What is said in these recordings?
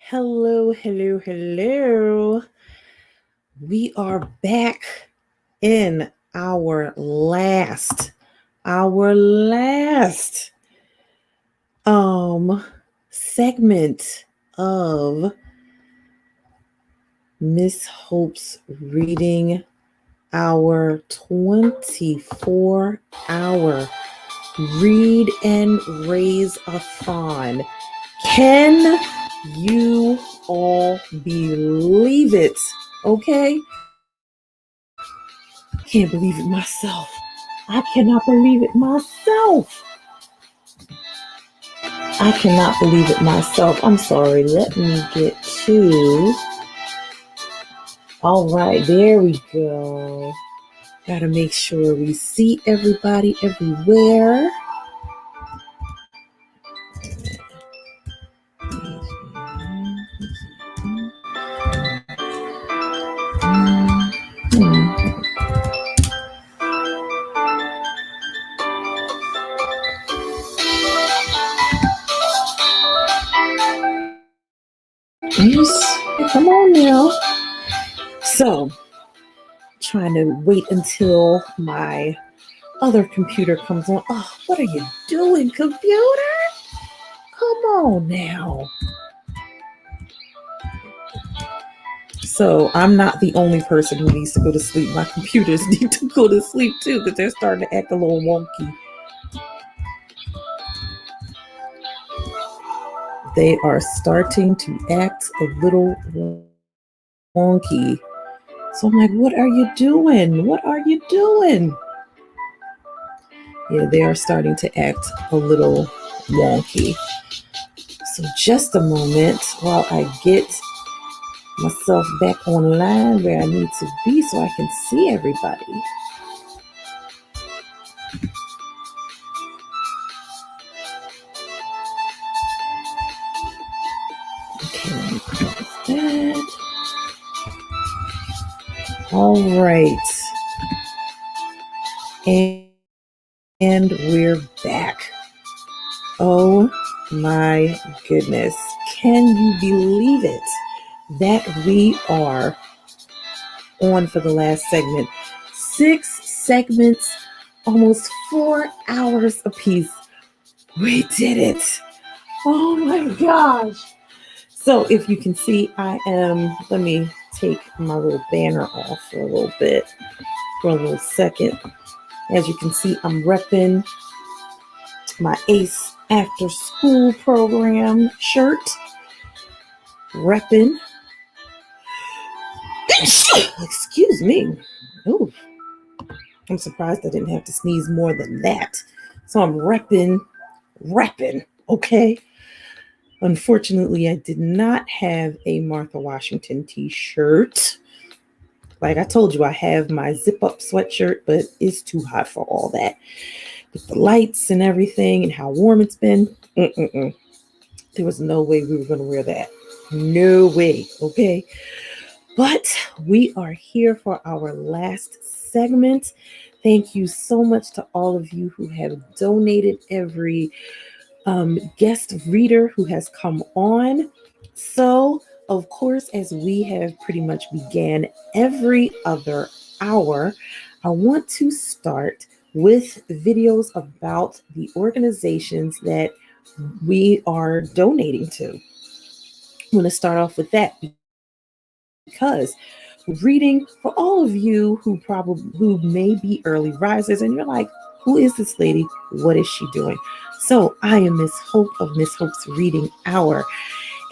Hello, hello, hello. We are back in our last segment of Miss Hope's reading our 24-hour Read and Raise-A-Thon. Can you all believe it? Okay? Can't believe it myself. I cannot believe it myself. I'm sorry. Let me get to. All right, there we go. Gotta make sure we see everybody everywhere. Yes, come on now. So, trying to wait until my other computer comes on. Oh, what are you doing, computer? Come on now. So I'm not the only person who needs to go to sleep. My computers need to go to sleep too because they're starting to act a little wonky. They are starting to act a little wonky. So I'm like, what are you doing? What are you doing? Yeah, they are starting to act a little wonky. So just a moment while I get myself back online where I need to be so I can see everybody. Okay, let me close that. All right. And we're back. Oh my goodness. Can you believe it that we are on for the last segment? 6 segments, almost 4 hours apiece. We did it. Oh my gosh. So if you can see, let me take my little banner off for a little bit, for a little second. As you can see, I'm repping my ACE after school program shirt. Repping. Excuse me. Ooh. I'm surprised I didn't have to sneeze more than that. So I'm repping, okay? Unfortunately, I did not have a Martha Washington t-shirt. Like I told you, I have my zip-up sweatshirt, but it's too hot for all that. With the lights and everything and how warm it's been, there was no way we were going to wear that. No way, okay? But we are here for our last segment. Thank you so much to all of you who have donated, every guest reader who has come on. So, of course, as we have pretty much began every other hour, I want to start with videos about the organizations that we are donating to. I'm going to start off with that because reading for all of you who may be early risers and you're like, who is this lady? What is she doing? So I am Miss Hope of Miss Hope's Reading Hour.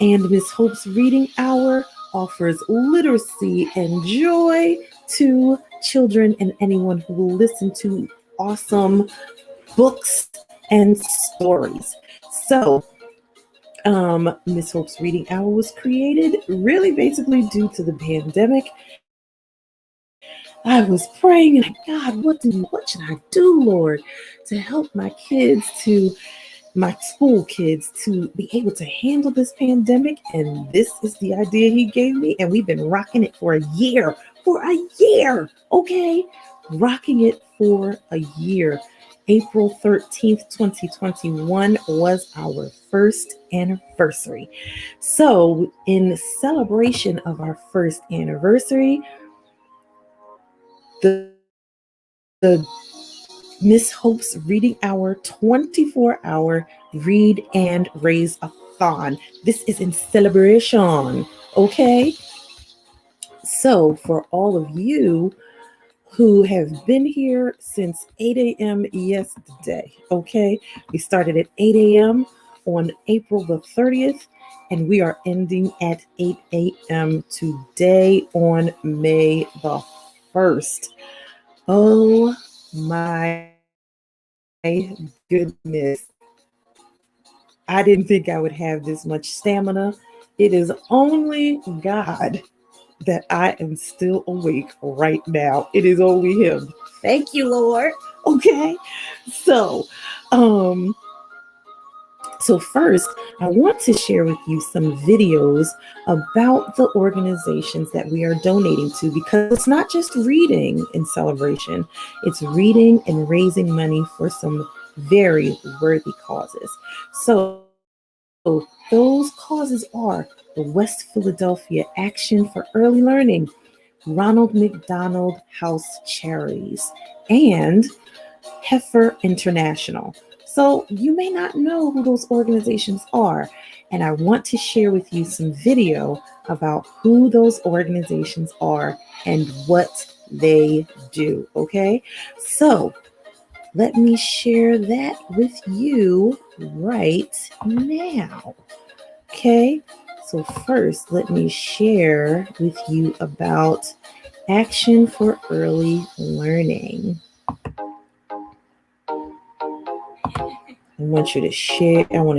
And Miss Hope's Reading Hour offers literacy and joy to children and anyone who will listen to awesome books and stories. So Miss Hope's Reading Hour was created really basically due to the pandemic. I was praying and God, what should I do, Lord, to help my school kids to be able to handle this pandemic? And this is the idea he gave me. And we've been rocking it for a year, okay? Rocking it for a year. April 13th, 2021 was our first anniversary. So, in celebration of our first anniversary, the Miss Hope's Reading Hour 24-hour Read and Raise-A-Thon. This is in celebration, okay? So, for all of you who have been here since 8 a.m. yesterday, okay? We started at 8 a.m. on April the 30th, and we are ending at 8 a.m. today on May the 1st. Oh my goodness. I didn't think I would have this much stamina. It is only God that I am still awake right now. It is only Him. Thank you, Lord. Okay. So, first, I want to share with you some videos about the organizations that we are donating to, because it's not just reading in celebration, it's reading and raising money for some very worthy causes. So those causes are the West Philadelphia Action for Early Learning, Ronald McDonald House Charities, and Heifer International. So you may not know who those organizations are, and I want to share with you some video about who those organizations are and what they do, okay? So let me share that with you right now. Okay, so first, let me share with you about Action for Early Learning. I want to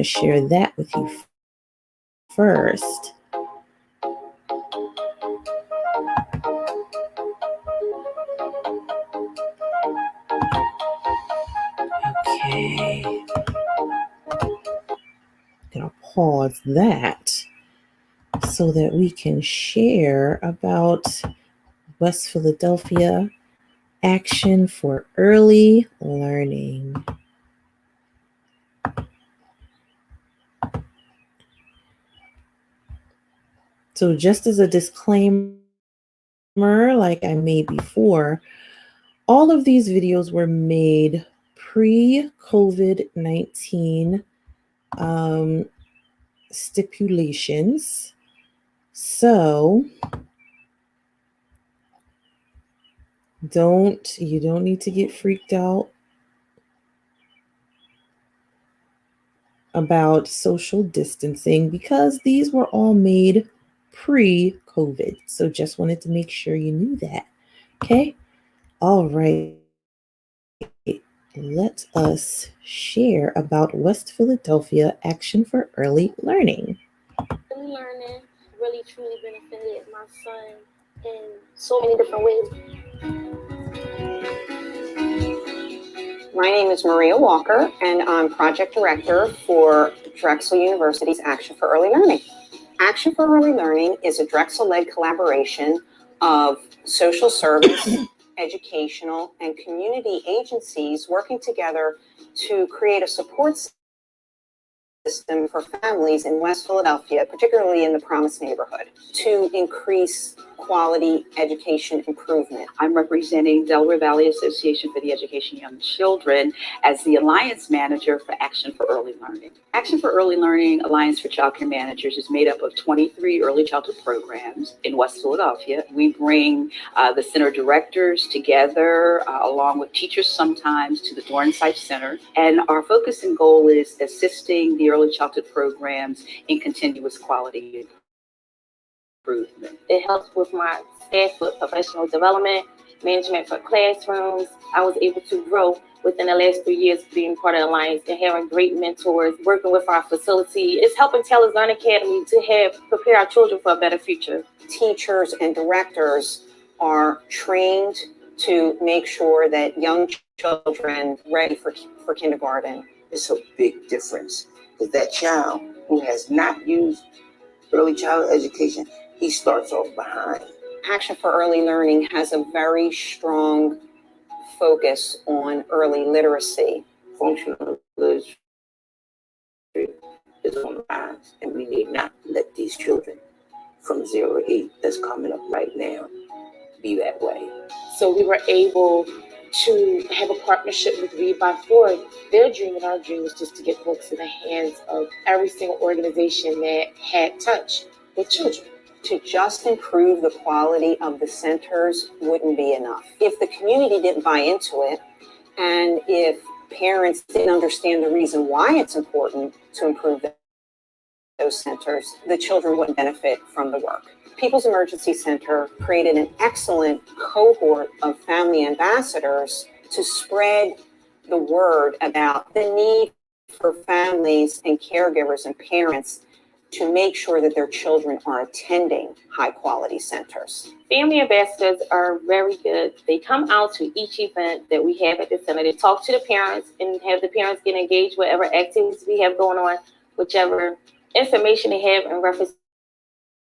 share that with you first. Okay. I'm going to pause that so that we can share about West Philadelphia Action for Early Learning. So just as a disclaimer, like I made before, all of these videos were made pre-COVID-19 stipulations. So you don't need to get freaked out about social distancing, because these were all made pre-COVID. So just wanted to make sure you knew that. Okay. All right. Let us share about West Philadelphia Action for Early Learning. Early learning really truly benefited my son in so many different ways. My name is Maria Walker, and I'm Project Director for Drexel University's Action for Early Learning. Action for Early Learning is a Drexel-led collaboration of social service, educational, and community agencies working together to create a support system for families in West Philadelphia, particularly in the Promise neighborhood, to increase quality education improvement. I'm representing Delaware Valley Association for the Education of Young Children as the Alliance Manager for Action for Early Learning. Action for Early Learning Alliance for Child Care Managers is made up of 23 early childhood programs in West Philadelphia. We bring the center directors together along with teachers sometimes to the Dornsife Center. And our focus and goal is assisting the early childhood programs in continuous quality improvement. It helps with my staff with professional development, management for classrooms. I was able to grow within the last 3 years being part of the Alliance and having great mentors, working with our facility. It's helping Taylor's Learn Academy to prepare our children for a better future. Teachers and directors are trained to make sure that young children ready for kindergarten. It's a big difference, because that child who has not used early childhood education, he starts off behind. Action for Early Learning has a very strong focus on early literacy. Functional literacy is on the rise, and we need not let these children from 0 to 8 that's coming up right now be that way. So we were able to have a partnership with Read-A-Thon. Their dream and our dream was just to get books in the hands of every single organization that had touch with children. To just improve the quality of the centers wouldn't be enough. If the community didn't buy into it, and if parents didn't understand the reason why it's important to improve those centers, the children wouldn't benefit from the work. People's Emergency Center created an excellent cohort of family ambassadors to spread the word about the need for families and caregivers and parents to make sure that their children are attending high-quality centers. Family ambassadors are very good. They come out to each event that we have at the center. They talk to the parents and have the parents get engaged with whatever activities we have going on, whichever information they have in reference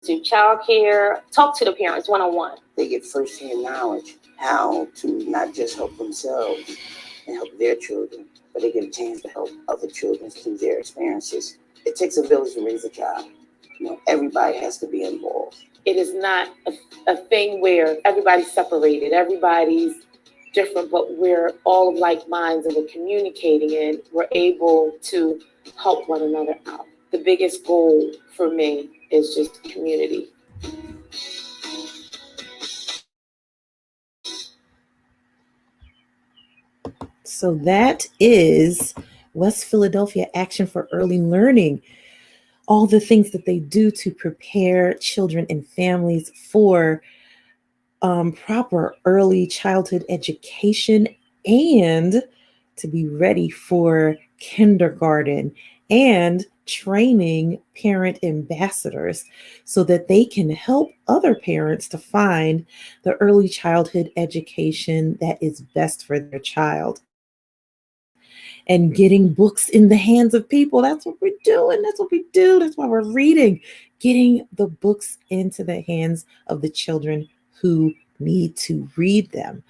to childcare. Talk to the parents one-on-one. They get firsthand knowledge how to not just help themselves and help their children, but they get a chance to help other children through their experiences. It takes a village to raise a child. You know, everybody has to be involved. It is not a thing where everybody's separated, everybody's different, but we're all of like minds and we're communicating and we're able to help one another out. The biggest goal for me is just community. So that is West Philadelphia Action for Early Learning. All the things that they do to prepare children and families for proper early childhood education and to be ready for kindergarten, and training parent ambassadors so that they can help other parents to find the early childhood education that is best for their child. And getting books in the hands of people. That's what we're doing. That's what we do. That's why we're reading. Getting the books into the hands of the children who need to read them.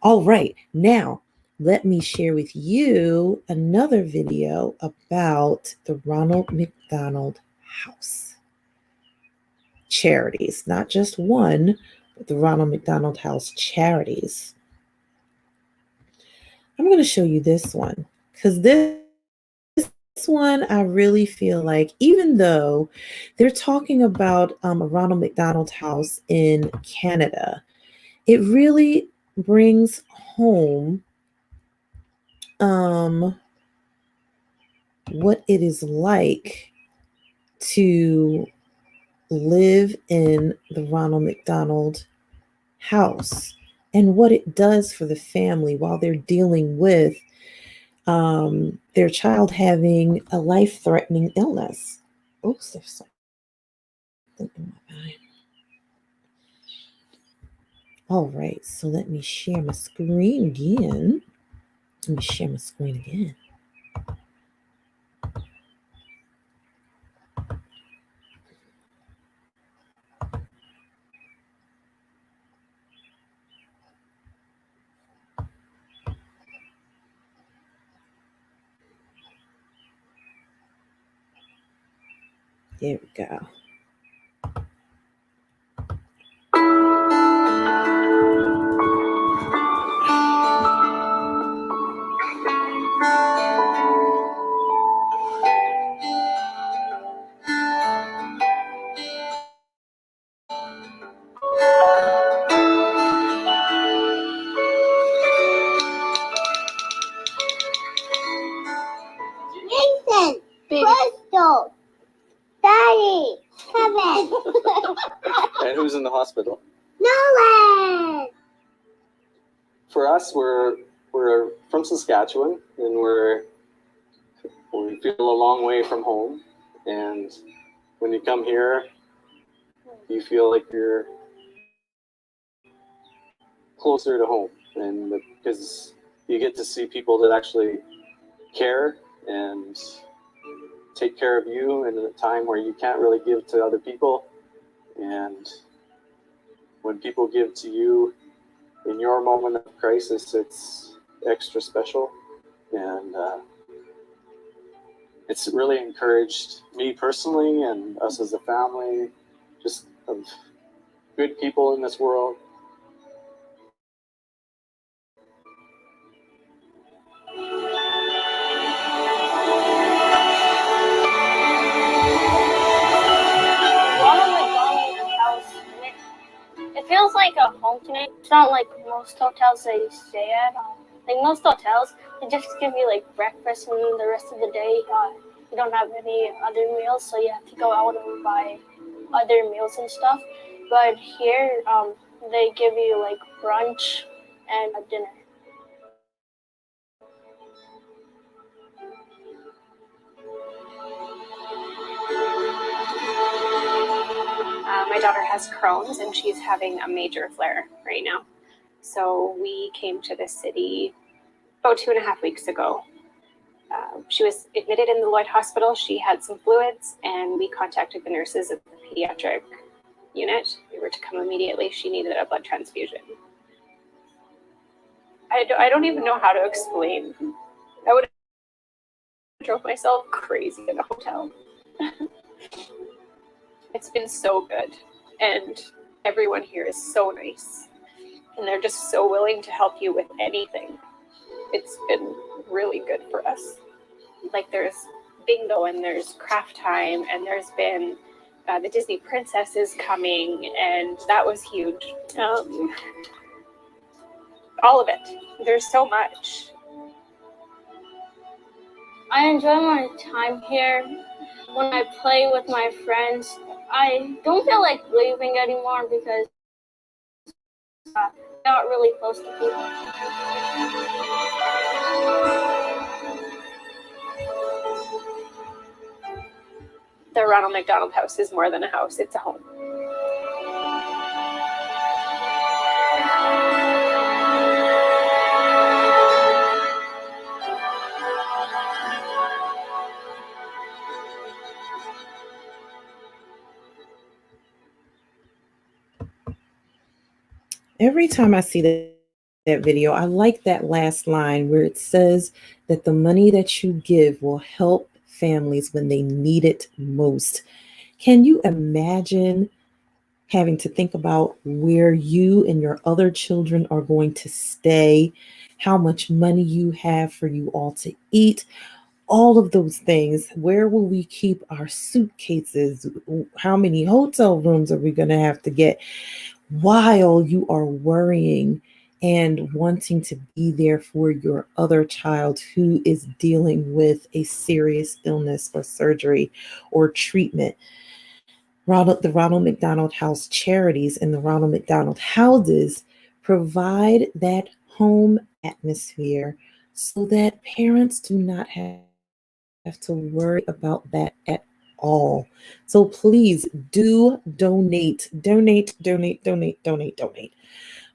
All right. Now, let me share with you another video about the Ronald McDonald House charities. Not just one, but the Ronald McDonald House charities. I'm going to show you this one because this one, I really feel like, even though they're talking about a Ronald McDonald House in Canada, it really brings home what it is like to live in the Ronald McDonald House and what it does for the family while they're dealing with their child having a life-threatening illness. Oops, there's something in my eye. All right, so let me share my screen again. There we go. Nathan, Crystal, Daddy, Kevin, And who's in the hospital? Nolan. For us, we're from Saskatchewan, and we feel a long way from home. And when you come here, you feel like you're closer to home, and because you get to see people that actually care and take care of you in a time where you can't really give to other people. And when people give to you, in your moment of crisis, it's extra special. And it's really encouraged me personally and us as a family, just of good people in this world. Ronald McDonald House. It feels like a home to me. It's not like most hotels that you stay at. Like most hotels, they just give you like breakfast, and the rest of the day you don't have any other meals, so you have to go out and buy other meals and stuff. But here, they give you like brunch and a dinner. My daughter has Crohn's and she's having a major flare right now. So we came to the city about 2.5 weeks ago. She was admitted in the Lloyd Hospital. She had some fluids, and we contacted the nurses at the pediatric unit. They were to come immediately. She needed a blood transfusion. I don't even know how to explain. I would have drove myself crazy in a hotel. It's been so good, and everyone here is so nice, and they're just so willing to help you with anything. It's been really good for us. Like there's bingo and there's craft time, and there's been the Disney princesses coming, and that was huge. All of it. There's so much. I enjoy my time here. When I play with my friends, I don't feel like leaving anymore because I'm not really close to people. The Ronald McDonald House is more than a house, it's a home. Every time I see that video, I like that last line where it says that the money that you give will help families when they need it most. Can you imagine having to think about where you and your other children are going to stay, how much money you have for you all to eat, all of those things? Where will we keep our suitcases? How many hotel rooms are we going to have to get? While you are worrying and wanting to be there for your other child who is dealing with a serious illness or surgery or treatment. The Ronald McDonald House charities and the Ronald McDonald houses provide that home atmosphere so that parents do not have to worry about that at all. So please do donate.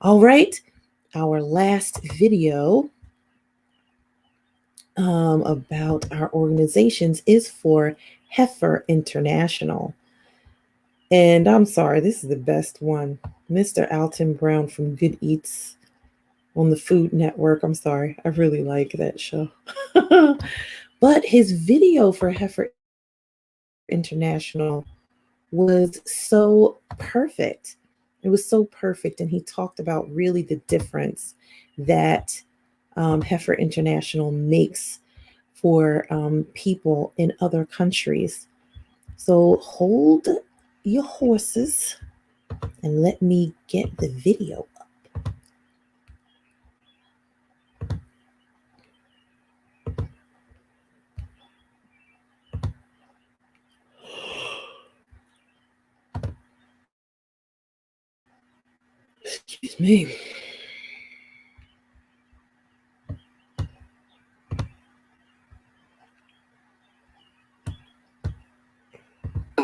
All right. Our last video about our organizations is for Heifer International. And I'm sorry, this is the best one. Mr. Alton Brown from Good Eats on the Food Network. I'm sorry, I really like that show. But his video for Heifer International was so perfect. It was so perfect. And he talked about really the difference that Heifer International makes for people in other countries. So hold your horses and let me get the video up. Excuse me.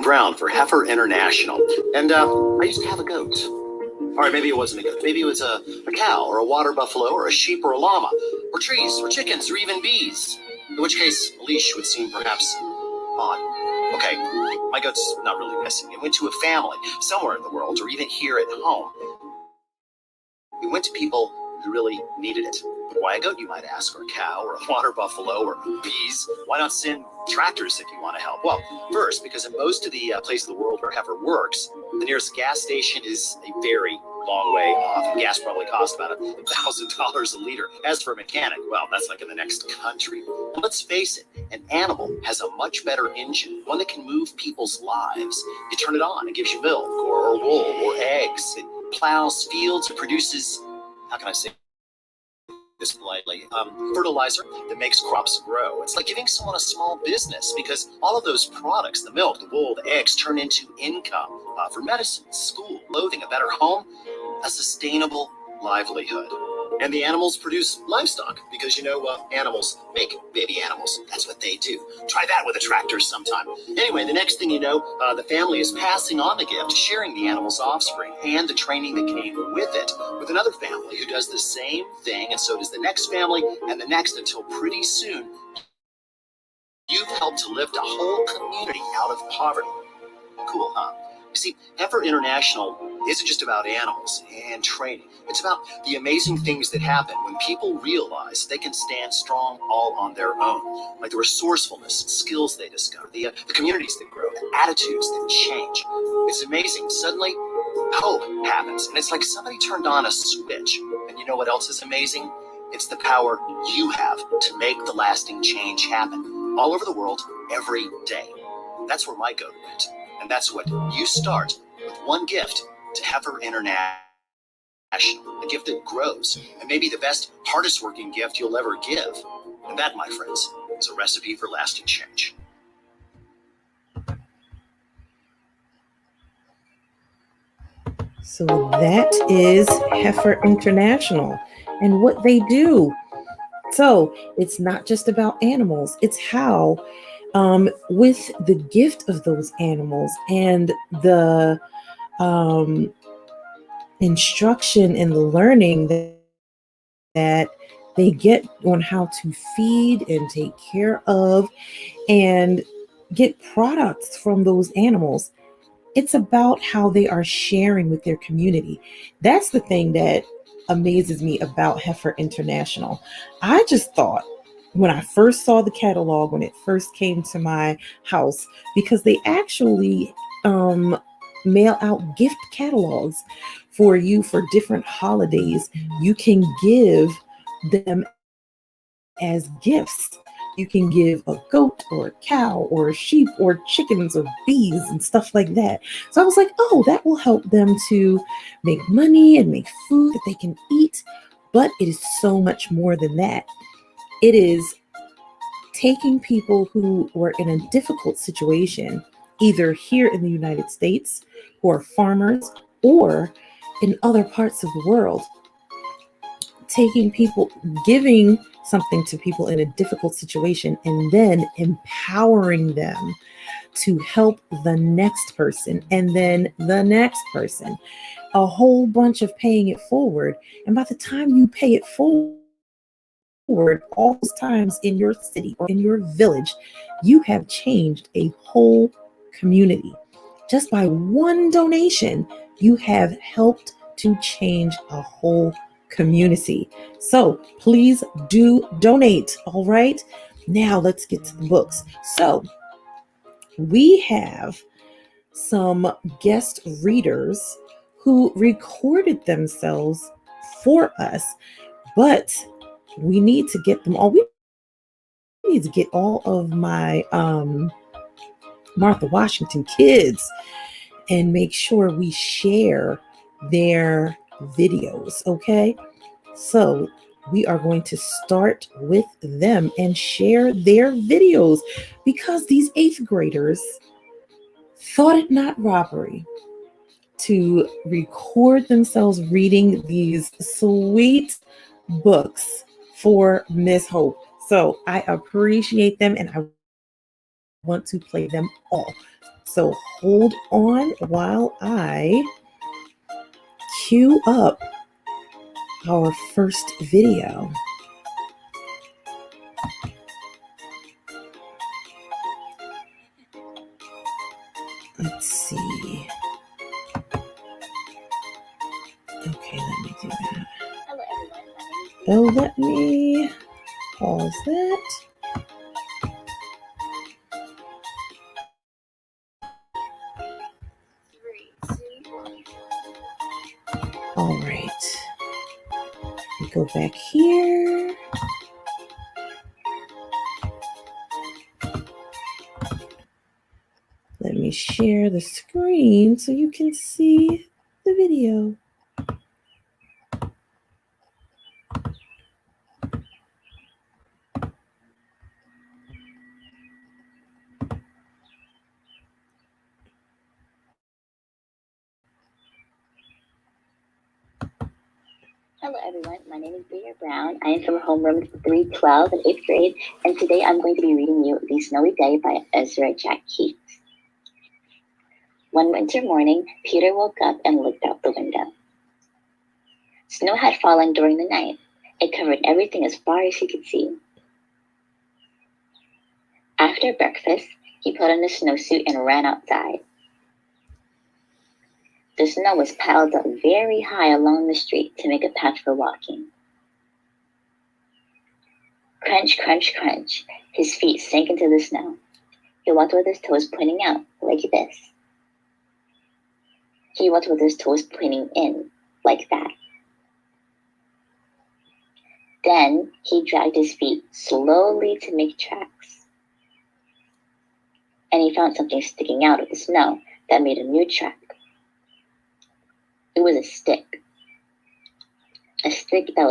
Brown for Heifer International. And I used to have a goat. All right, maybe it wasn't a goat. Maybe it was a cow or a water buffalo or a sheep or a llama or trees or chickens or even bees. In which case, a leash would seem perhaps odd. Okay, my goat's not really missing. It went to a family somewhere in the world or even here at home. We went to people who really needed it. But why a goat, you might ask, or a cow, or a water buffalo, or bees? Why not send tractors if you want to help? Well, first, because in most of the places of the world where heifer works, the nearest gas station is a very long way off. And gas probably costs about $1,000 a liter. As for a mechanic, well, that's like in the next country. And let's face it, an animal has a much better engine, one that can move people's lives. You turn it on, it gives you milk, or wool, or eggs. It plows fields, it produces, how can I say this politely, fertilizer that makes crops grow. It's like giving someone a small business, because all of those products, the milk, the wool, the eggs, turn into income for medicine, school, clothing, a better home, a sustainable livelihood. And the animals produce livestock, because animals make baby animals. That's what they do. Try that with a tractor sometime. Anyway, the next thing you know, the family is passing on the gift, sharing the animal's offspring and the training that came with it with another family who does the same thing, and so does the next family and the next, until pretty soon you've helped to lift a whole community out of poverty. Cool, huh? You see, Heifer International isn't just about animals and training. It's about the amazing things that happen when people realize they can stand strong all on their own, like the resourcefulness and skills they discover, the communities that grow, the attitudes that change. It's amazing. Suddenly, hope happens, and it's like somebody turned on a switch. And you know what else is amazing? It's the power you have to make the lasting change happen all over the world every day. That's where my goat went. And that's what you start with one gift to Heifer International, a gift that grows, and maybe the best, hardest working gift you'll ever give. And that, my friends, is a recipe for lasting change. So that is Heifer International and what they do. So it's not just about animals, it's how with the gift of those animals and the instruction and the learning that they get on how to feed and take care of and get products from those animals. It's about how they are sharing with their community. That's the thing that amazes me about Heifer International. I just thought when I first saw the catalog, when it first came to my house, because they actually mail out gift catalogs for you for different holidays. You can give them as gifts. You can give a goat or a cow or a sheep or chickens or bees and stuff like that. So I was like, oh, that will help them to make money and make food that they can eat. But it is so much more than that. It is taking people who were in a difficult situation, either here in the United States, who are farmers, or in other parts of the world, taking people, giving something to people in a difficult situation, and then empowering them to help the next person, and then the next person, a whole bunch of paying it forward. And by the time you pay it forward, all those times in your city or in your village, you have changed a whole community. Just by one donation, you have helped to change a whole community. So please do donate. All right. Now let's get to the books. So we have some guest readers who recorded themselves for us, but we need to get them all. We need to get all of my Martha Washington kids and make sure we share their videos. Okay. So we are going to start with them and share their videos, because these 8th graders thought it not robbery to record themselves reading these sweet books for Miss Hope. So I appreciate them and I want to play them all. So hold on while I cue up our first video. Let's see. Okay, let me do that. So let me pause that. All right. We go back here. Let me share the screen so you can see the video. Hello everyone, my name is Bria Brown. I am from homeroom 312 in 8th grade, and today I'm going to be reading you The Snowy Day by Ezra Jack Keats. One winter morning, Peter woke up and looked out the window. Snow had fallen during the night. It covered everything as far as he could see. After breakfast, he put on a snowsuit and ran outside. The snow was piled up very high along the street to make a path for walking. Crunch, crunch, crunch. His feet sank into the snow. He walked with his toes pointing out, like this. He walked with his toes pointing in, like that. Then he dragged his feet slowly to make tracks. And he found something sticking out of the snow that made a new track. It was a stick. A stick that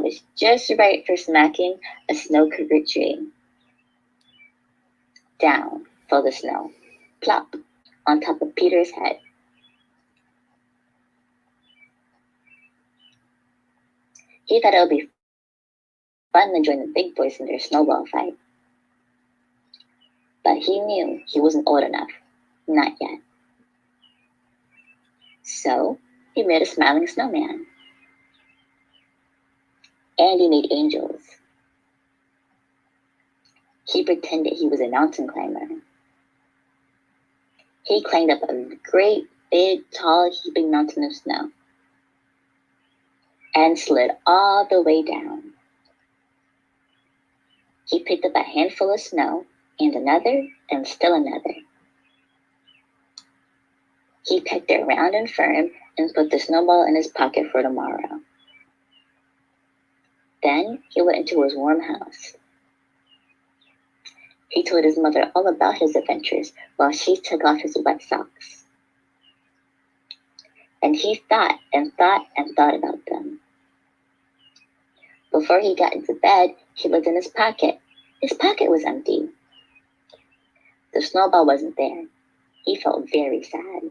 was just right for smacking a snow-covered tree. Down fell the snow, plop, on top of Peter's head. He thought it would be fun to join the big boys in their snowball fight. But he knew he wasn't old enough. Not yet. So he made a smiling snowman. And he made angels. He pretended he was a mountain climber. He climbed up a great, big, tall, heaping mountain of snow and slid all the way down. He picked up a handful of snow and another and still another. He pecked it round and firm and put the snowball in his pocket for tomorrow. Then he went into his warm house. He told his mother all about his adventures while she took off his wet socks. And he thought and thought and thought about them. Before he got into bed, he looked in his pocket. His pocket was empty. The snowball wasn't there. He felt very sad.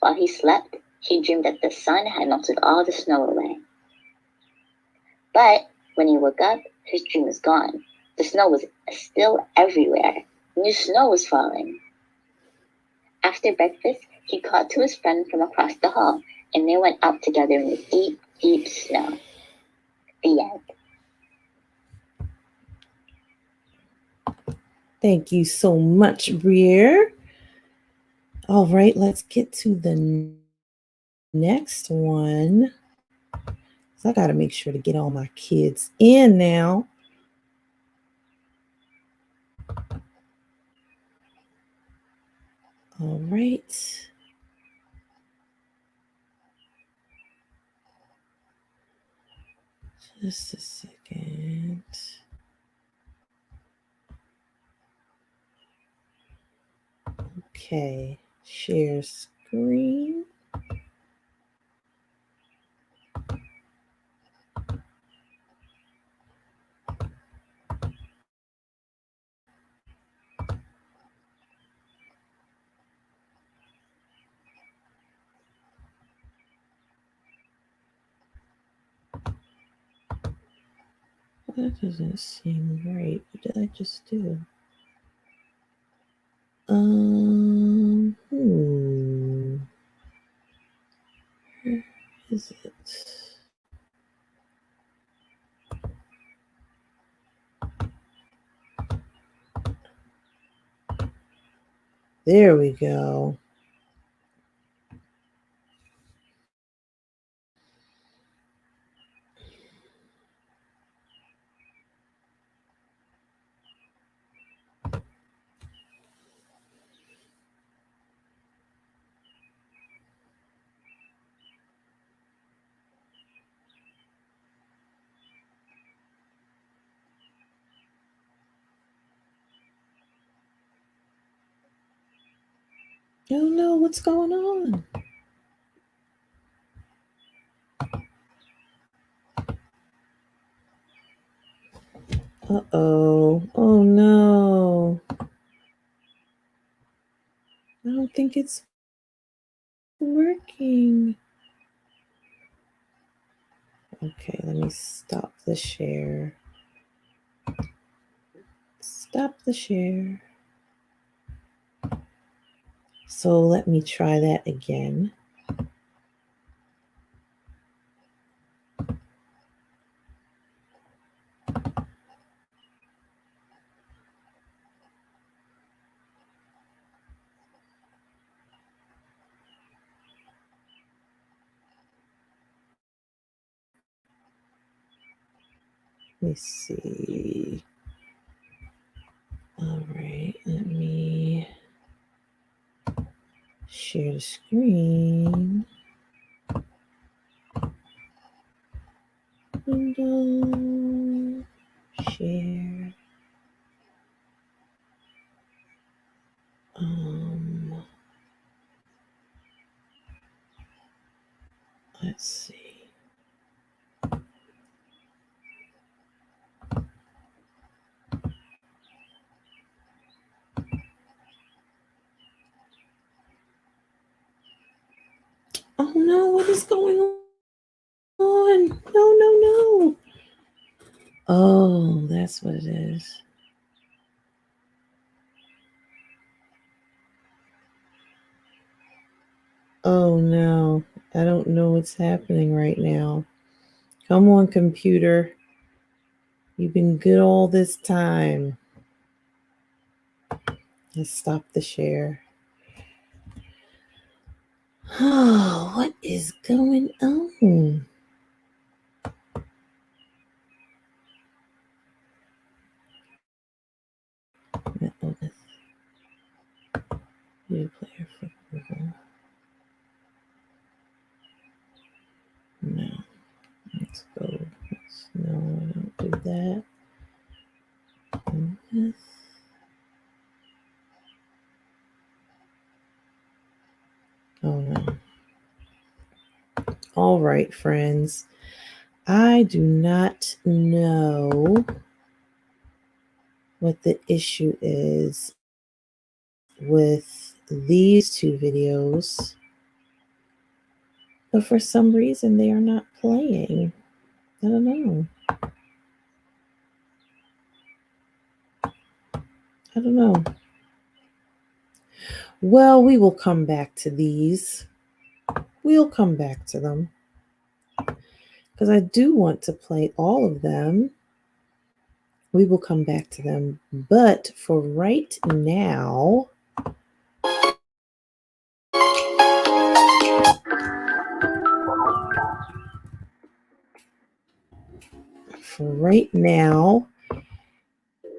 While he slept, he dreamed that the sun had melted all the snow away. But when he woke up, his dream was gone. The snow was still everywhere. New snow was falling. After breakfast, he called to his friend from across the hall, and they went out together in the deep, deep snow. The end. Thank you so much, Breer. All right, let's get to the next one. So I got to make sure to get all my kids in now. All right. Just a second. Okay, share screen. That doesn't seem right. What did I just do? Where is it? There we go. Oh no, what's going on? Uh-oh. Oh no. I don't think it's working. Okay, let me stop the share. Stop the share. So let me try that again. Let me see. All right, let me share the screen. Window, share. Let's see. Oh no, what is going on? No. Oh, that's what it is. Oh no, I don't know what's happening right now. Come on, computer. You've been good all this time. Let's stop the share. Oh, what is going on? New player for Google. No. Let's go. No, I don't do that. Yes. Oh no. All right, friends. I do not know what the issue is with these two videos, but for some reason they are not playing. I don't know. Well, we will come back to these. We'll come back to them because I do want to play all of them. We will come back to them, but for right now,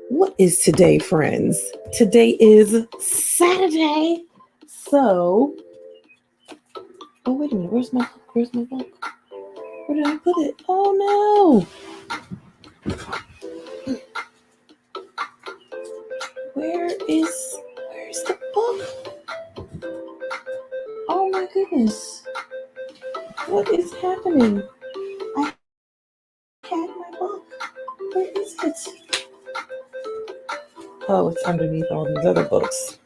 what is today, friends? Today is Saturday. So, oh, wait a minute. Where's my book? Where did I put it? Oh, no. Where's the book? Oh, my goodness. What is happening? I had my book. Where is it? Oh, it's underneath all these other books.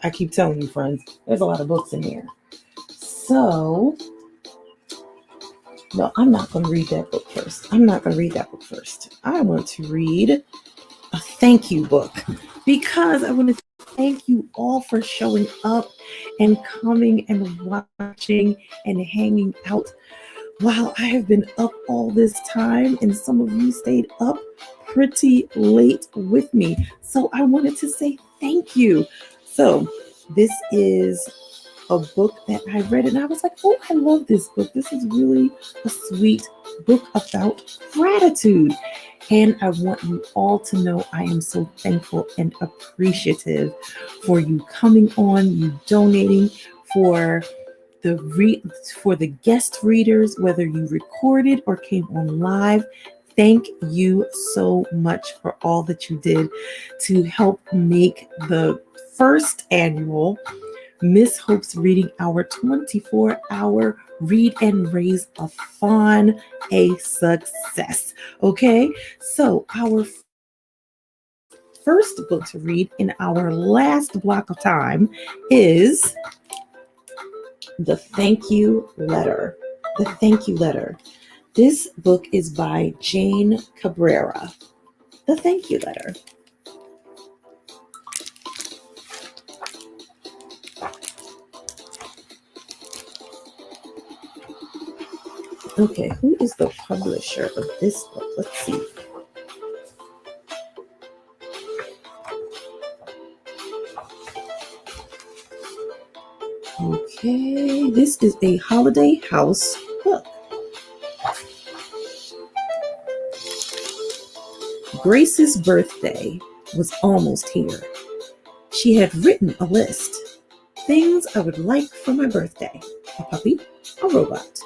I keep telling you, friends, there's a lot of books in here. So, no, I'm not going to read that book first. I want to read a thank you book because I want to thank you all for showing up and coming and watching and hanging out while I have been up all this time, and some of you stayed up pretty late with me. So I wanted to say thank you. So this is a book that I read and I was like, oh, I love this book. This is really a sweet book about gratitude. And I want you all to know I am so thankful and appreciative for you coming on, you donating, for the guest readers, whether you recorded or came on live. Thank you so much for all that you did to help make the first annual Miss Hope's reading our 24-hour Read and Raise-A-Thon a success. Okay, so our first book to read in our last block of time is The Thank You Letter. The Thank You Letter. This book is by Jane Cabrera. The Thank You Letter. Okay, who is the publisher of this book? Let's see. Okay, this is a Holiday House book. Grace's birthday was almost here. She had written a list. Things I would like for my birthday. A puppy, a robot,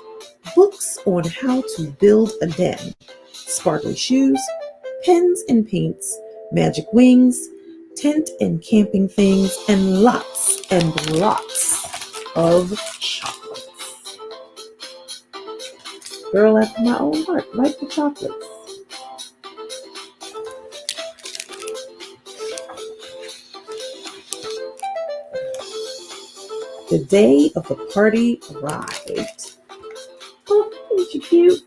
books on how to build a den, sparkly shoes, pens and paints, magic wings, tent and camping things, and lots of chocolates. Girl after my own heart, like the chocolates. The day of the party arrived. Oh, isn't she cute?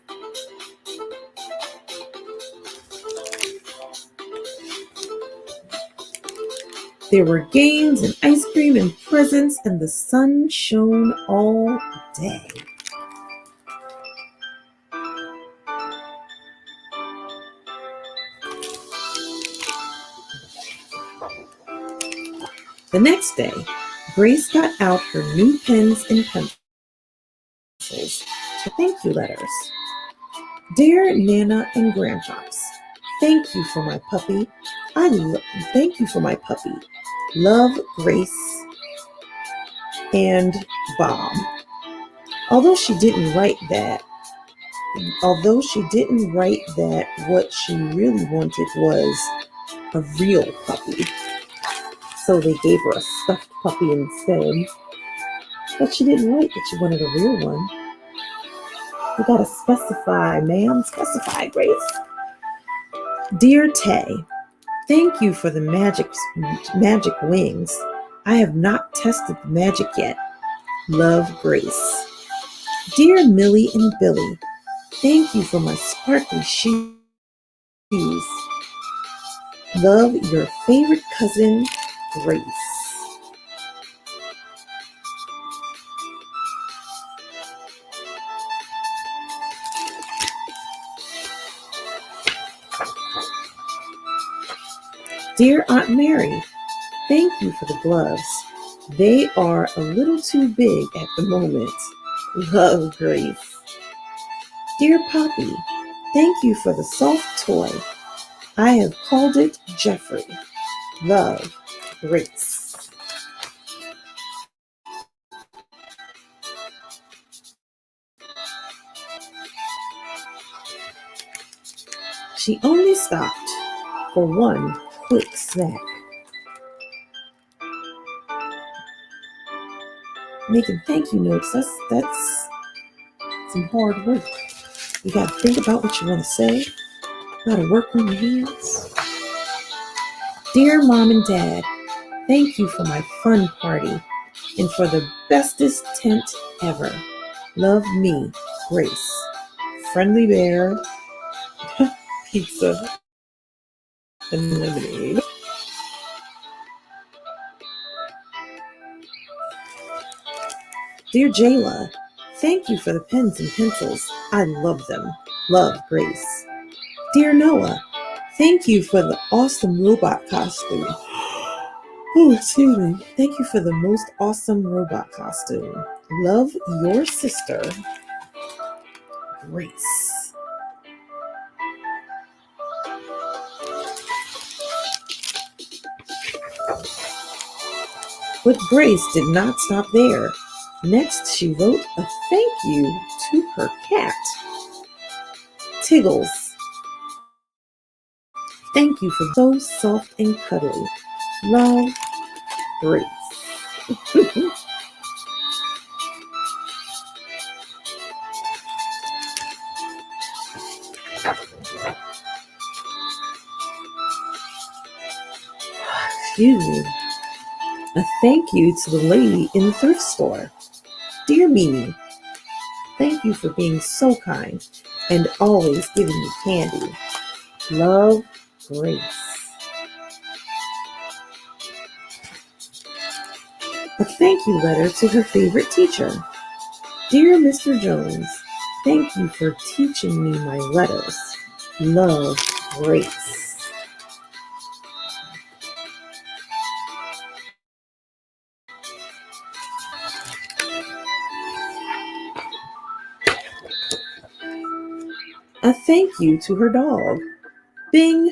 There were games and ice cream and presents, and the sun shone all day. The next day, Grace got out her new pens and pencils to thank you letters. Dear Nana and Grandpops, thank you for my puppy. Thank you for my puppy. Love, Grace and Bob. Although she didn't write that, what she really wanted was a real puppy. So they gave her a stuffed puppy instead. But she didn't write that she wanted a real one. You gotta specify, ma'am. Specify, Grace. Dear Tay, thank you for the magic wings. I have not tested the magic yet. Love, Grace. Dear Millie and Billy, thank you for my sparkly shoes. Love, your favorite cousin, Grace. Dear Aunt Mary, thank you for the gloves. They are a little too big at the moment. Love, Grace. Dear Poppy, thank you for the soft toy. I have called it Jeffrey. Love, Grace. She only stopped for one quick snack. Making thank you notes, that's some hard work. You gotta think about what you want to say. You gotta work on your hands. Dear Mom and Dad, thank you for my fun party and for the bestest tent ever. Love, me, Grace. Friendly Bear, pizza, and lemonade. Dear Jayla, thank you for the pens and pencils. I love them. Love, Grace. Dear Noah, thank you for the awesome robot costume. Oh, excuse me. Thank you for the most awesome robot costume. Love, your sister, Grace. But Grace did not stop there. Next, she wrote a thank you to her cat, Tiggles. Thank you for so soft and cuddly. Love, Grace. Excuse me. A thank you to the lady in the thrift store. Dear Mimi, thank you for being so kind and always giving me candy. Love, Grace. A thank you letter to her favorite teacher. Dear Mr. Jones, thank you for teaching me my letters. Love, Grace. A thank you to her dog. Bing,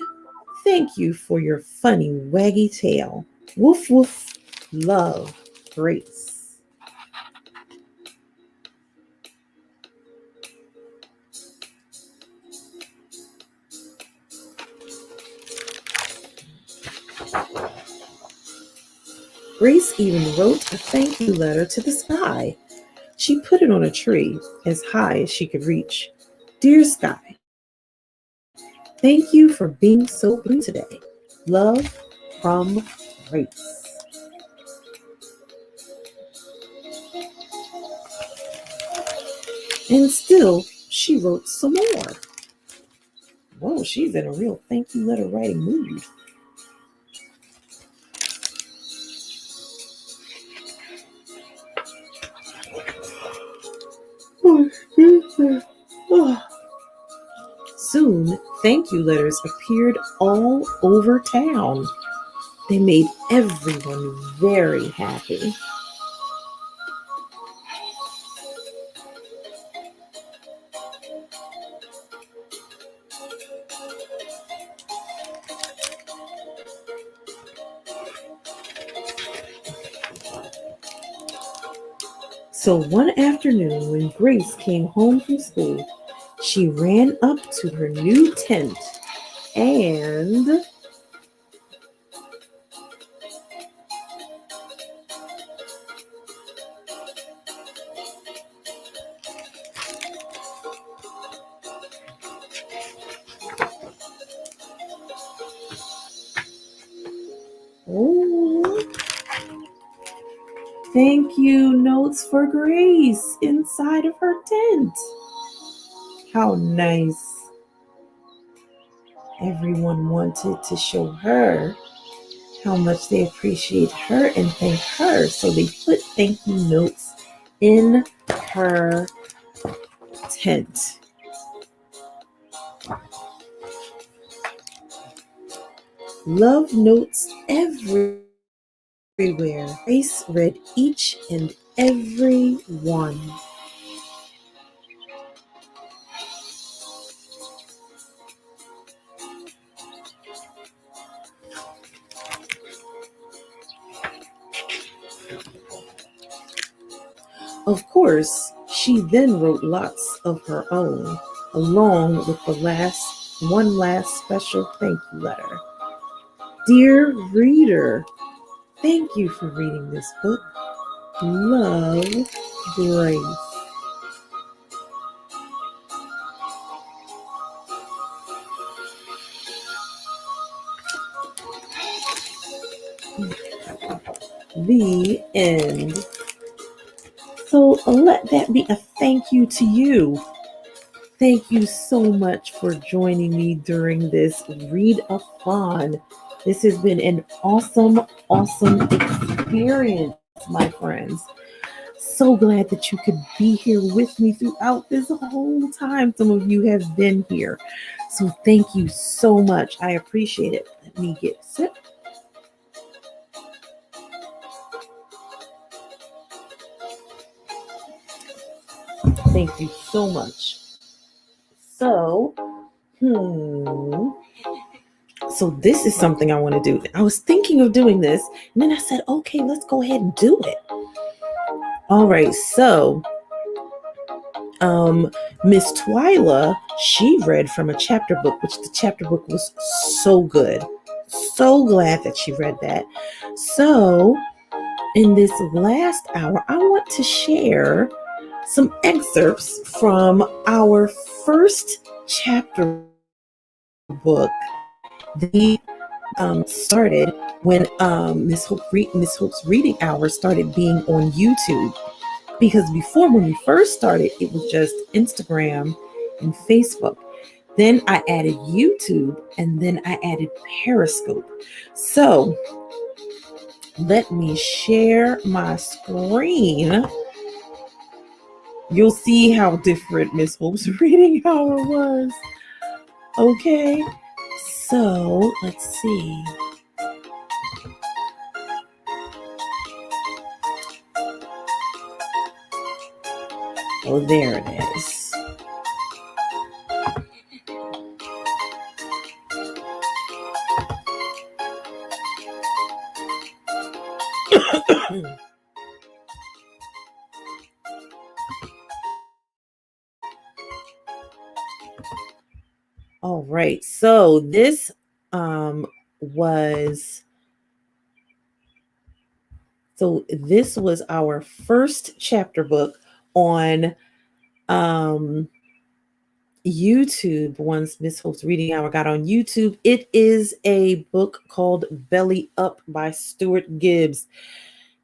thank you for your funny waggy tail. Woof woof, love, Grace. Grace even wrote a thank you letter to the sky. She put it on a tree as high as she could reach. Dear Sky, thank you for being so blue today. Love from Grace. And still, she wrote some more. Whoa, she's in a real thank you letter writing mood. Oh, excuse me. Oh. Soon, thank you letters appeared all over town. They made everyone very happy. So one afternoon, when Grace came home from school, she ran up to her new tent and oh, thank you notes for Grace inside of her tent. How nice. Everyone wanted to show her how much they appreciate her and thank her. So they put thank you notes in her tent. Love notes everywhere. Grace read each and every one. Of course, she then wrote lots of her own, along with one last special thank you letter. Dear reader, thank you for reading this book. Love, Grace. The end. So let that be a thank you to you. Thank you so much for joining me during this Read-A-Thon. This has been an awesome experience, my friends. So glad that you could be here with me throughout this whole time. Some of you have been here. So thank you so much. I appreciate it. Let me get a sip. Thank you so much. So this is something I want to do. I was thinking of doing this, and then I said, okay, let's go ahead and do it. All right, so Miss Twyla, she read from a chapter book, which the chapter book was so good. So glad that she read that. So in this last hour, I want to share some excerpts from our first chapter book. The started when Miss Hope's Reading Hour started being on YouTube. Because before, when we first started, it was just Instagram and Facebook. Then I added YouTube, and then I added Periscope. So let me share my screen. You'll see how different Miss Hope's Reading Hour was. Okay, so let's see. Oh, there it is. All right, so this was our first chapter book on YouTube. Once Miss Hope's Reading Hour got on YouTube, it is a book called Belly Up by Stuart Gibbs,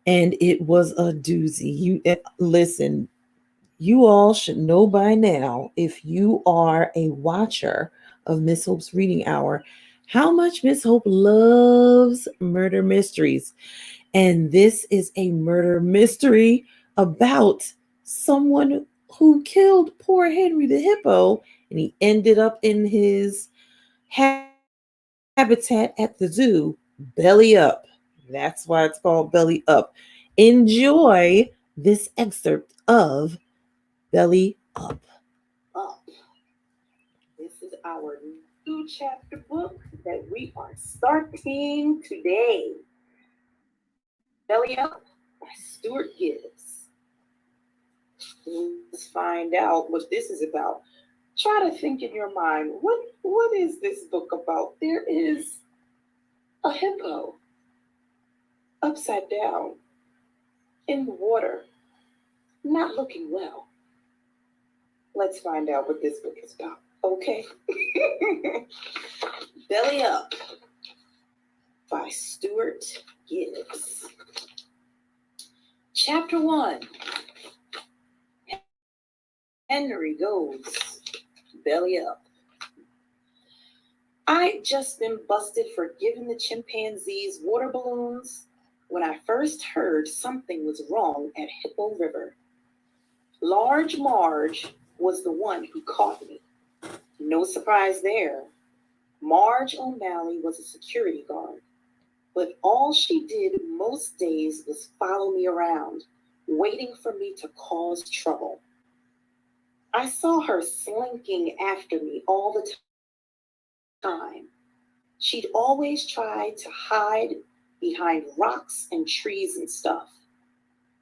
and it was a doozy. Listen, you all should know by now, if you are a watcher of Miss Hope's Reading Hour, how much Miss Hope loves murder mysteries. And this is a murder mystery about someone who killed poor Henry the hippo, and he ended up in his habitat at the zoo, belly up. That's why it's called Belly Up. Enjoy this excerpt of Belly Up. This is our new chapter book that we are starting today. Belly Up by Stuart Gibbs. Let's find out what this is about. Try to think in your mind, what is this book about? There is a hippo upside down in the water, not looking well. Let's find out what this book is about, okay? Belly Up by Stuart Gibbs. Chapter 1. Henry goes belly up. I'd just been busted for giving the chimpanzees water balloons when I first heard something was wrong at Hippo River. Large Marge was the one who caught me. No surprise there. Marge O'Malley was a security guard, but all she did most days was follow me around, waiting for me to cause trouble. I saw her slinking after me all the time. She'd always try to hide behind rocks and trees and stuff,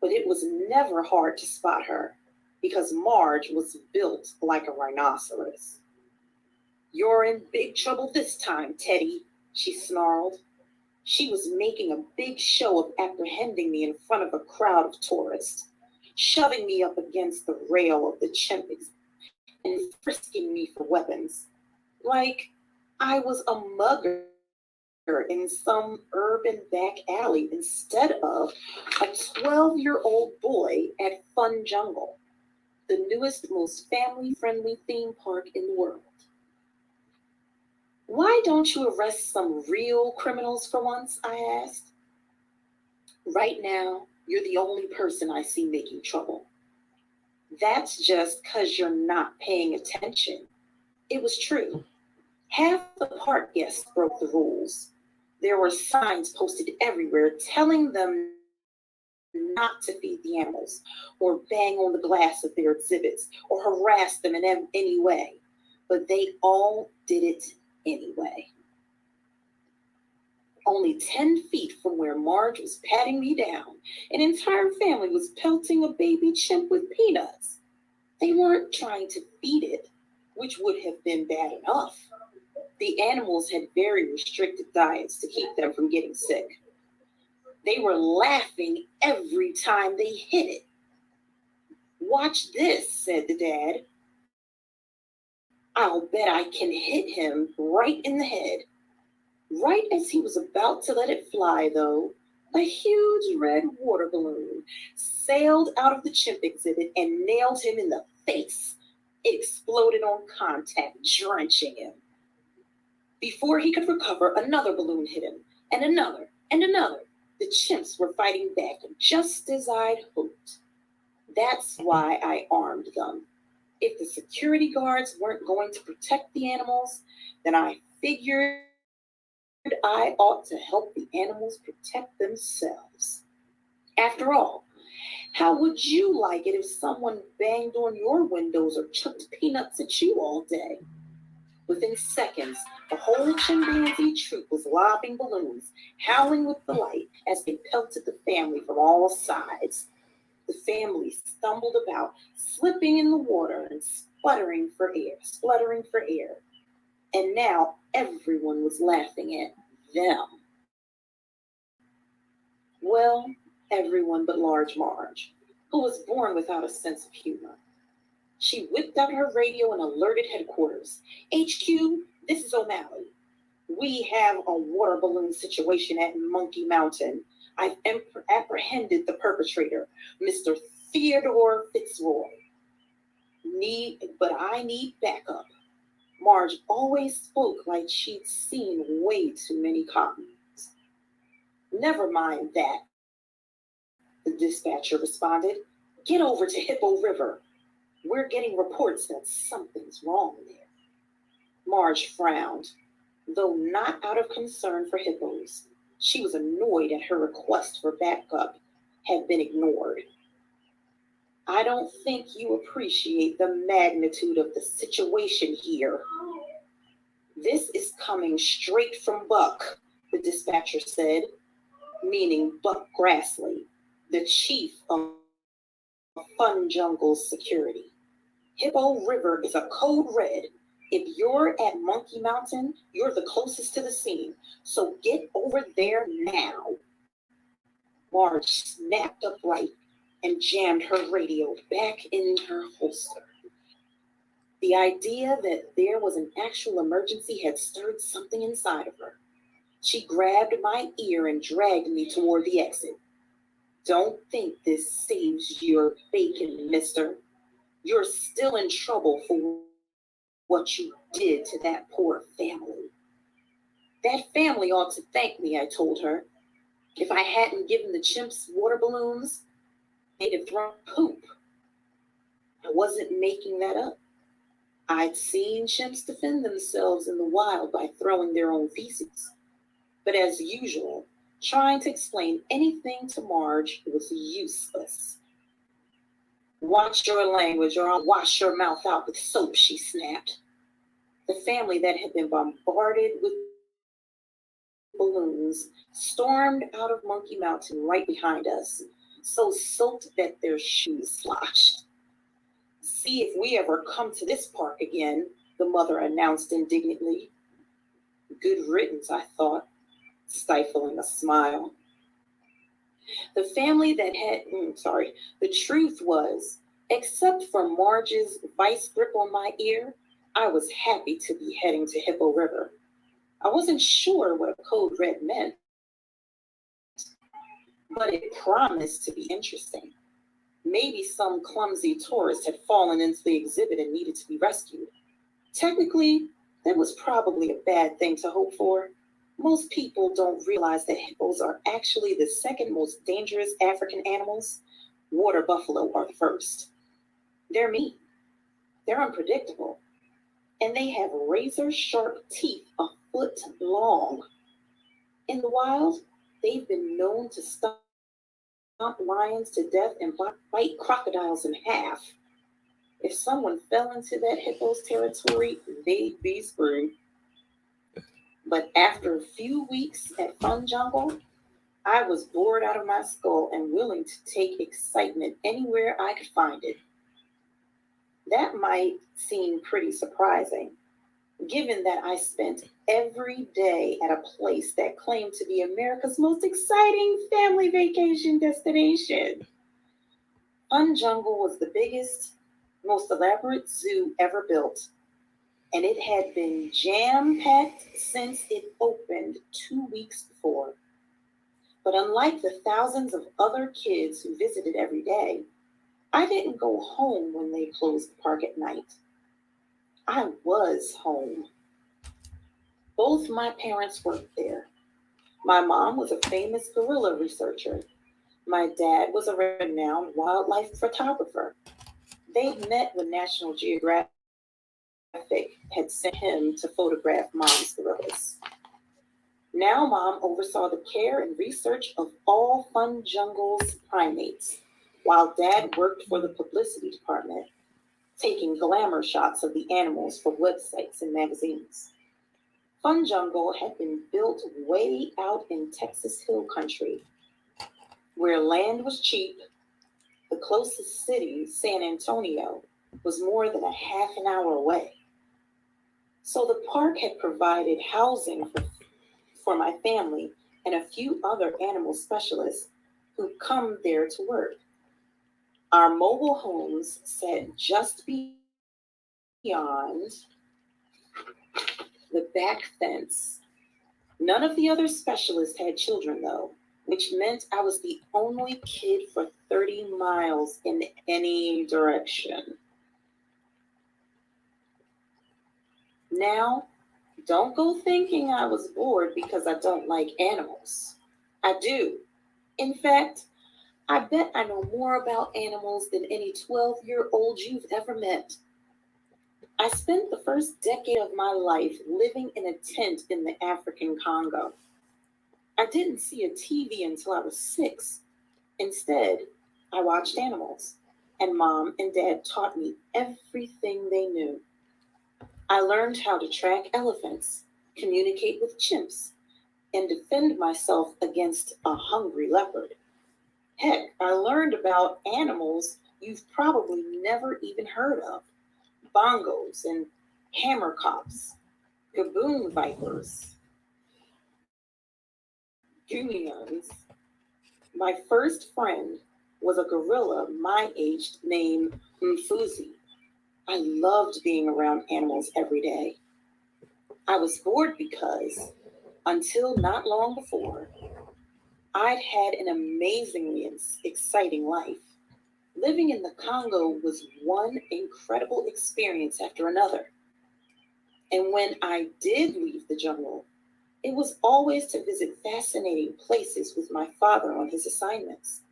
but it was never hard to spot her because Marge was built like a rhinoceros. You're in big trouble this time, Teddy, she snarled. She was making a big show of apprehending me in front of a crowd of tourists, shoving me up against the rail of the chimp and frisking me for weapons, like I was a mugger in some urban back alley instead of a 12-year-old boy at Fun Jungle, the newest, most family-friendly theme park in the world. Why don't you arrest some real criminals for once, I asked. Right now, you're the only person I see making trouble. That's just because you're not paying attention. It was true. Half the park guests broke the rules. There were signs posted everywhere telling them not to feed the animals, or bang on the glass of their exhibits, or harass them in any way. But they all did it anyway. Only 10 feet from where Marge was patting me down, an entire family was pelting a baby chimp with peanuts. They weren't trying to feed it, which would have been bad enough. The animals had very restricted diets to keep them from getting sick. They were laughing every time they hit it. "Watch this," said the dad. "I'll bet I can hit him right in the head." Right as he was about to let it fly, though, a huge red water balloon sailed out of the chimp exhibit and nailed him in the face. It exploded on contact, drenching him. Before he could recover, another balloon hit him, and another, and another. The chimps were fighting back just as I'd hoped. That's why I armed them. If the security guards weren't going to protect the animals, then I figured I ought to help the animals protect themselves. After all, how would you like it if someone banged on your windows or chucked peanuts at you all day? Within seconds, the whole chimpanzee troop was lobbing balloons, howling with delight as they pelted the family from all sides. The family stumbled about, slipping in the water and spluttering for air. And now everyone was laughing at them. Well, everyone but Large Marge, who was born without a sense of humor. She whipped out her radio and alerted headquarters. "HQ, this is O'Malley. We have a water balloon situation at Monkey Mountain. I've apprehended the perpetrator, Mr. Theodore Fitzroy. But I need backup." Marge always spoke like she'd seen way too many cops. "Never mind that," the dispatcher responded. "Get over to Hippo River. We're getting reports that something's wrong there." Marge frowned, though not out of concern for hippos. She was annoyed at her request for backup had been ignored. "I don't think you appreciate the magnitude of the situation here." "This is coming straight from Buck," the dispatcher said, meaning Buck Grassley, the chief of Fun Jungle's security. "Hippo River is a code red. If you're at Monkey Mountain, you're the closest to the scene, so get over there now." Marge snapped upright and jammed her radio back in her holster. The idea that there was an actual emergency had stirred something inside of her. She grabbed my ear and dragged me toward the exit. "Don't think this saves your bacon, mister. You're still in trouble for what you did to that poor family." "That family ought to thank me," I told her. "If I hadn't given the chimps water balloons, they'd have thrown poop." I wasn't making that up. I'd seen chimps defend themselves in the wild by throwing their own feces. But as usual, trying to explain anything to Marge was useless. "Watch your language or I'll wash your mouth out with soap," she snapped. The family that had been bombarded with balloons stormed out of Monkey Mountain right behind us, so soaked that their shoes sloshed. "See if we ever come to this park again," the mother announced indignantly. Good riddance, I thought, stifling a smile. The truth was, except for Marge's vice grip on my ear, I was happy to be heading to Hippo River. I wasn't sure what a code red meant, but it promised to be interesting. Maybe some clumsy tourist had fallen into the exhibit and needed to be rescued. Technically, that was probably a bad thing to hope for. Most people don't realize that hippos are actually the second most dangerous African animals. Water buffalo are the first. They're mean, they're unpredictable, and they have razor-sharp teeth a foot long. In the wild, they've been known to stomp lions to death and bite crocodiles in half. If someone fell into that hippo's territory, they'd be screwed. But after a few weeks at Fun Jungle, I was bored out of my skull and willing to take excitement anywhere I could find it. That might seem pretty surprising, given that I spent every day at a place that claimed to be America's most exciting family vacation destination. Fun Jungle was the biggest, most elaborate zoo ever built, and it had been jam-packed since it opened 2 weeks before. But unlike the thousands of other kids who visited every day, I didn't go home when they closed the park at night. I was home. Both my parents worked there. My mom was a famous gorilla researcher. My dad was a renowned wildlife photographer. They'd met when National Geographic had sent him to photograph Mom's gorillas. Now Mom oversaw the care and research of all Fun Jungle's primates, while Dad worked for the publicity department, taking glamour shots of the animals for websites and magazines. Fun Jungle had been built way out in Texas Hill Country, where land was cheap. The closest city, San Antonio, was more than a half an hour away. So the park had provided housing for my family and a few other animal specialists who come there to work. Our mobile homes sat just beyond the back fence. None of the other specialists had children, though, which meant I was the only kid for 30 miles in any direction. Now, don't go thinking I was bored because I don't like animals. I do. In fact, I bet I know more about animals than any 12-year-old you've ever met. I spent the first decade of my life living in a tent in the African Congo. I didn't see a TV until I was 6. Instead, I watched animals, and Mom and Dad taught me everything they knew. I learned how to track elephants, communicate with chimps, and defend myself against a hungry leopard. Heck, I learned about animals you've probably never even heard of. Bongos and hammerkops, gaboon vipers, goonions. My first friend was a gorilla my age named Mfuzi. I loved being around animals every day. I was bored because, until not long before, I'd had an amazingly exciting life. Living in the Congo was one incredible experience after another. And when I did leave the jungle, it was always to visit fascinating places with my father on his assignments.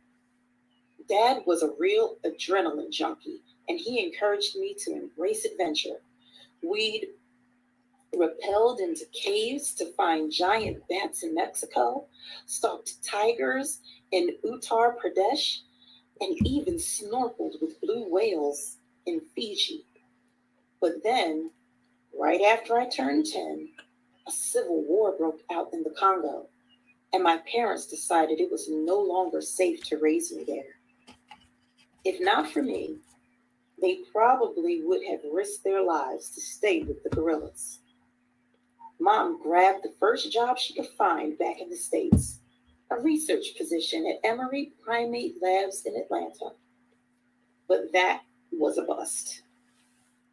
Dad was a real adrenaline junkie, and he encouraged me to embrace adventure. We'd rappelled into caves to find giant bats in Mexico, stalked tigers in Uttar Pradesh, and even snorkeled with blue whales in Fiji. But then, right after I turned 10, a civil war broke out in the Congo, and my parents decided it was no longer safe to raise me there. If not for me, they probably would have risked their lives to stay with the gorillas. Mom grabbed the first job she could find back in the States, a research position at Emory Primate Labs in Atlanta. But that was a bust.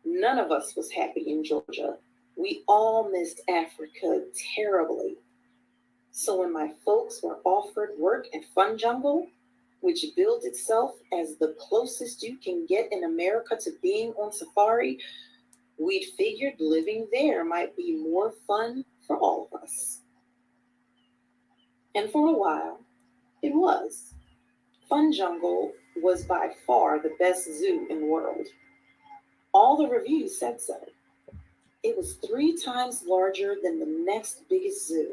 None of us was happy in Georgia. We all missed Africa terribly. So when my folks were offered work at Fun Jungle, which billed itself as the closest you can get in America to being on safari, we'd figured living there might be more fun for all of us. And for a while, it was. Fun Jungle was by far the best zoo in the world. All the reviews said so. It was 3 times larger than the next biggest zoo.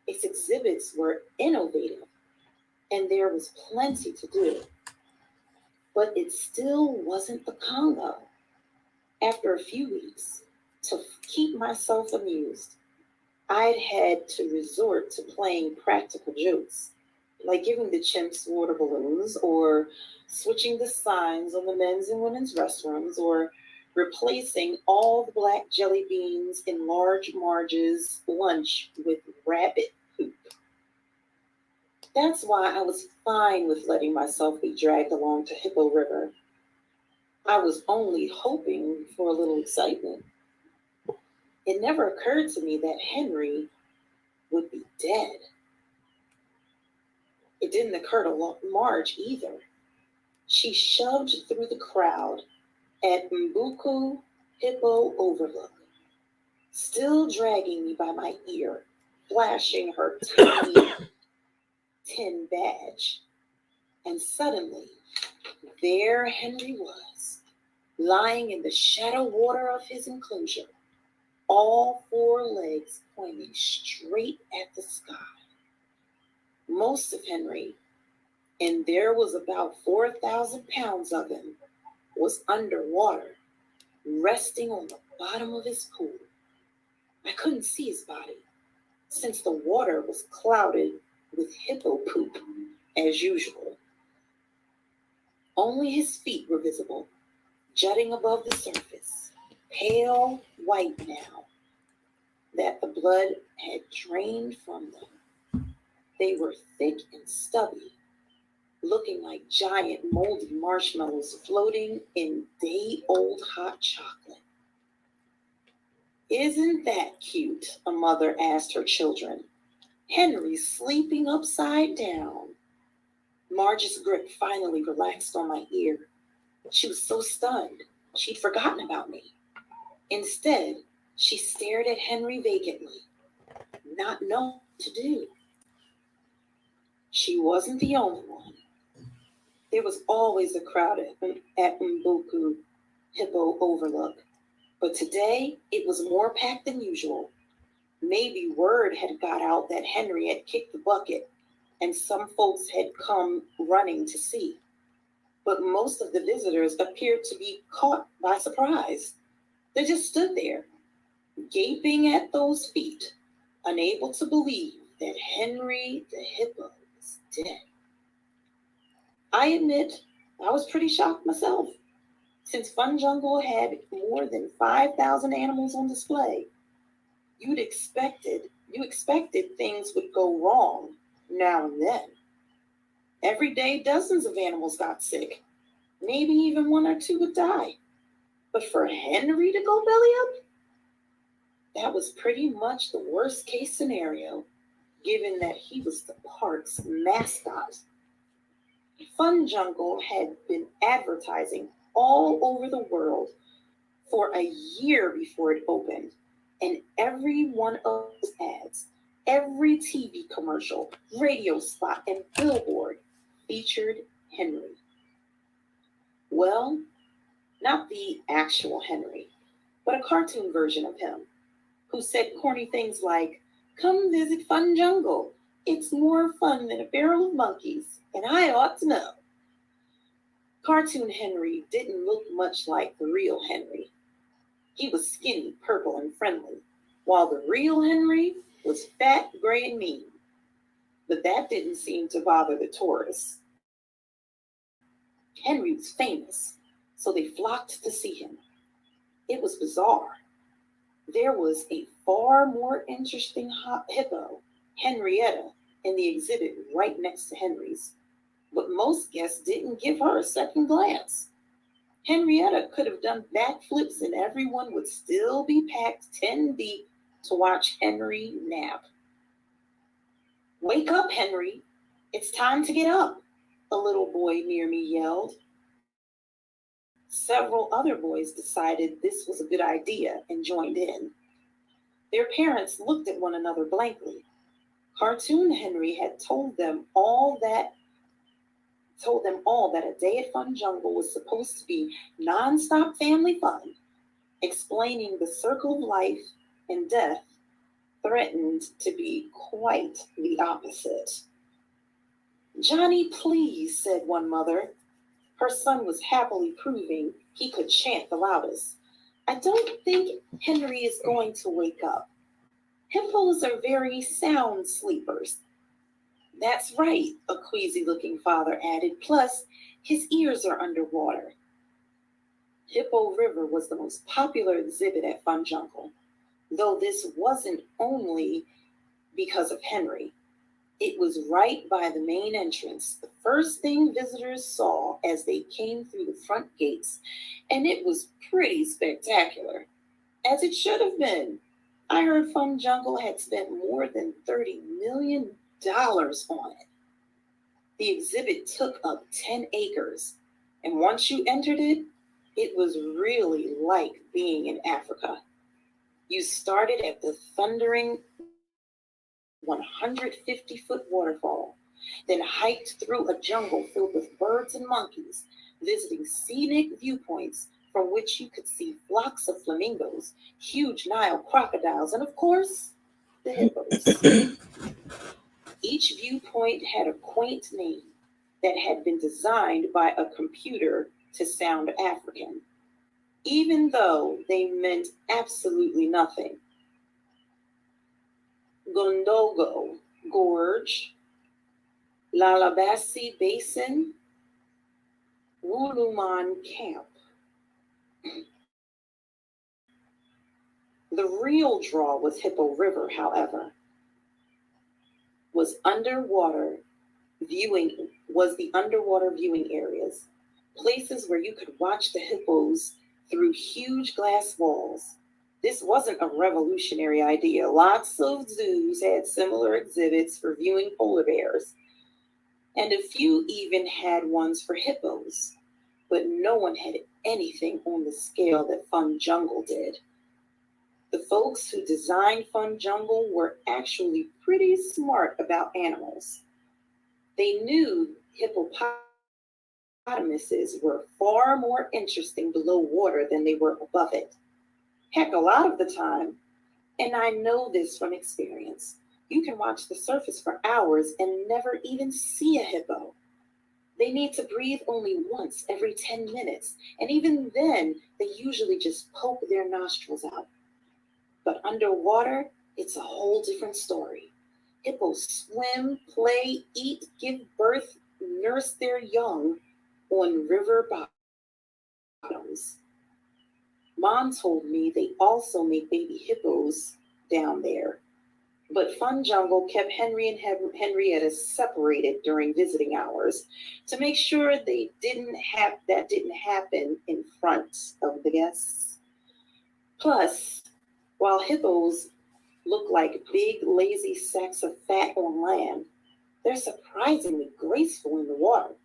Its exhibits were innovative, and there was plenty to do. But it still wasn't the Congo. After a few weeks, to keep myself amused, I'd had to resort to playing practical jokes, like giving the chimps water balloons, or switching the signs on the men's and women's restrooms, or replacing all the black jelly beans in Large Marge's lunch with rabbit poop. That's why I was fine with letting myself be dragged along to Hippo River. I was only hoping for a little excitement. It never occurred to me that Henry would be dead. It didn't occur to Marge either. She shoved through the crowd at Mbuku Hippo Overlook, still dragging me by my ear, flashing her tiny tin badge. And suddenly, there Henry was, lying in the shadow water of his enclosure, all four legs pointing straight at the sky. Most of Henry, and there was about 4,000 pounds of him, was underwater, resting on the bottom of his pool. I couldn't see his body, since the water was clouded with hippo poop, as usual. Only his feet were visible, jutting above the surface, pale white now that the blood had drained from them. They were thick and stubby, looking like giant moldy marshmallows floating in day-old hot chocolate. "Isn't that cute?" a mother asked her children. "Henry's sleeping upside down." Marge's grip finally relaxed on my ear. She was so stunned, she'd forgotten about me. Instead, she stared at Henry vacantly, not knowing what to do. She wasn't the only one. There was always a crowd at Mbuku Hippo Overlook, but today it was more packed than usual. Maybe word had got out that Henry had kicked the bucket, and some folks had come running to see. But most of the visitors appeared to be caught by surprise. They just stood there, gaping at those feet, unable to believe that Henry the hippo was dead. I admit I was pretty shocked myself, since Fun Jungle had more than 5,000 animals on display. You expected things would go wrong now and then. Every day, dozens of animals got sick. Maybe even one or two would die. But for Henry to go belly up? That was pretty much the worst case scenario, given that he was the park's mascot. Fun Jungle had been advertising all over the world for a year before it opened, and every one of those ads, every TV commercial, radio spot, and billboard featured Henry. Well, not the actual Henry, but a cartoon version of him, who said corny things like, "Come visit Fun Jungle. It's more fun than a barrel of monkeys, and I ought to know." Cartoon Henry didn't look much like the real Henry. He was skinny, purple, and friendly, while the real Henry was fat, gray, and mean. But that didn't seem to bother the tourists. Henry was famous, so they flocked to see him. It was bizarre. There was a far more interesting hippo, Henrietta, in the exhibit right next to Henry's, but most guests didn't give her a second glance. Henrietta could have done backflips and everyone would still be packed 10 deep to watch Henry nap. "Wake up, Henry. It's time to get up," a little boy near me yelled. Several other boys decided this was a good idea and joined in. Their parents looked at one another blankly. Cartoon Henry had told them all that a day at Fun Jungle was supposed to be nonstop family fun, explaining the circle of life and death threatened to be quite the opposite. "Johnny, please," said one mother. Her son was happily proving he could chant the loudest. "I don't think Henry is going to wake up. Hippos are very sound sleepers." "That's right," a queasy-looking father added. "Plus, his ears are underwater." Hippo River was the most popular exhibit at Fun Jungle, though this wasn't only because of Henry. It was right by the main entrance, the first thing visitors saw as they came through the front gates, and it was pretty spectacular, as it should have been. I heard Fun Jungle had spent more than $30 million on it. The exhibit took up 10 acres, and once you entered it, it was really like being in Africa. You started at the thundering 150-foot waterfall, then hiked through a jungle filled with birds and monkeys, visiting scenic viewpoints from which you could see flocks of flamingos, huge Nile crocodiles, and of course, the hippos. Each viewpoint had a quaint name that had been designed by a computer to sound African, even though they meant absolutely nothing. Gondogo Gorge, Lalabassi Basin, Wuluman Camp. The real draw was Hippo River, however, was the underwater viewing areas, places where you could watch the hippos through huge glass walls. This wasn't a revolutionary idea. Lots of zoos had similar exhibits for viewing polar bears, and a few even had ones for hippos, but no one had anything on the scale that Fun Jungle did. The folks who designed Fun Jungle were actually pretty smart about animals. They knew hippopotamuses were far more interesting below water than they were above it. Heck, a lot of the time, and I know this from experience, you can watch the surface for hours and never even see a hippo. They need to breathe only once every 10 minutes, and even then, they usually just poke their nostrils out. But underwater, it's a whole different story. Hippos swim, play, eat, give birth, nurse their young on river bottoms. Mom told me they also make baby hippos down there. But Fun Jungle kept Henry and Henrietta separated during visiting hours to make sure that didn't happen in front of the guests. Plus, while hippos look like big, lazy sacks of fat on land, they're surprisingly graceful in the water.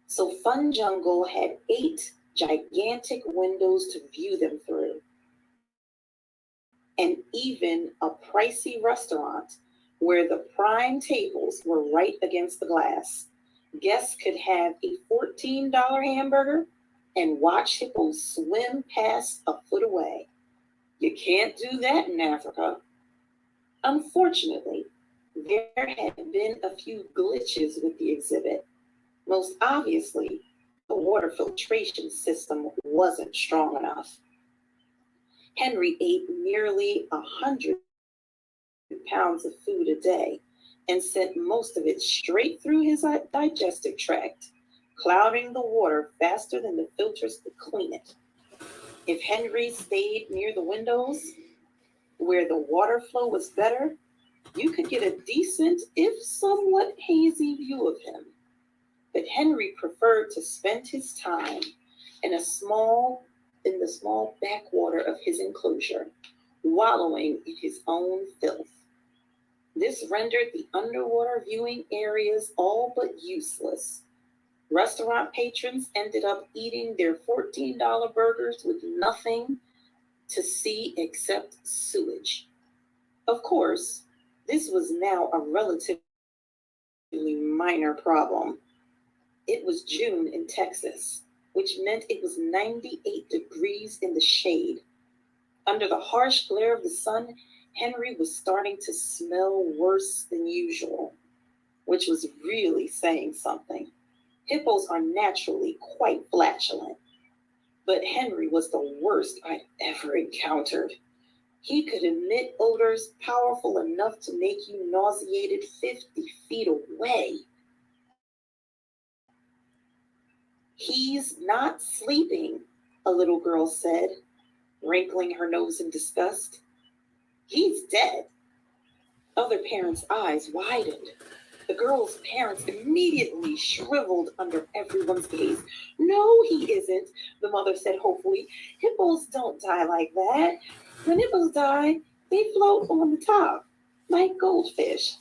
So Fun Jungle had 8 gigantic windows to view them through, and even a pricey restaurant where the prime tables were right against the glass. Guests could have a $14 hamburger and watch hippos swim past a foot away. You can't do that in Africa. Unfortunately, there had been a few glitches with the exhibit. Most obviously, the water filtration system wasn't strong enough. Henry ate nearly 100 pounds of food a day and sent most of it straight through his digestive tract, clouding the water faster than the filters could clean it. If Henry stayed near the windows, where the water flow was better, you could get a decent, if somewhat hazy view of him. But Henry preferred to spend his time in the small backwater of his enclosure, wallowing in his own filth. This rendered the underwater viewing areas all but useless. Restaurant patrons ended up eating their $14 burgers with nothing to see except sewage. Of course, this was now a relatively minor problem. It was June in Texas, which meant it was 98 degrees in the shade. Under the harsh glare of the sun, Henry was starting to smell worse than usual, which was really saying something. Hippos are naturally quite flatulent, but Henry was the worst I'd ever encountered. He could emit odors powerful enough to make you nauseated 50 feet away. He's not sleeping, a little girl said, wrinkling her nose in disgust. He's dead. Other parents' eyes widened. The girl's parents immediately shriveled under everyone's gaze. No, he isn't, the mother said hopefully. Hippos don't die like that. When hippos die, they float on the top, like goldfish.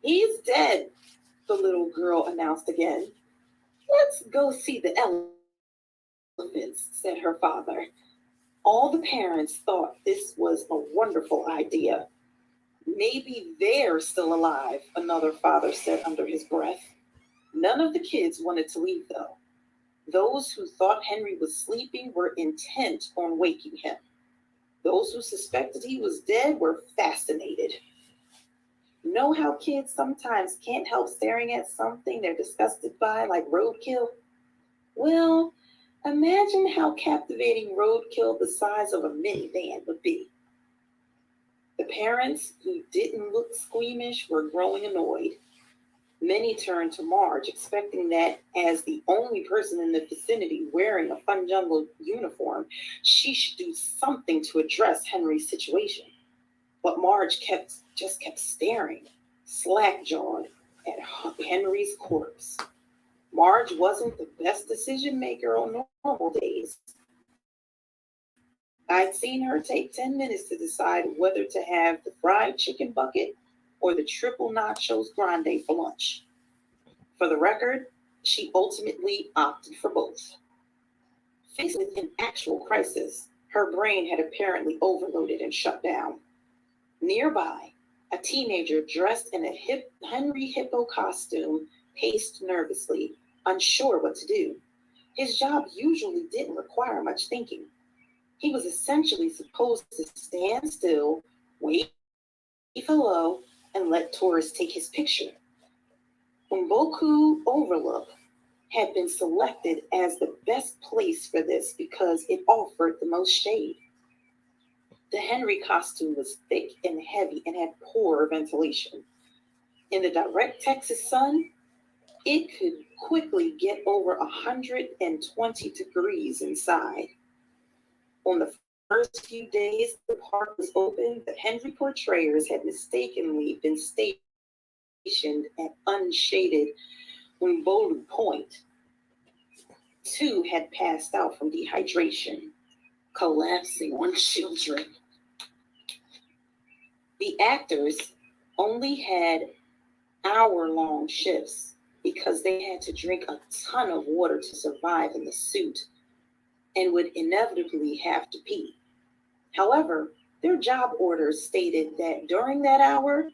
He's dead, the little girl announced again. Let's go see the elephants, said her father. All the parents thought this was a wonderful idea. Maybe they're still alive, another father said under his breath. None of the kids wanted to leave, though. Those who thought Henry was sleeping were intent on waking him. Those who suspected he was dead were fascinated. Know how kids sometimes can't help staring at something they're disgusted by, like roadkill? Well, imagine how captivating roadkill the size of a minivan would be. The parents, who didn't look squeamish, were growing annoyed. Many turned to Marge, expecting that as the only person in the vicinity wearing a Fun Jungle uniform, she should do something to address Henry's situation. But Marge just kept staring, slack-jawed, at Henry's corpse. Marge wasn't the best decision maker on normal days. I'd seen her take 10 minutes to decide whether to have the fried chicken bucket or the triple nachos grande for lunch. For the record, she ultimately opted for both. Faced with an actual crisis, her brain had apparently overloaded and shut down. Nearby, a teenager dressed in a Henry Hippo costume paced nervously, unsure what to do. His job usually didn't require much thinking. He was essentially supposed to stand still, wave hello, and let tourists take his picture. Mboku Overlook had been selected as the best place for this because it offered the most shade. The Henry costume was thick and heavy and had poor ventilation. In the direct Texas sun, it could quickly get over 120 degrees inside. On the first few days the park was open, the Henry portrayers had mistakenly been stationed at unshaded Wimbolu Point. 2 had passed out from dehydration, collapsing on children. The actors only had hour-long shifts because they had to drink a ton of water to survive in the suit and would inevitably have to pee. However, their job orders stated that during that hour,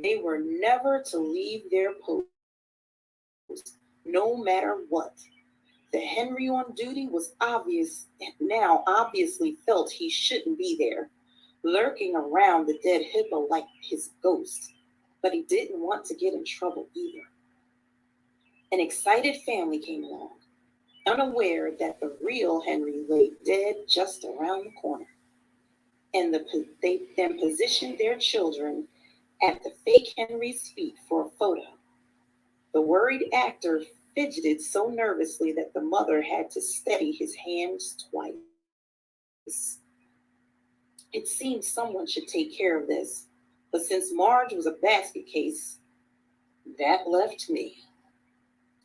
they were never to leave their post, no matter what. The Henry on duty was obviously felt he shouldn't be there, lurking around the dead hippo like his ghost, but he didn't want to get in trouble either. An excited family came along, unaware that the real Henry lay dead just around the corner. And they then positioned their children at the fake Henry's feet for a photo. The worried actor fidgeted so nervously that the mother had to steady his hands twice. It seemed someone should take care of this, but since Marge was a basket case, that left me.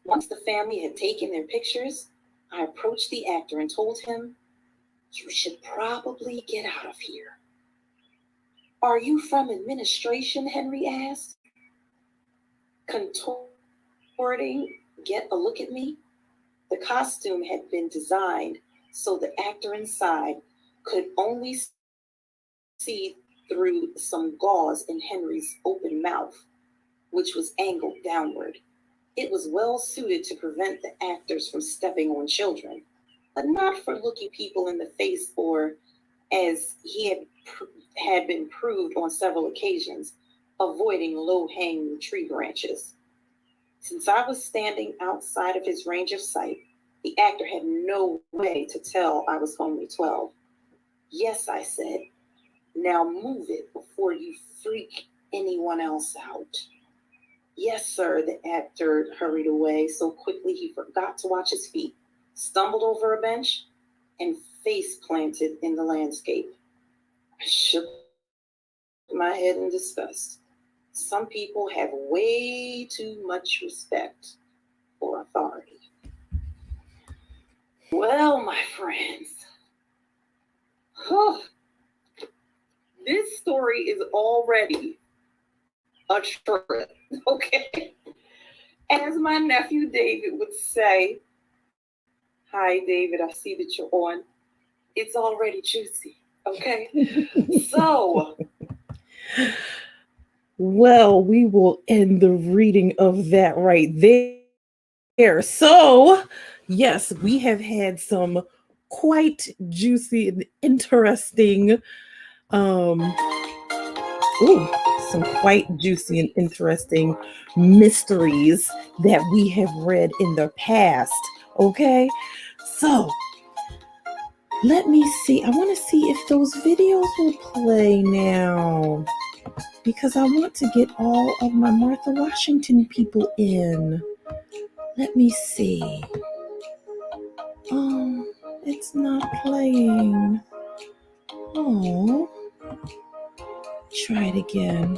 Once the family had taken their pictures, I approached the actor and told him, "You should probably get out of here." "Are you from administration?" Henry asked, contorting, "Get a look at me." The costume had been designed so the actor inside could only see through some gauze in Henry's open mouth, which was angled downward. It was well suited to prevent the actors from stepping on children, but not for looking people in the face or, as he had been proved on several occasions, avoiding low-hanging tree branches. Since I was standing outside of his range of sight, the actor had no way to tell I was only 12. "Yes," I said. "Now move it before you freak anyone else out." "Yes, sir," the actor hurried away so quickly he forgot to watch his feet. stumbled over a bench, and face planted in the landscape. I shook my head in disgust. Some people have way too much respect for authority. Well, my friends, this story is already a trip, okay? As my nephew David would say, hi, David, I see that you're on. It's already juicy, okay? So, well, we will end the reading of that right there. So, yes, we have had some quite juicy and interesting some quite juicy and interesting mysteries that we have read in the past. Okay, so let me see. I want to see if those videos will play now because I want to get all of my Martha Washington people in. Let me see. Oh, it's not playing. Oh, try it again.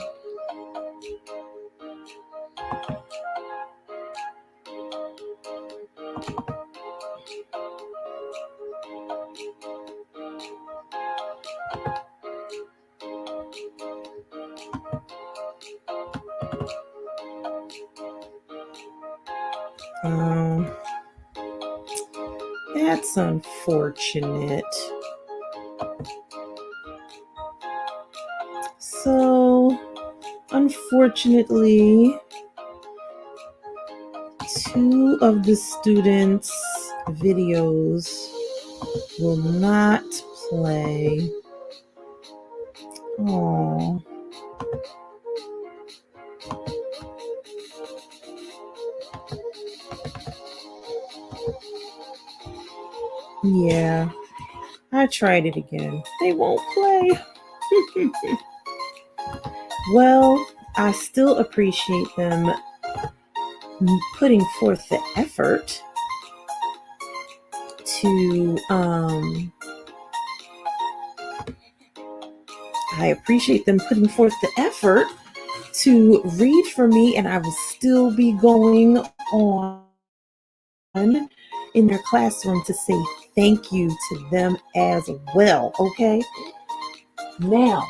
That's unfortunate. So, unfortunately, two of the students' videos will not play. Oh. Yeah, I tried it again. They won't play. Well, I still appreciate them putting forth the effort to read for me, and I will still be going on in their classroom to say thank you to them as well. Okay, now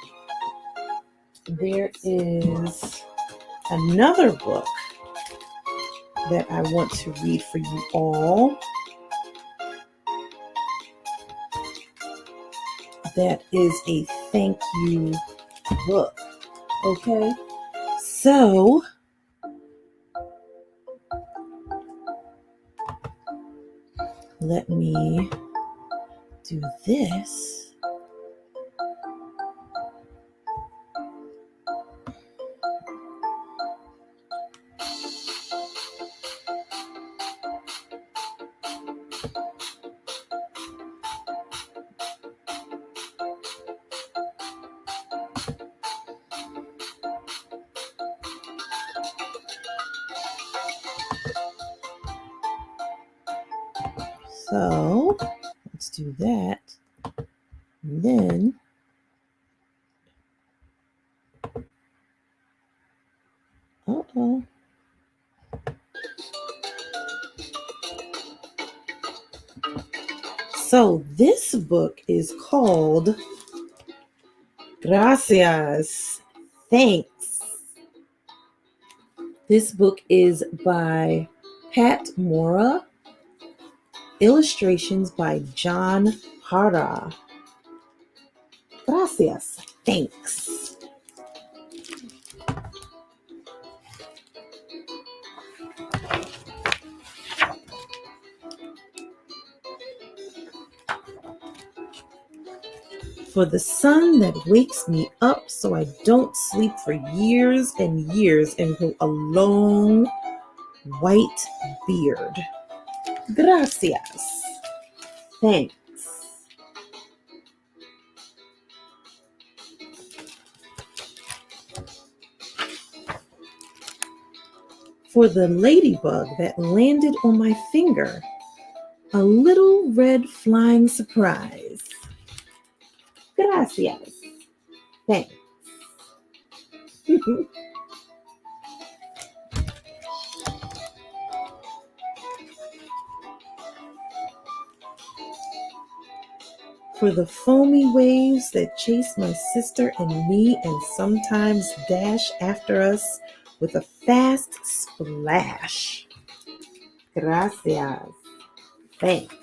there is another book that I want to read for you all. That is a thank you book. Okay, so let me do this. So let's do that. And then So this book is called Gracias. Thanks. This book is by Pat Mora. Illustrations by John Hara. Gracias. Thanks. For the sun that wakes me up so I don't sleep for years and years and grow a long white beard. Gracias. Thanks. For the ladybug that landed on my finger. A little red flying surprise. Gracias. Thanks. For the foamy waves that chase my sister and me and sometimes dash after us with a fast splash. Gracias. Thanks.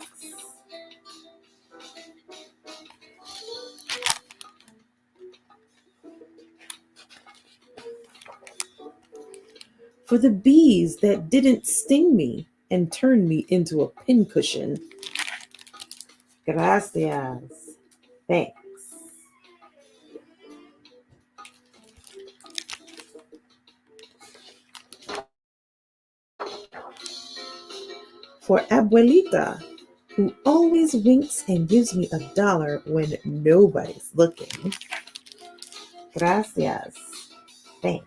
For the bees that didn't sting me and turn me into a pincushion. Gracias. Thanks. For Abuelita, who always winks and gives me $1 when nobody's looking. Gracias. Thanks.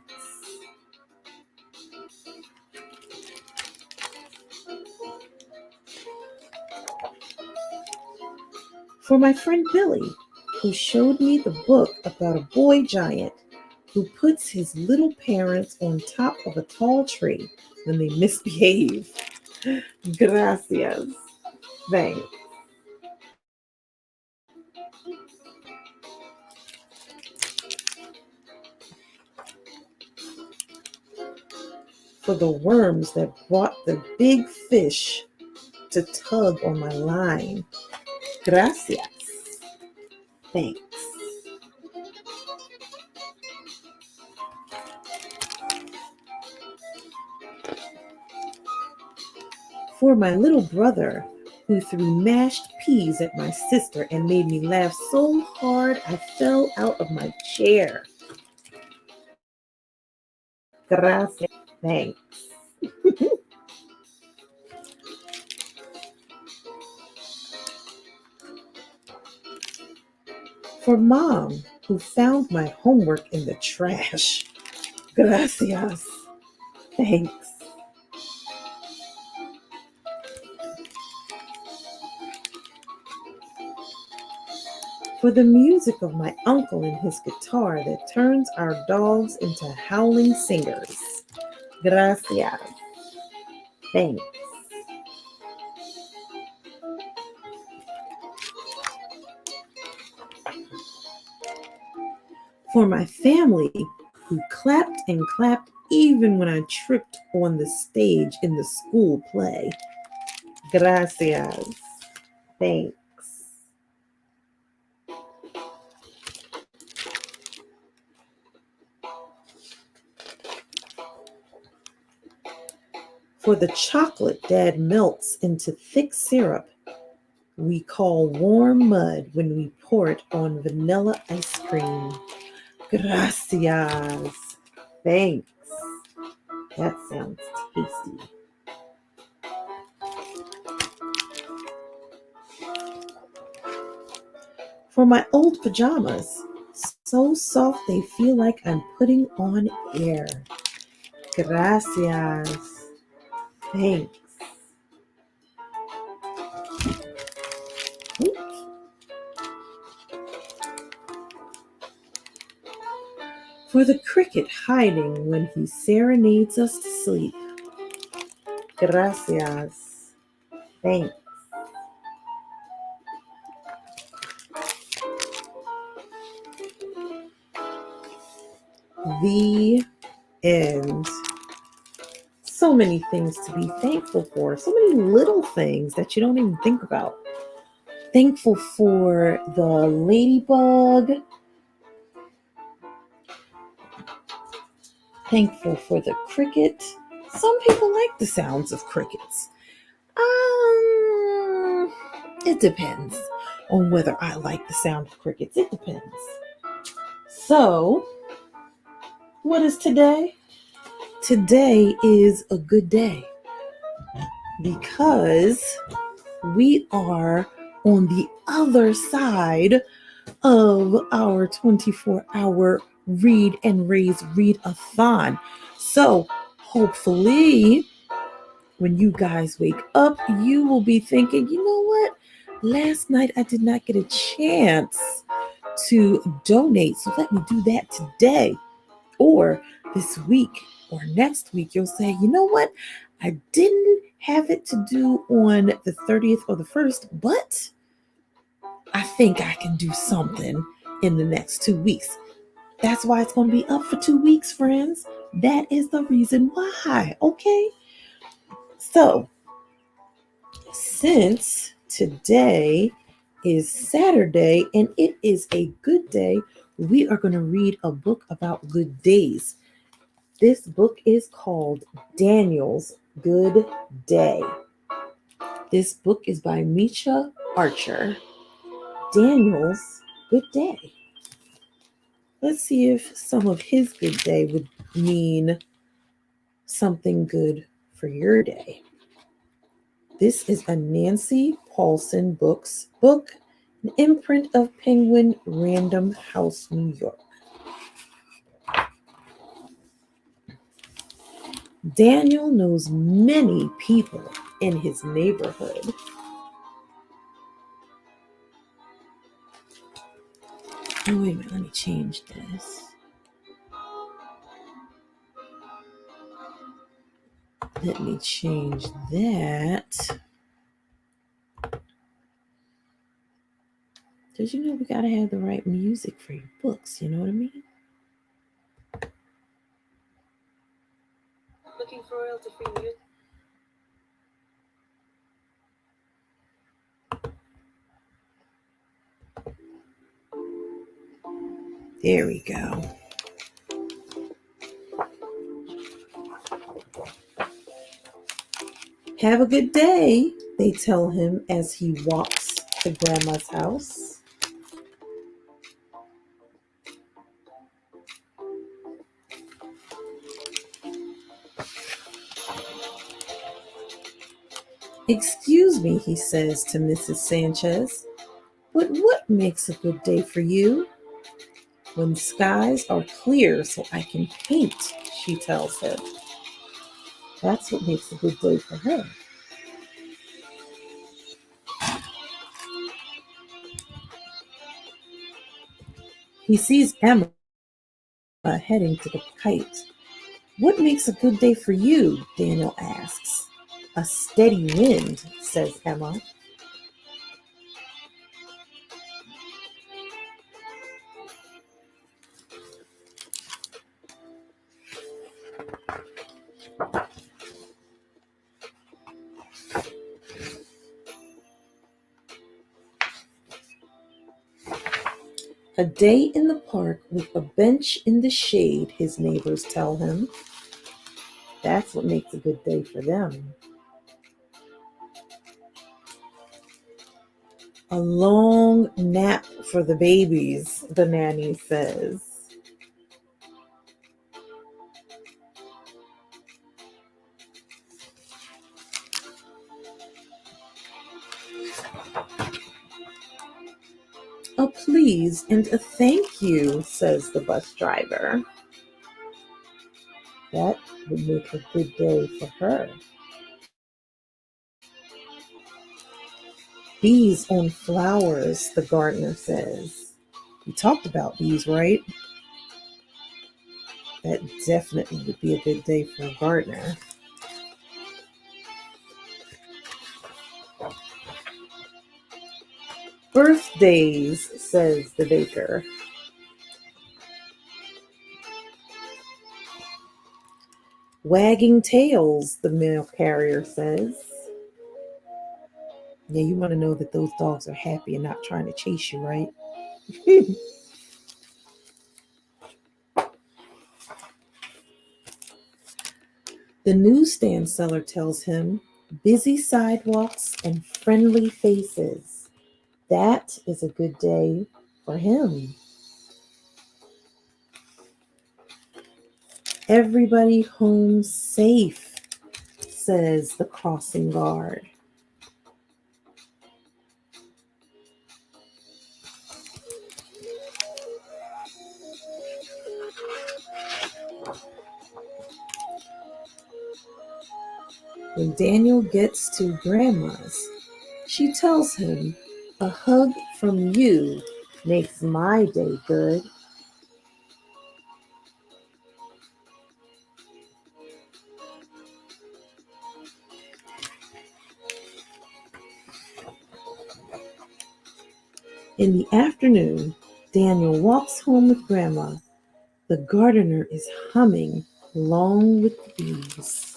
For my friend Billy, who showed me the book about a boy giant who puts his little parents on top of a tall tree when they misbehave. Gracias. Thanks. For the worms that brought the big fish to tug on my line. Gracias. Thanks. For my little brother, who threw mashed peas at my sister and made me laugh so hard I fell out of my chair. Gracias. Thanks. For Mom, who found my homework in the trash. Gracias. Thanks. For the music of my uncle and his guitar that turns our dogs into howling singers. Gracias. Thanks. For my family, who clapped and clapped even when I tripped on the stage in the school play. Gracias. Thanks. For the chocolate Dad melts into thick syrup we call warm mud when we pour it on vanilla ice cream. Gracias. Thanks. That sounds tasty. For my old pajamas, so soft they feel like I'm putting on air. Gracias. Thanks. Oops. For the cricket hiding when he serenades us to sleep. Gracias. Thanks. The end. So many things to be thankful for. So many little things that you don't even think about. Thankful for the ladybug. Thankful for the cricket. Some people like the sounds of crickets. It depends on whether I like the sound of crickets. It depends. So, what is today? Today is a good day because we are on the other side of our 24-hour Read and Raise Read-A-Thon. So hopefully When you guys wake up, you will be thinking, you know what? Last night I did not get a chance to donate, so let me do that today. Or this week or next week, you'll say, you know what? I didn't have it to do on the 30th or the 1st, but I think I can do something in the next 2 weeks. That's why it's going to be up for 2 weeks, friends. That is the reason why, okay? So, since today is Saturday and it is a good day, we are going to read a book about good days. This book is called Daniel's Good Day. This book is by Misha Archer. Daniel's Good Day. Let's see if some of his good day would mean something good for your day. This is a Nancy Paulson Books book, an imprint of Penguin Random House, New York. Daniel knows many people in his neighborhood. Oh, wait a minute, let me change this. Let me change that. Because you know we gotta have the right music for your books, you know what I mean? Looking for royalty-free music? There we go. Have a good day, they tell him as he walks to Grandma's house. Excuse me, he says to Mrs. Sanchez, but what makes a good day for you? When skies are clear so I can paint, she tells him. That's what makes a good day for her. He sees Emma heading to the kite. What makes a good day for you? Daniel asks. A steady wind, says Emma. A day in the park with a bench in the shade, his neighbors tell him. That's what makes a good day for them. A long nap for the babies, the nanny says. A please and a thank you, says the bus driver. That would make a good day for her. Bees on flowers, the gardener says. We talked about bees, right? That definitely would be a good day for a gardener. Birthdays, says the baker. Wagging tails, the mail carrier says. Yeah, you want to know that those dogs are happy and not trying to chase you, right? The newsstand seller tells him, busy sidewalks and friendly faces. That is a good day for him. Everybody home safe, says the crossing guard. When Daniel gets to Grandma's, she tells him, "A hug from you makes my day good." In the afternoon, Daniel walks home with Grandma. The gardener is humming along with the bees.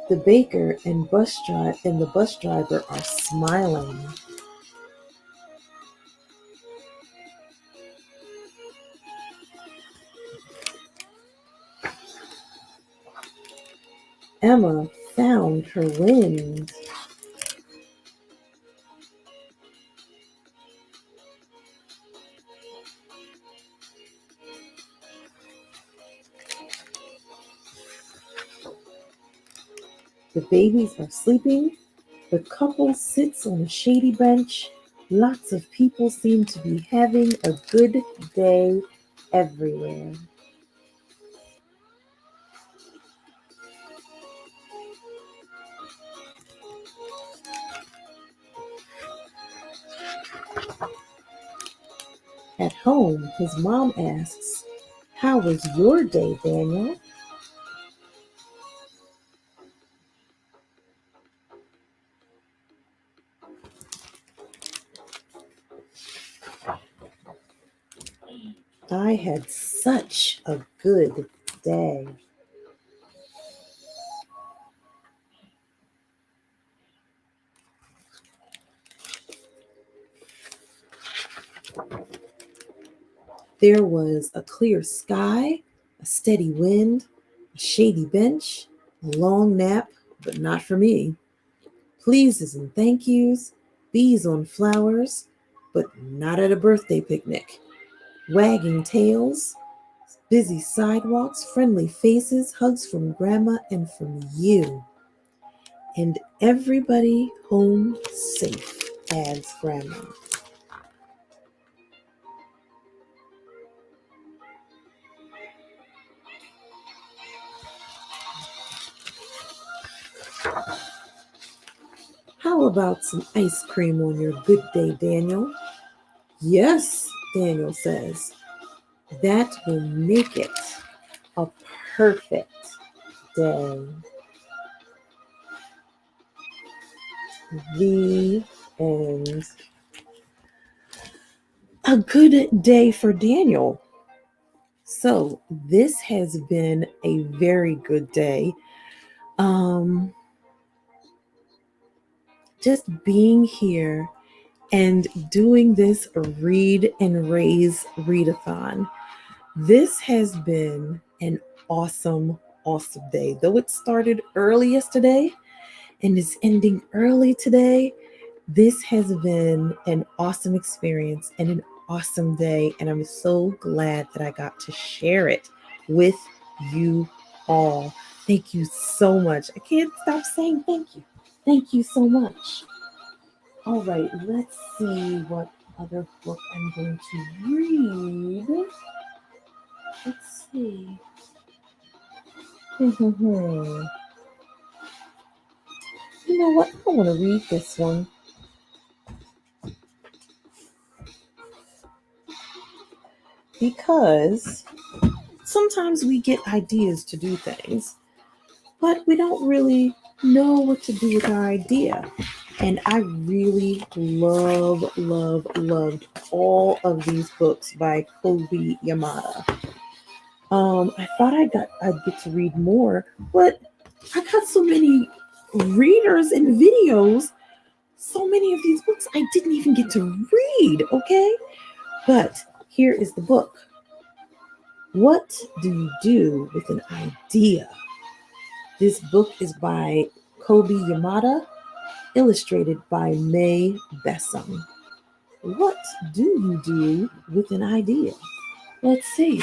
The baker and the bus driver are smiling. Emma found her wind. The babies are sleeping. The couple sits on a shady bench. Lots of people seem to be having a good day everywhere. At home, his mom asks, "How was your day, Daniel?" "I had such a good day." There was a clear sky, a steady wind, a shady bench, a long nap, but not for me. Pleases and thank yous, bees on flowers, but not at a birthday picnic. Wagging tails, busy sidewalks, friendly faces, hugs from Grandma and from you. And everybody home safe, adds Grandma. How about some ice cream on your good day, Daniel? Yes, Daniel says. That will make it a perfect day. The end. A good day for Daniel. So this has been a very good day. Just being here and doing this Read and Raise Read-A-Thon. This has been an awesome day. Though it started early yesterday and is ending early today, this has been an awesome experience and an awesome day. And I'm so glad that I got to share it with you all. Thank you so much. I can't stop saying thank you. Thank you so much. All right, let's see what other book I'm going to read. Let's see. You know what? I want to read this one. Because sometimes we get ideas to do things, but we don't really know what to do with our idea. And I really loved all of these books by Kobe Yamada. I thought I'd get to read more, but I got so many readers and videos, so many of these books I didn't even get to read, okay? But here is the book. What do you do with an idea? This book is by Kobe Yamada, illustrated by May Bessam. What do you do with an idea? Let's see.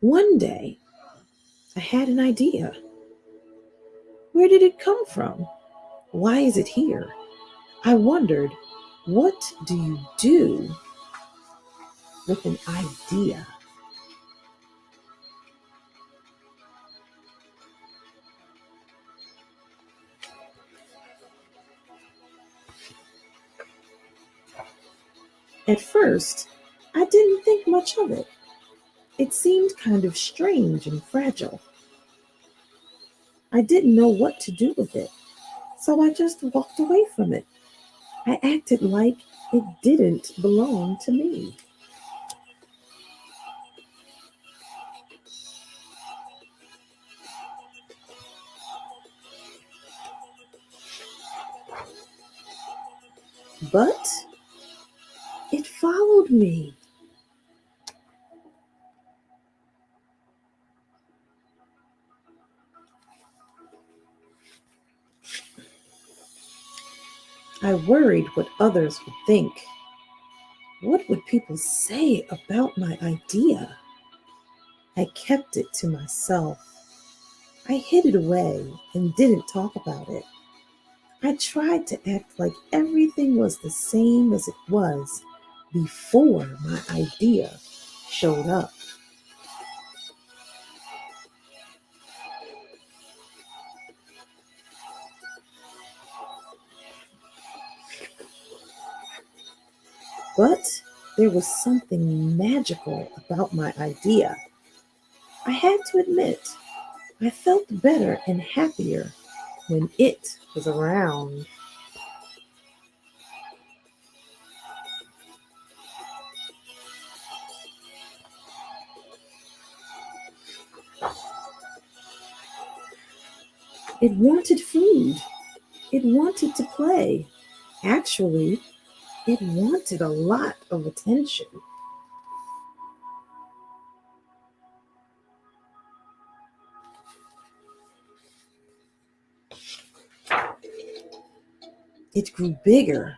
One day, I had an idea. Where did it come from? Why is it here? I wondered, what do you do with an idea? At first, I didn't think much of it. It seemed kind of strange and fragile. I didn't know what to do with it, so I just walked away from it. I acted like it didn't belong to me. But it followed me. I worried what others would think. What would people say about my idea? I kept it to myself. I hid it away and didn't talk about it. I tried to act like everything was the same as it was before my idea showed up. But there was something magical about my idea. I had to admit, I felt better and happier when it was around. It wanted food. It wanted to play. Actually, it wanted a lot of attention. It grew bigger,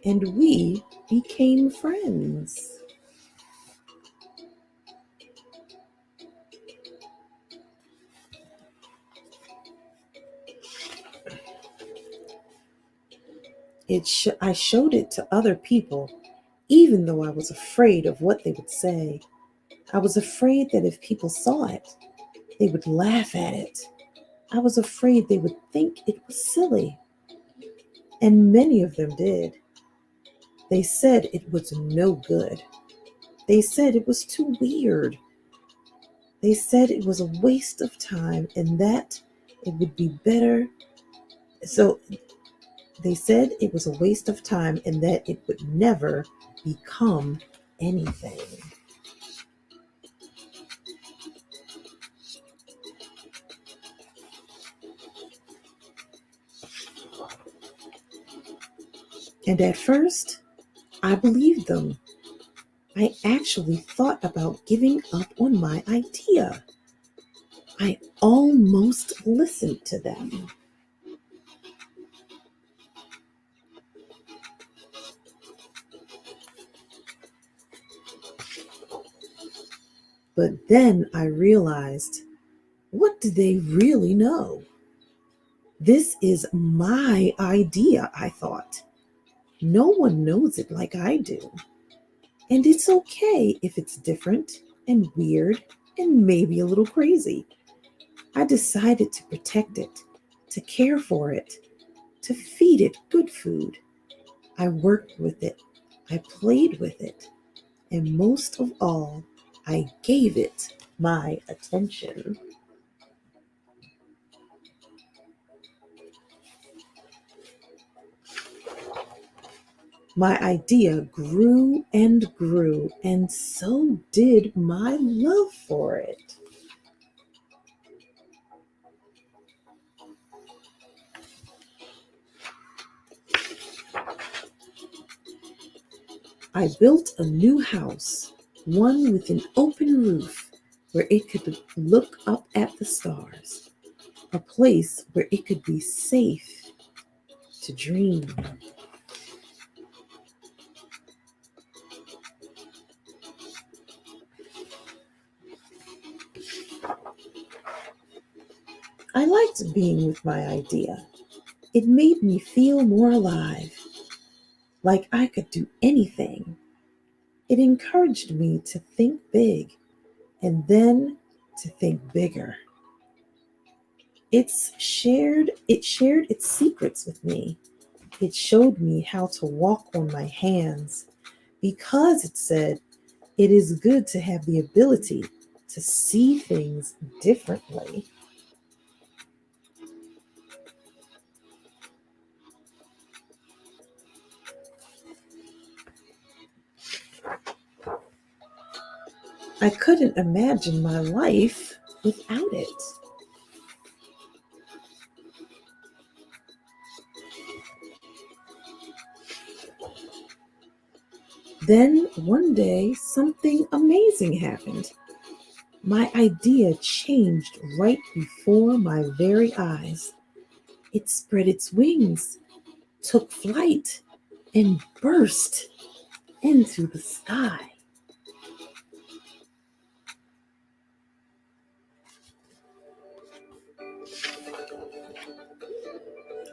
and we became friends. I showed it to other people, even though I was afraid of what they would say. I was afraid that if people saw it, they would laugh at it. I was afraid they would think it was silly. And many of them did. They said it was no good. They said it was too weird. They said it was a waste of time and that it would be better. So they said it was a waste of time and that it would never become anything. And at first, I believed them. I actually thought about giving up on my idea. I almost listened to them. But then I realized, what do they really know? This is my idea, I thought. No one knows it like I do. And it's okay if it's different and weird and maybe a little crazy. I decided to protect it, to care for it, to feed it good food. I worked with it, I played with it, and most of all, I gave it my attention. My idea grew, and so did my love for it. I built a new house, one with an open roof where it could look up at the stars, a place where it could be safe to dream. I liked being with my idea. It made me feel more alive, like I could do anything. It encouraged me to think big and then to think bigger. It shared its secrets with me. It showed me how to walk on my hands because it said it is good to have the ability to see things differently. I couldn't imagine my life without it. Then one day, something amazing happened. My idea changed right before my very eyes. It spread its wings, took flight, and burst into the sky.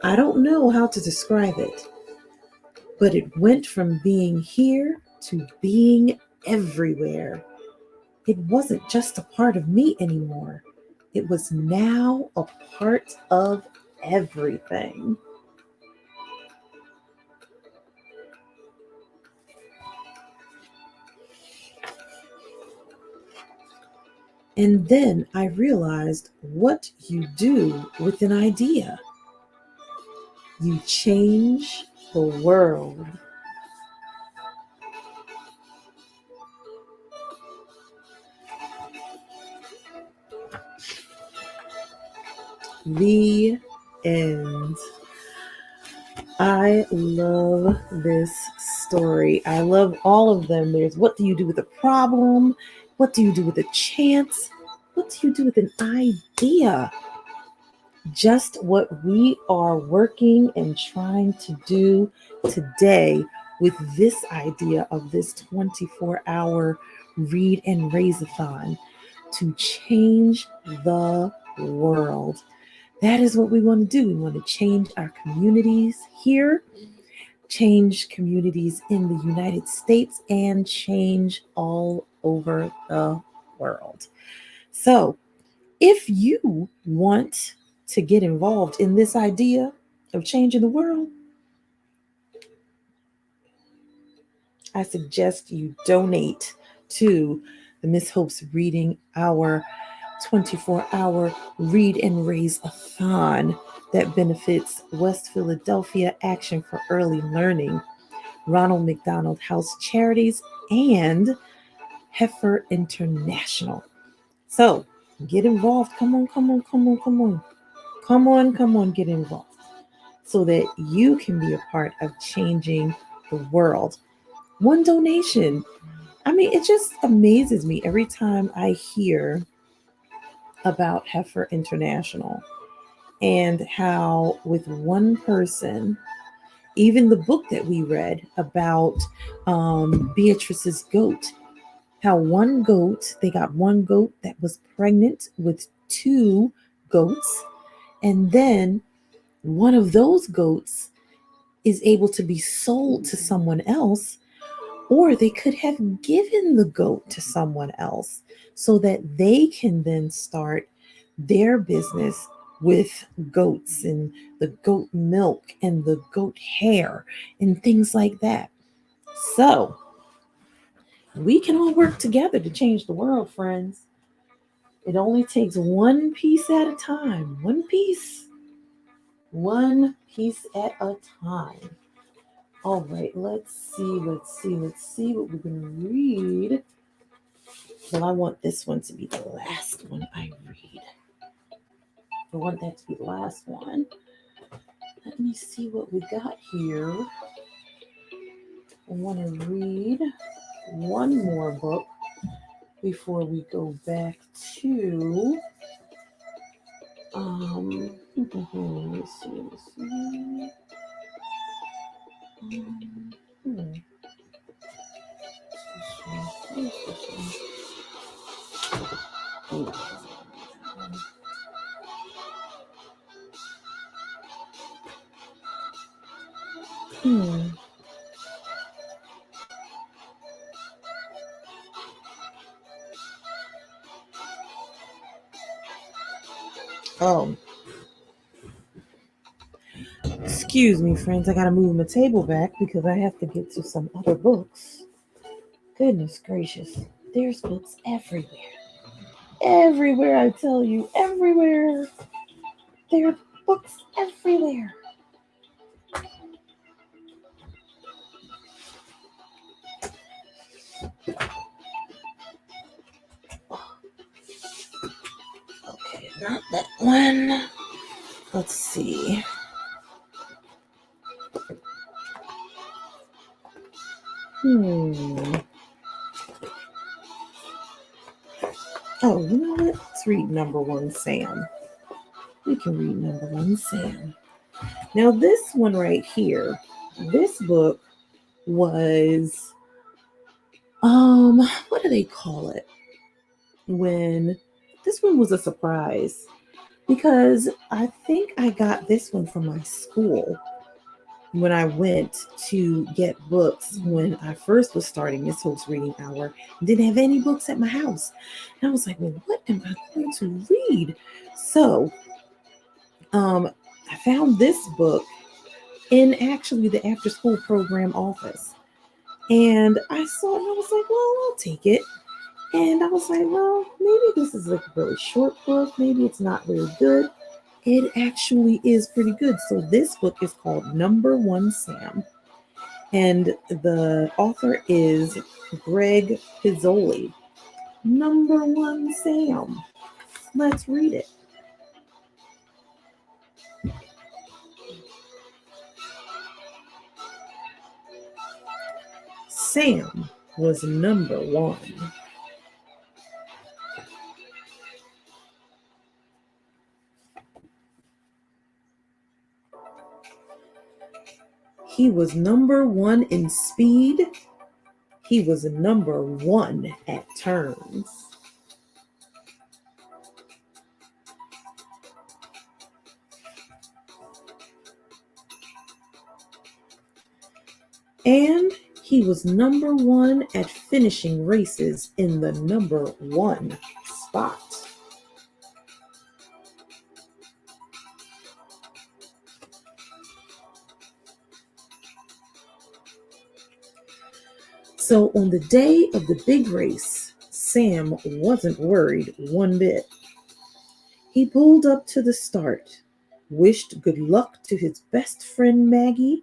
I don't know how to describe it, but it went from being here to being everywhere. It wasn't just a part of me anymore. It was now a part of everything. And then I realized what you do with an idea. You change the world. The end. I love this story. I love all of them. There's what do you do with a problem? What do you do with a chance? What do you do with an idea? Just what we are working and trying to do today with this idea of this 24-hour Read and Raise-A-Thon to change the world. That is what we want to do. We want to change our communities here, change communities in the United States, and change all over the world. So, if you want to get involved in this idea of changing the world, I suggest you donate to the Miss Hope's Reading Hour 24-hour Read and Raise-A-Thon that benefits West Philadelphia Action for Early Learning, Ronald McDonald House Charities, and Heifer International. So get involved. Come on. Get involved so that you can be a part of changing the world. One donation. I mean, it just amazes me every time I hear about Heifer International and how with one person, even the book that we read about Beatrice's goat, how they got one goat that was pregnant with two goats, and then one of those goats is able to be sold to someone else, or they could have given the goat to someone else so that they can then start their business with goats and the goat milk and the goat hair and things like that. So we can all work together to change the world, friends. It only takes one piece at a time. One piece at a time. All right, let's see what we're going to read. Well, I want this one to be the last one I read. I want that to be the last one. Let me see what we got here. I want to read one more book before we go back to let's see. Hmm. Oh, excuse me, friends. I gotta move my table back because I have to get to some other books. Goodness gracious. There's books everywhere. Everywhere, I tell you. Everywhere. There are books everywhere. Okay, not that one. Let's see. Oh, you know what? Let's read number one, Sam. We can read number one, Sam. Now, this one right here, this book was, what do they call it? When this one was a surprise because I think I got this one from my school when I went to get books when I first was starting Miss Hope's Reading Hour. Didn't have any books at my house. And I was like, well, what am I going to read? So I found this book in actually the after school program office. And I saw it and I was like, well, I'll take it. And I was like, well, maybe this is like a really short book. Maybe it's not really good. It actually is pretty good. So this book is called Number One Sam. And the author is Greg Pizzoli. Number One Sam. Let's read it. Sam was number one. He was number one in speed. He was number one at turns. And he was number one at finishing races in the number one spot. So on the day of the big race, Sam wasn't worried one bit. He pulled up to the start, wished good luck to his best friend Maggie,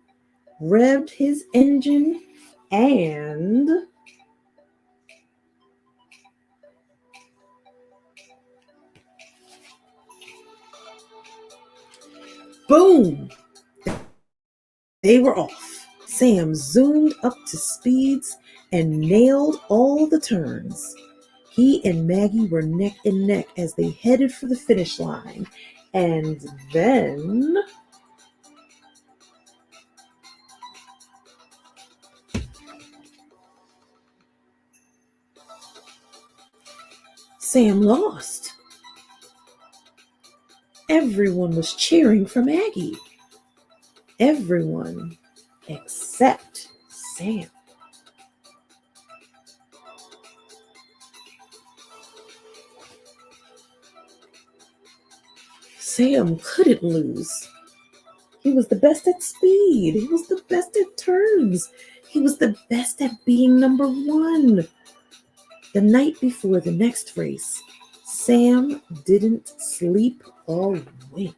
revved his engine, and boom! They were off. Sam zoomed up to speeds and nailed all the turns. He and Maggie were neck and neck as they headed for the finish line. And then Sam lost. Everyone was cheering for Maggie. Everyone except Sam. Sam couldn't lose. He was the best at speed. He was the best at turns. He was the best at being number one. The night before the next race, Sam didn't sleep a wink.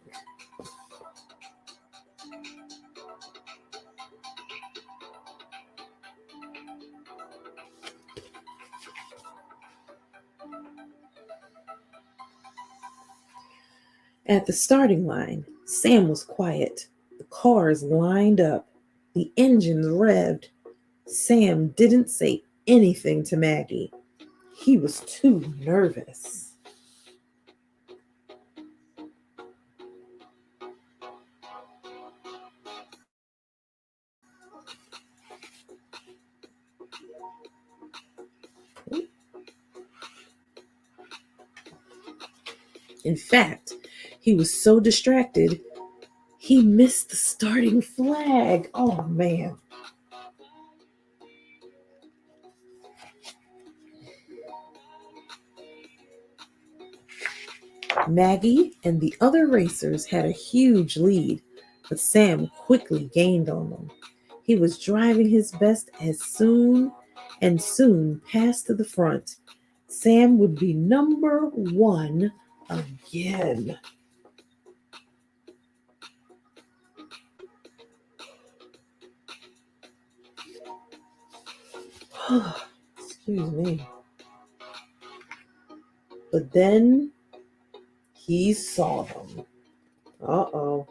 At the starting line, Sam was quiet. The cars lined up. The engines revved. Sam didn't say anything to Maggie. He was too nervous. In fact, he was so distracted, He missed the starting flag. Oh, man. Maggie and the other racers had a huge lead, but Sam quickly gained on them. He was driving his best soon passed to the front. Sam would be number one again. Excuse me. But then he saw them. Uh-oh.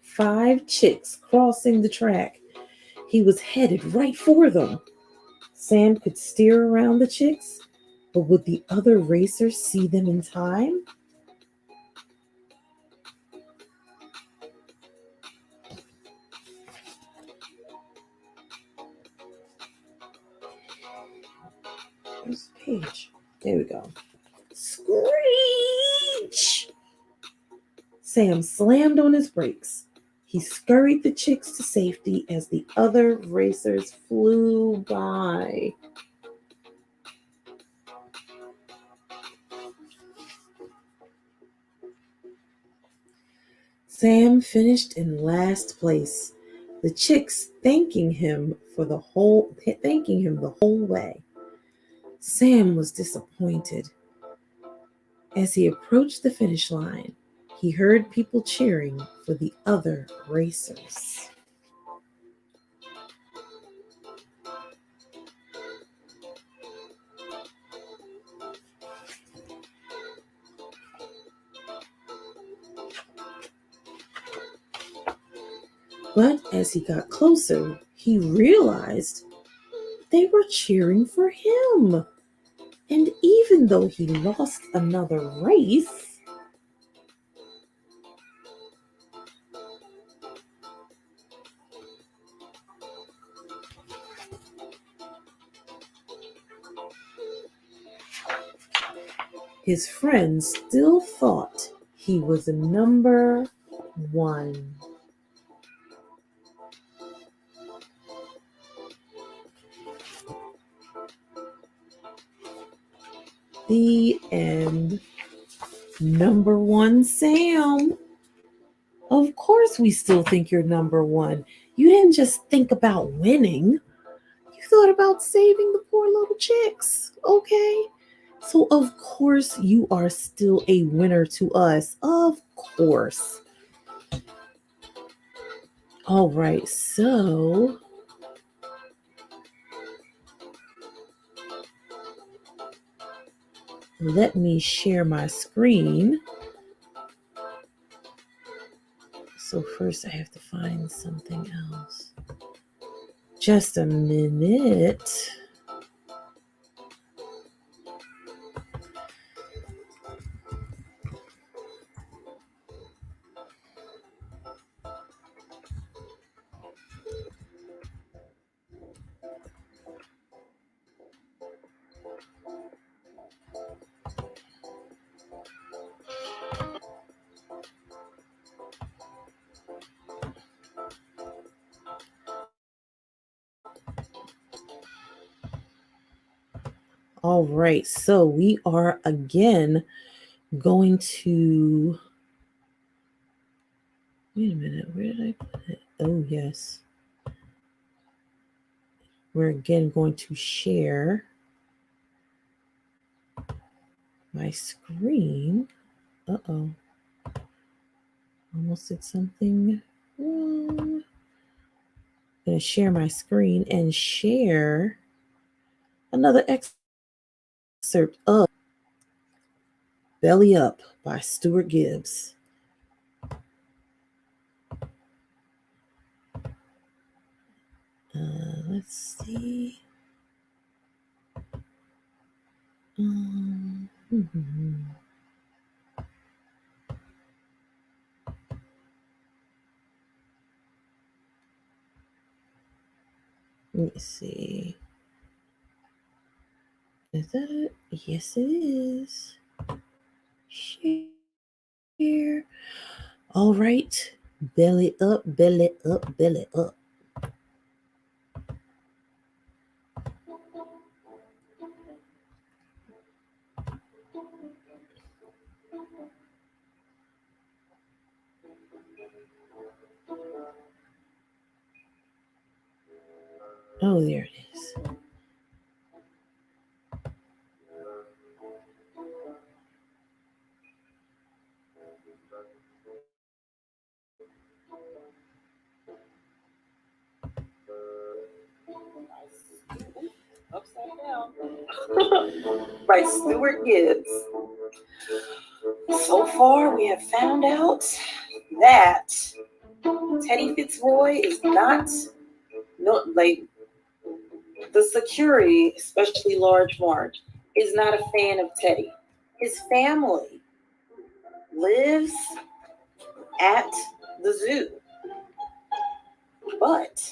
Five chicks crossing the track. He was headed right for them. Sam could steer around the chicks, but would the other racers see them in time? Where's the page? There we go. Screech! Sam slammed on his brakes. He scurried the chicks to safety as the other racers flew by. Sam finished in last place, the chicks thanking him the whole way. Sam was disappointed. As he approached the finish line, he heard people cheering for the other racers. But as he got closer, he realized they were cheering for him. And even though he lost another race, his friends still thought he was number one. The end. Number one, Sam. Of course we still think you're number one. You didn't just think about winning. You thought about saving the poor little chicks, okay? So of course you are still a winner to us. Of course. All right, so let me share my screen. So first I have to find something else. Just a minute. All right, so we are again going to, wait a minute, where did I put it? Oh, yes. We're again going to share my screen. Uh-oh. Almost did something wrong. I'm going to share my screen and share another excerpt of Belly Up by Stuart Gibbs. Let's see. Let me see. Is that it? Yes, it is. Share. All right. Belly up, belly up, belly up. Oh, there it is. Upside down. By Stuart Gibbs. So far, we have found out that Teddy Fitzroy is not like the security, especially Large Marge, is not a fan of Teddy. His family lives at the zoo, but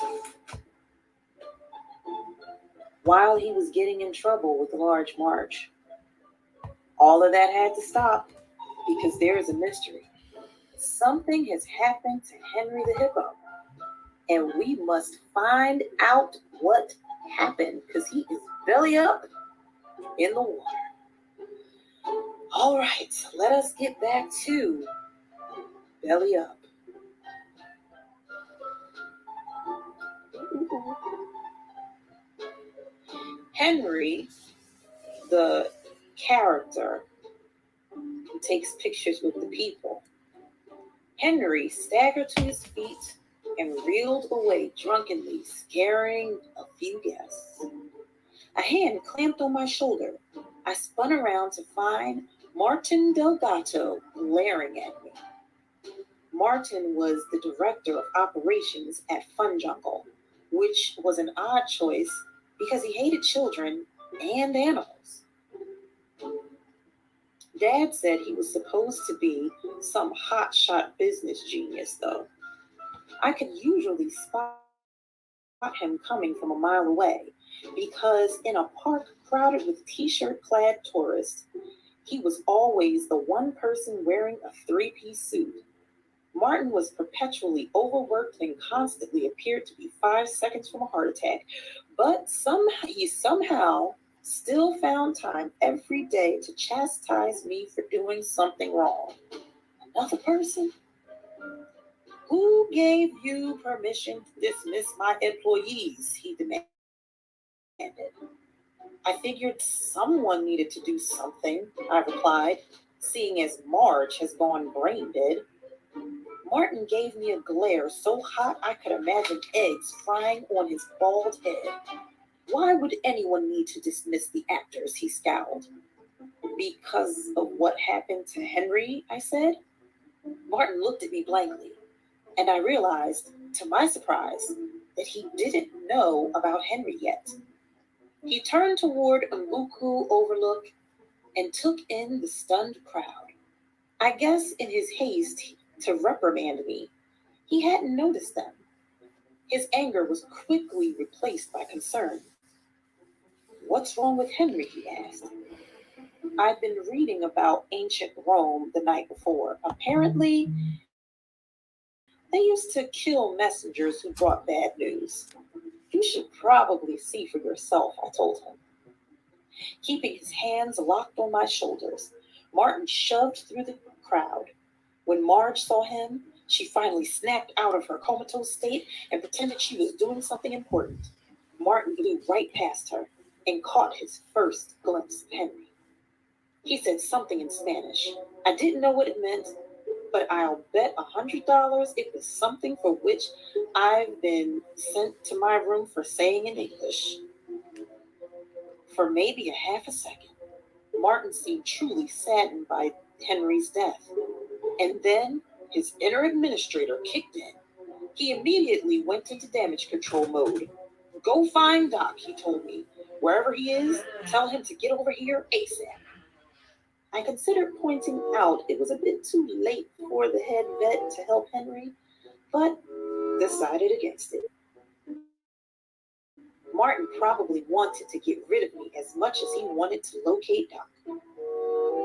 while he was getting in trouble with Large Marge, all of that had to stop because there is a mystery. Something has happened to Henry the Hippo, and we must find out what happened because he is belly up in the water. All right, let us get back to belly up. Henry, the character who takes pictures with the people, Henry staggered to his feet and reeled away drunkenly, scaring a few guests. A hand clamped on my shoulder. I spun around to find Martin Delgato glaring at me. Martin was the director of operations at Fun Jungle, which was an odd choice because he hated children and animals. Dad said he was supposed to be some hotshot business genius, though. I could usually spot him coming from a mile away because in a park crowded with t-shirt clad tourists, he was always the one person wearing a three-piece suit. Martin was perpetually overworked and constantly appeared to be 5 seconds from a heart attack, but he somehow still found time every day to chastise me for doing something wrong. Another person? Who gave you permission to dismiss my employees? He demanded. I figured someone needed to do something, I replied, seeing as Marge has gone brain dead. Martin gave me a glare so hot I could imagine eggs frying on his bald head. Why would anyone need to dismiss the actors? He scowled. Because of what happened to Henry, I said. Martin looked at me blankly, and I realized, to my surprise, that he didn't know about Henry yet. He turned toward Mbuku Overlook and took in the stunned crowd. I guess in his haste to reprimand me, he hadn't noticed them. His anger was quickly replaced by concern. What's wrong with Henry? He asked. I'd been reading about ancient Rome the night before. Apparently, they used to kill messengers who brought bad news. You should probably see for yourself, I told him. Keeping his hands locked on my shoulders, Martin shoved through the crowd. When Marge saw him, she finally snapped out of her comatose state and pretended she was doing something important. Martin blew right past her and caught his first glimpse of Henry. He said something in Spanish. I didn't know what it meant, but I'll bet $100 it was something for which I've been sent to my room for saying in English. For maybe a half a second, Martin seemed truly saddened by Henry's death. And then his inner administrator kicked in. He immediately went into damage control mode. Go find Doc, he told me. Wherever he is, tell him to get over here ASAP. I considered pointing out it was a bit too late for the head vet to help Henry, but decided against it. Martin probably wanted to get rid of me as much as he wanted to locate Doc.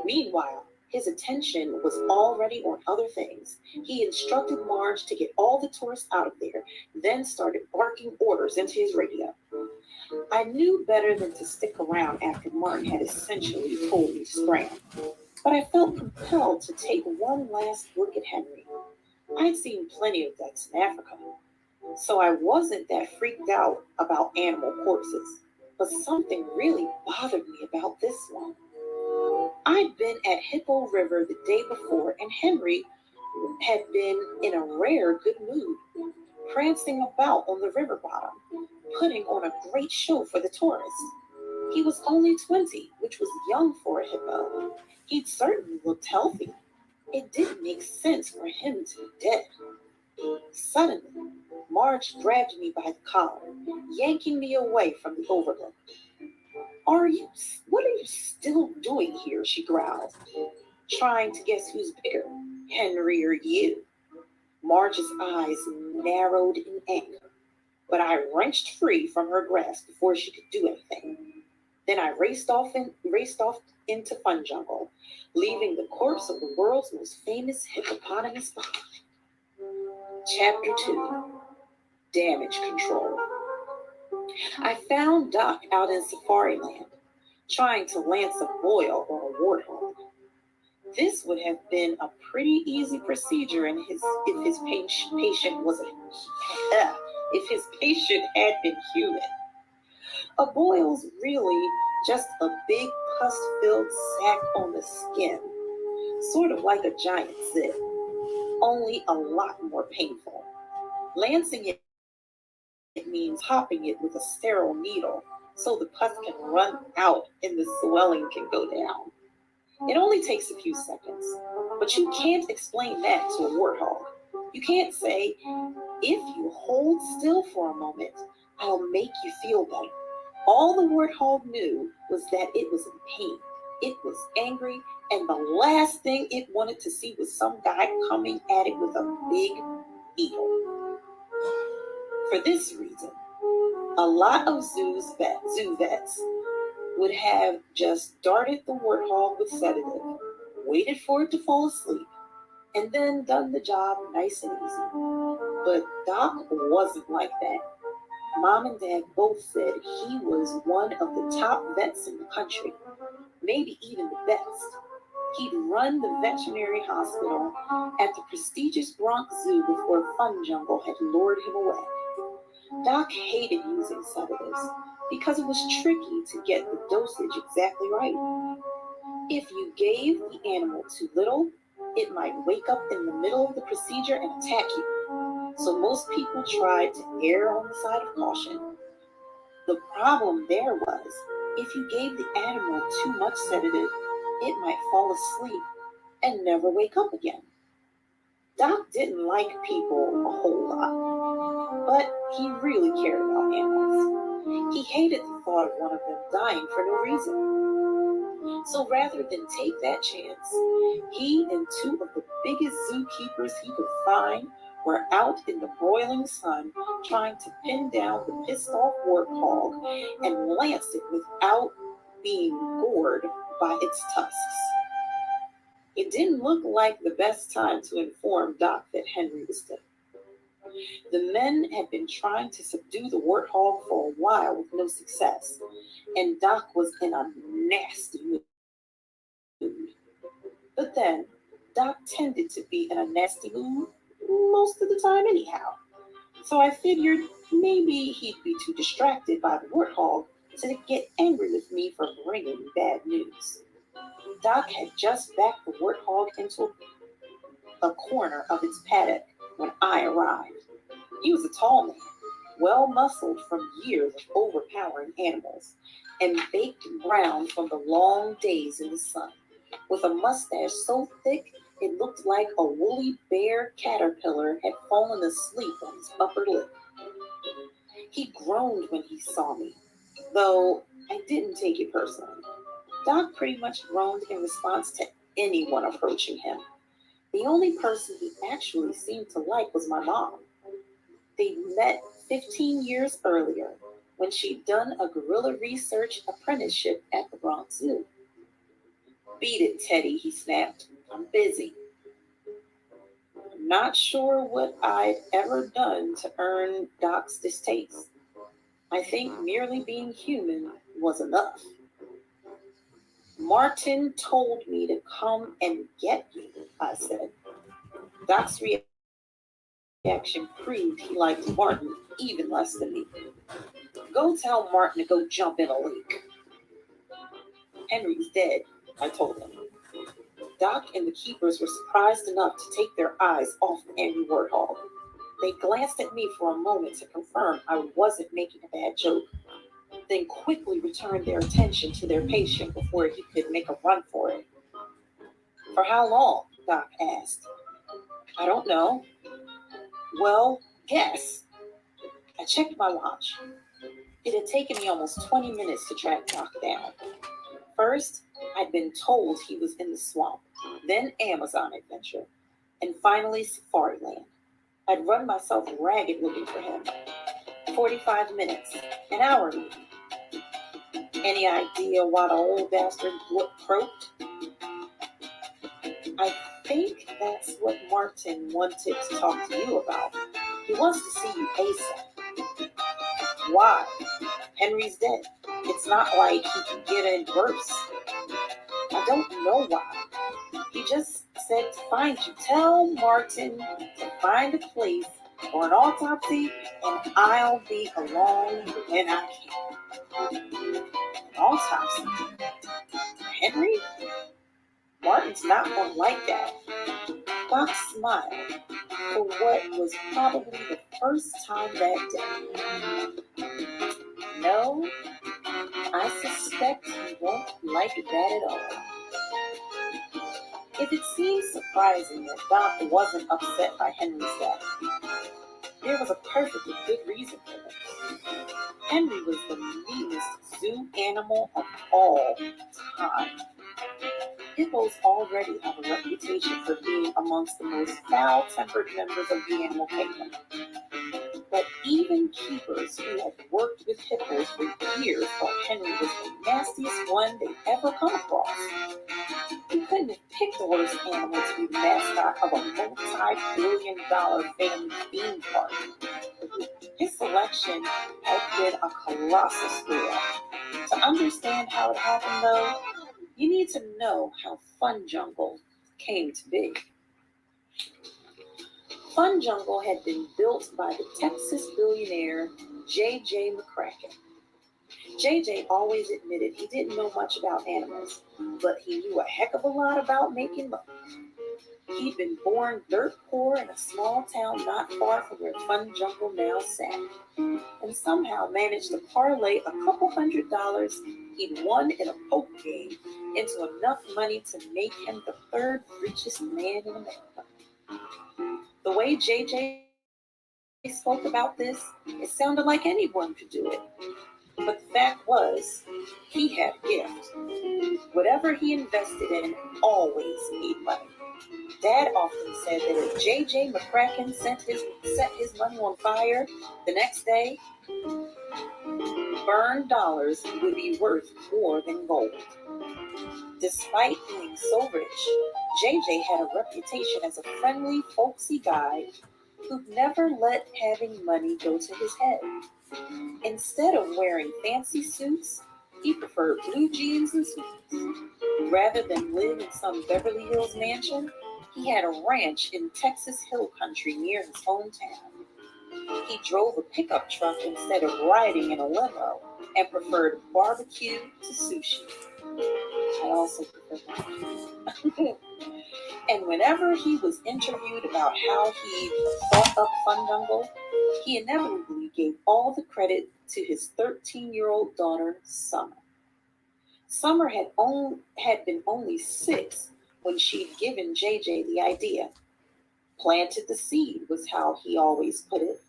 Meanwhile, his attention was already on other things. He instructed Marge to get all the tourists out of there, then started barking orders into his radio. I knew better than to stick around after Martin had essentially told me to scram, but I felt compelled to take one last look at Henry. I'd seen plenty of ducks in Africa, so I wasn't that freaked out about animal corpses, but something really bothered me about this one. I'd been at Hippo River the day before, and Henry had been in a rare good mood, prancing about on the river bottom, putting on a great show for the tourists. He was only 20, which was young for a hippo. He'd certainly looked healthy. It didn't make sense for him to be dead. Suddenly, Marge grabbed me by the collar, yanking me away from the overlook. What are you still doing here? She growled, trying to guess who's bigger, Henry or you. Marge's eyes narrowed in anger, but I wrenched free from her grasp before she could do anything. Then I raced off into Fun Jungle, leaving the corpse of the world's most famous hippopotamus behind. Chapter 2, Damage Control. I found Doc out in Safari Land, trying to lance a boil on a warthog. This would have been a pretty easy procedure if his patient had been human. A boil's really just a big pus-filled sack on the skin, sort of like a giant zit, only a lot more painful. Lancing it means popping it with a sterile needle so the pus can run out and the swelling can go down. It only takes a few seconds, but you can't explain that to a warthog. You can't say, if you hold still for a moment, I'll make you feel better. All the warthog knew was that it was in pain, it was angry, and the last thing it wanted to see was some guy coming at it with a big needle. For this reason, a lot of zoo vets would have just darted the warthog with sedative, waited for it to fall asleep, and then done the job nice and easy. But Doc wasn't like that. Mom and Dad both said he was one of the top vets in the country, maybe even the best. He'd run the veterinary hospital at the prestigious Bronx Zoo before Fun Jungle had lured him away. Doc hated using sedatives because it was tricky to get the dosage exactly right. If you gave the animal too little, it might wake up in the middle of the procedure and attack you. So most people tried to err on the side of caution. The problem there was, if you gave the animal too much sedative, it might fall asleep and never wake up again. Doc didn't like people a whole lot, but he really cared about animals. He hated the thought of one of them dying for no reason. So rather than take that chance, he and two of the biggest zookeepers he could find were out in the broiling sun trying to pin down the pissed off warthog and lance it without being gored by its tusks. It didn't look like the best time to inform Doc that Henry was dead. The men had been trying to subdue the warthog for a while with no success, and Doc was in a nasty mood. But then, Doc tended to be in a nasty mood most of the time anyhow. So I figured maybe he'd be too distracted by the warthog to get angry with me for bringing bad news. Doc had just backed the warthog into a corner of its paddock when I arrived. He was a tall man, well-muscled from years of overpowering animals, and baked brown from the long days in the sun, with a mustache so thick it looked like a woolly bear caterpillar had fallen asleep on his upper lip. He groaned when he saw me, though I didn't take it personally. Doc pretty much groaned in response to anyone approaching him. The only person he actually seemed to like was my mom. They'd met 15 years earlier, when she'd done a gorilla research apprenticeship at the Bronx Zoo. "Beat it, Teddy," he snapped. "I'm busy." Not sure what I'd ever done to earn Doc's distaste. I think merely being human was enough. "Martin told me to come and get you," I said. Doc's reaction proved he liked Martin even less than me. "Go tell Martin to go jump in a lake." "Henry's dead," I told him. Doc and the keepers were surprised enough to take their eyes off the angry warthog. They glanced at me for a moment to confirm I wasn't making a bad joke, then quickly returned their attention to their patient before he could make a run for it. "For how long?" Doc asked. "I don't know." "Well, guess." I checked my watch. It had taken me almost 20 minutes to track Doc down. First, I'd been told he was in the swamp, then Amazon adventure, and finally Safariland. I'd run myself ragged looking for him. 45 minutes, an hour maybe. Any idea why the old bastard croaked? "I think that's what Martin wanted to talk to you about. He wants to see you ASAP." "Why? Henry's dead. It's not like he can get any worse." "I don't know why. He just said to find you. Tell Martin to find a place for an autopsy, and I'll be along when I can." "An autopsy? Henry? Martin's not one like that." Doc smiled for what was probably the first time that day. "No, I suspect he won't like that at all." If it seems surprising that Doc wasn't upset by Henry's death, there was a perfectly good reason for it. Henry was the meanest zoo animal of all time. Hippos already have a reputation for being amongst the most foul-tempered members of the animal kingdom. But even keepers who had worked with hippos for years thought Henry was the nastiest one they'd ever come across. You couldn't have picked the worst animal to be the mascot of a multi-billion-dollar family theme park. His selection had been a colossal screw-up. To understand how it happened, though, you need to know how Fun Jungle came to be. Fun Jungle had been built by the Texas billionaire J.J. McCracken. J.J. always admitted he didn't know much about animals, but he knew a heck of a lot about making money. He'd been born dirt poor in a small town not far from where Fun Jungle now sat, and somehow managed to parlay a couple $100 he'd won in a poker game into enough money to make him the third richest man in America. The way JJ spoke about this, it sounded like anyone could do it. But the fact was, he had a gift. Whatever he invested in always made money. Dad often said that if J.J. McCracken set his money on fire, the next day, burned dollars would be worth more than gold. Despite being so rich, J.J. had a reputation as a friendly, folksy guy who'd never let having money go to his head. Instead of wearing fancy suits, he preferred blue jeans and sweats. Rather than live in some Beverly Hills mansion, he had a ranch in Texas Hill Country near his hometown. He drove a pickup truck instead of riding in a limo and preferred barbecue to sushi. I also prefer barbecue. And whenever he was interviewed about how he thought up Fun Jungle, he inevitably gave all the credit to his 13-year-old daughter, Summer. Summer had been only 6 when she'd given JJ the idea. Planted the seed was how he always put it.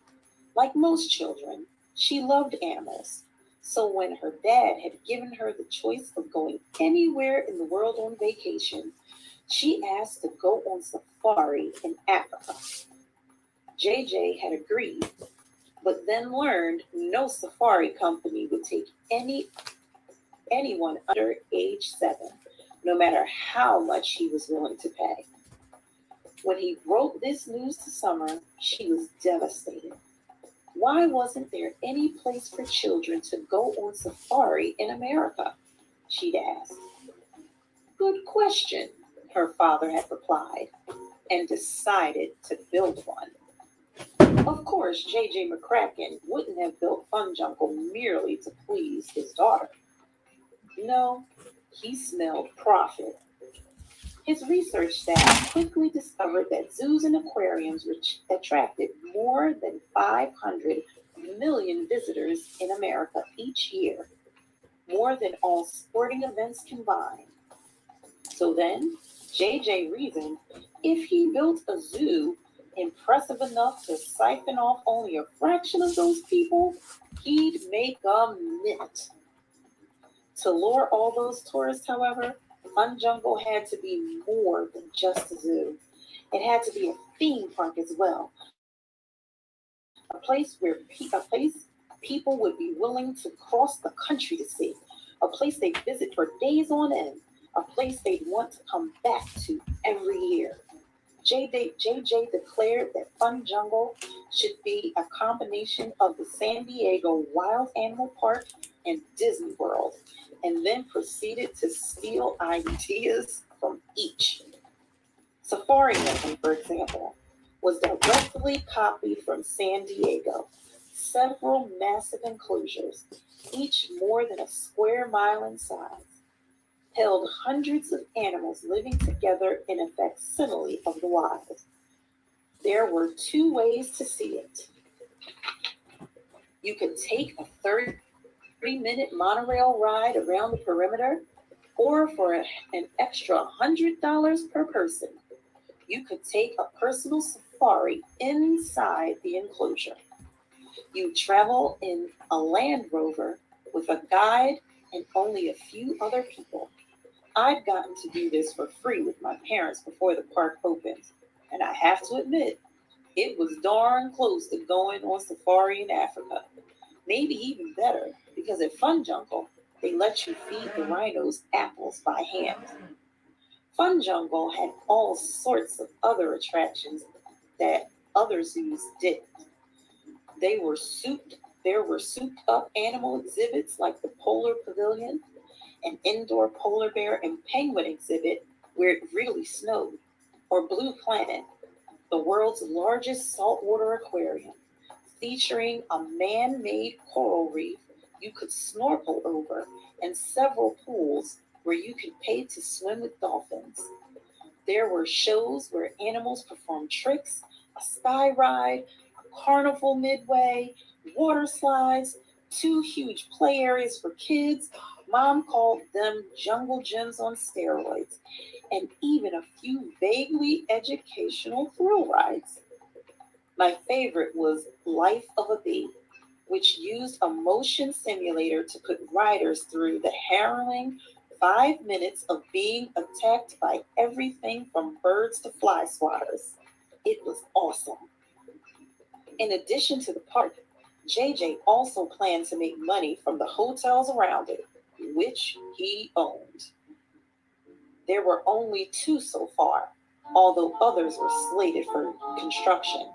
Like most children, she loved animals. So when her dad had given her the choice of going anywhere in the world on vacation, she asked to go on safari in Africa. JJ had agreed, but then learned no safari company would take anyone under age 7, no matter how much he was willing to pay. When he wrote this news to Summer, she was devastated. Why wasn't there any place for children to go on safari in America? She'd asked. Good question, her father had replied, and decided to build one. Of course, J.J. McCracken wouldn't have built Fun Jungle merely to please his daughter. No, he smelled profit. His research staff quickly discovered that zoos and aquariums attracted more than 500 million visitors in America each year, more than all sporting events combined. So then, JJ reasoned if he built a zoo impressive enough to siphon off only a fraction of those people, he'd make a mint. To lure all those tourists, however, Fun Jungle had to be more than just a zoo. It had to be a theme park as well. A place people would be willing to cross the country to see. A place they'd visit for days on end. A place they'd want to come back to every year. JJ declared that Fun Jungle should be a combination of the San Diego Wild Animal Park and Disney World, and then proceeded to steal ideas from each. Safari Land, for example, was directly copied from San Diego. Several massive enclosures, each more than a square mile in size, held hundreds of animals living together in a facsimile of the wild. There were 2 ways to see it. You could take a 30-minute monorail ride around the perimeter, or for an extra $100 per person, you could take a personal safari inside the enclosure. You travel in a Land Rover with a guide and only a few other people. I'd gotten to do this for free with my parents before the park opened, and I have to admit, it was darn close to going on safari in Africa. Maybe even better, because at Fun Jungle, they let you feed the rhinos apples by hand. Fun Jungle had all sorts of other attractions that other zoos didn't. There were souped up animal exhibits like the Polar Pavilion, an indoor polar bear and penguin exhibit where it really snowed, or Blue Planet, the world's largest saltwater aquarium, featuring a man-made coral reef you could snorkel over and several pools where you could pay to swim with dolphins. There were shows where animals performed tricks, a sky ride, a carnival midway, water slides, 2 huge play areas for kids. Mom called them jungle gyms on steroids, and even a few vaguely educational thrill rides. My favorite was Life of a Bee, which used a motion simulator to put riders through the harrowing 5 minutes of being attacked by everything from birds to fly swatters. It was awesome. In addition to the park, JJ also planned to make money from the hotels around it, which he owned. There were only 2 so far, although others were slated for construction,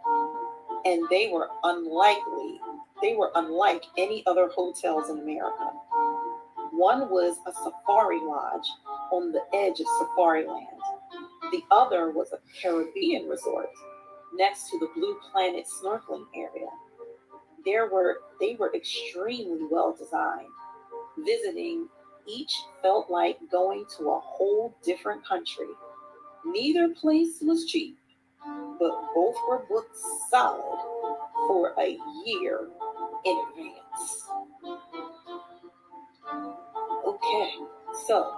and they were unlike any other hotels in America. One was a safari lodge on the edge of Safari Land. The other was a Caribbean resort next to the Blue Planet snorkeling area. They were extremely well designed. Visiting each felt like going to a whole different country. Neither place was cheap, but both were booked solid for a year in advance. Okay, so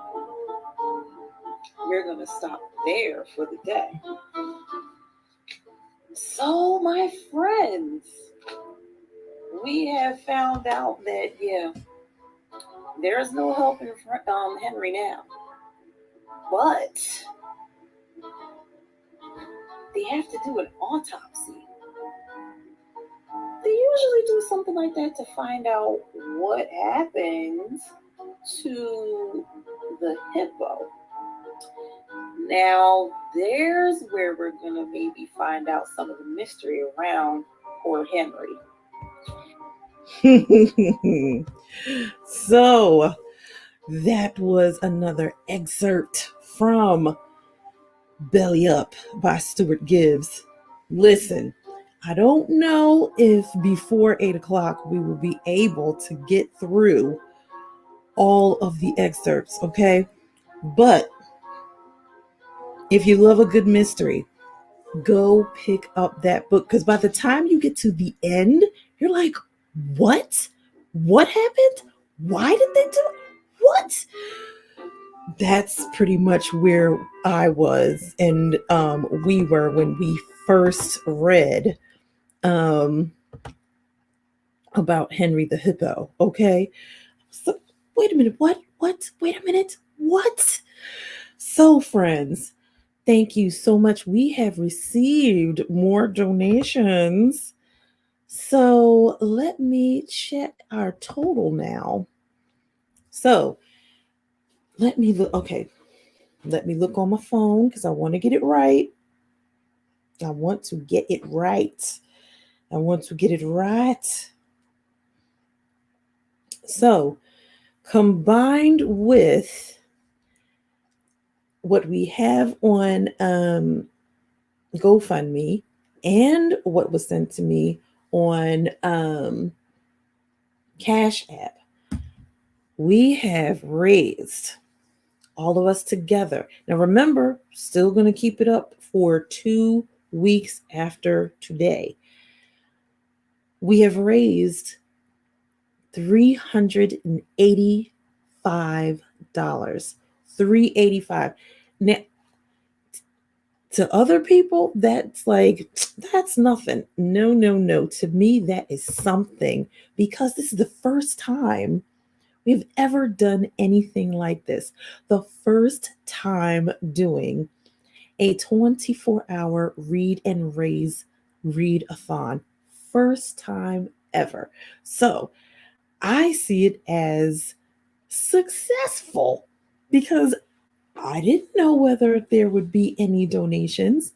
we're going to stop there for the day. So, my friends, we have found out that, there's no help in Henry now. But they have to do an autopsy. They usually do something like that to find out what happens to the hippo. Now, there's where we're going to maybe find out some of the mystery around poor Henry. So, that was another excerpt from Belly Up by Stuart Gibbs. Listen, I don't know if before 8 o'clock we will be able to get through all of the excerpts, okay? But if you love a good mystery, go pick up that book, because by the time you get to the end, you're like, what? What happened? Why did they do it? What? That's pretty much where I was and we were when we first read about Henry the Hippo, okay? So, wait a minute, what? Wait a minute, what? So, friends, thank you so much. We have received more donations. So let me check our total now. So let me look. Okay. Let me look on my phone because I want to get it right. I want to get it right. So combined with what we have on GoFundMe and what was sent to me on Cash App, we have raised, all of us together. Now remember, still going to keep it up for 2 weeks after today. We have raised $385. $385. Now, to other people, that's nothing. No. To me, that is something, because this is the first time we've ever done anything like this. The first time doing a 24-hour read and raise read-a-thon. First time ever. So I see it as successful because I didn't know whether there would be any donations.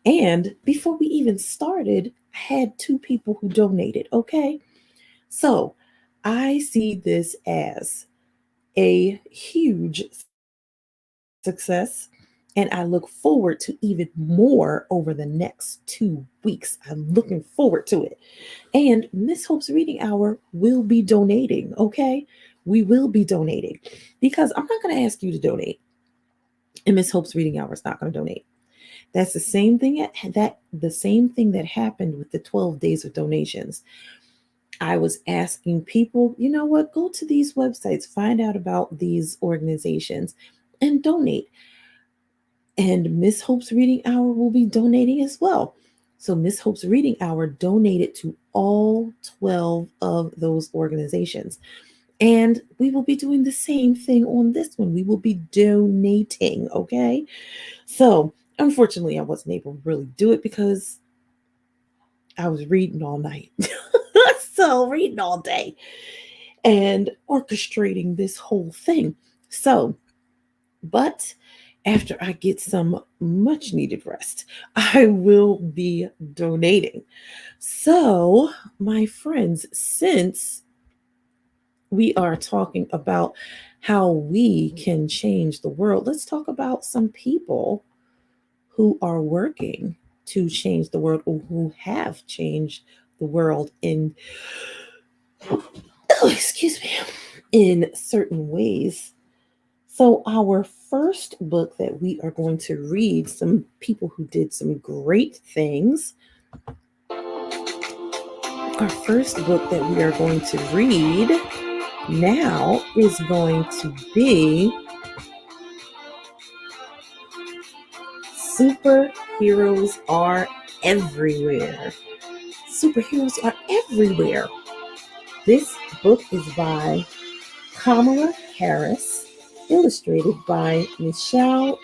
And before we even started, I had 2 people who donated, okay? So I see this as a huge success, and I look forward to even more over the next 2 weeks. I'm looking forward to it. And Miss Hope's Reading Hour will be donating, okay? We will be donating because I'm not going to ask you to donate, and Miss Hope's Reading Hour is not going to donate. That's the same thing that happened with the 12 days of donations. I was asking people, you know what, go to these websites, find out about these organizations, and donate. And Miss Hope's Reading Hour will be donating as well. So Miss Hope's Reading Hour donated to all 12 of those organizations. And we will be doing the same thing on this one. We will be donating, okay? So unfortunately, I wasn't able to really do it because I was reading all night. So reading all day and orchestrating this whole thing. So, but after I get some much needed rest, I will be donating. So, my friends, since we are talking about how we can change the world, let's talk about some people who are working to change the world, or who have changed the world in in certain ways. So our first book that we are going to read, some people who did some great things. Our first book that we are going to read now is going to be Superheroes Are Everywhere. Superheroes Are Everywhere. This book is by Kamala Harris, illustrated by Michelle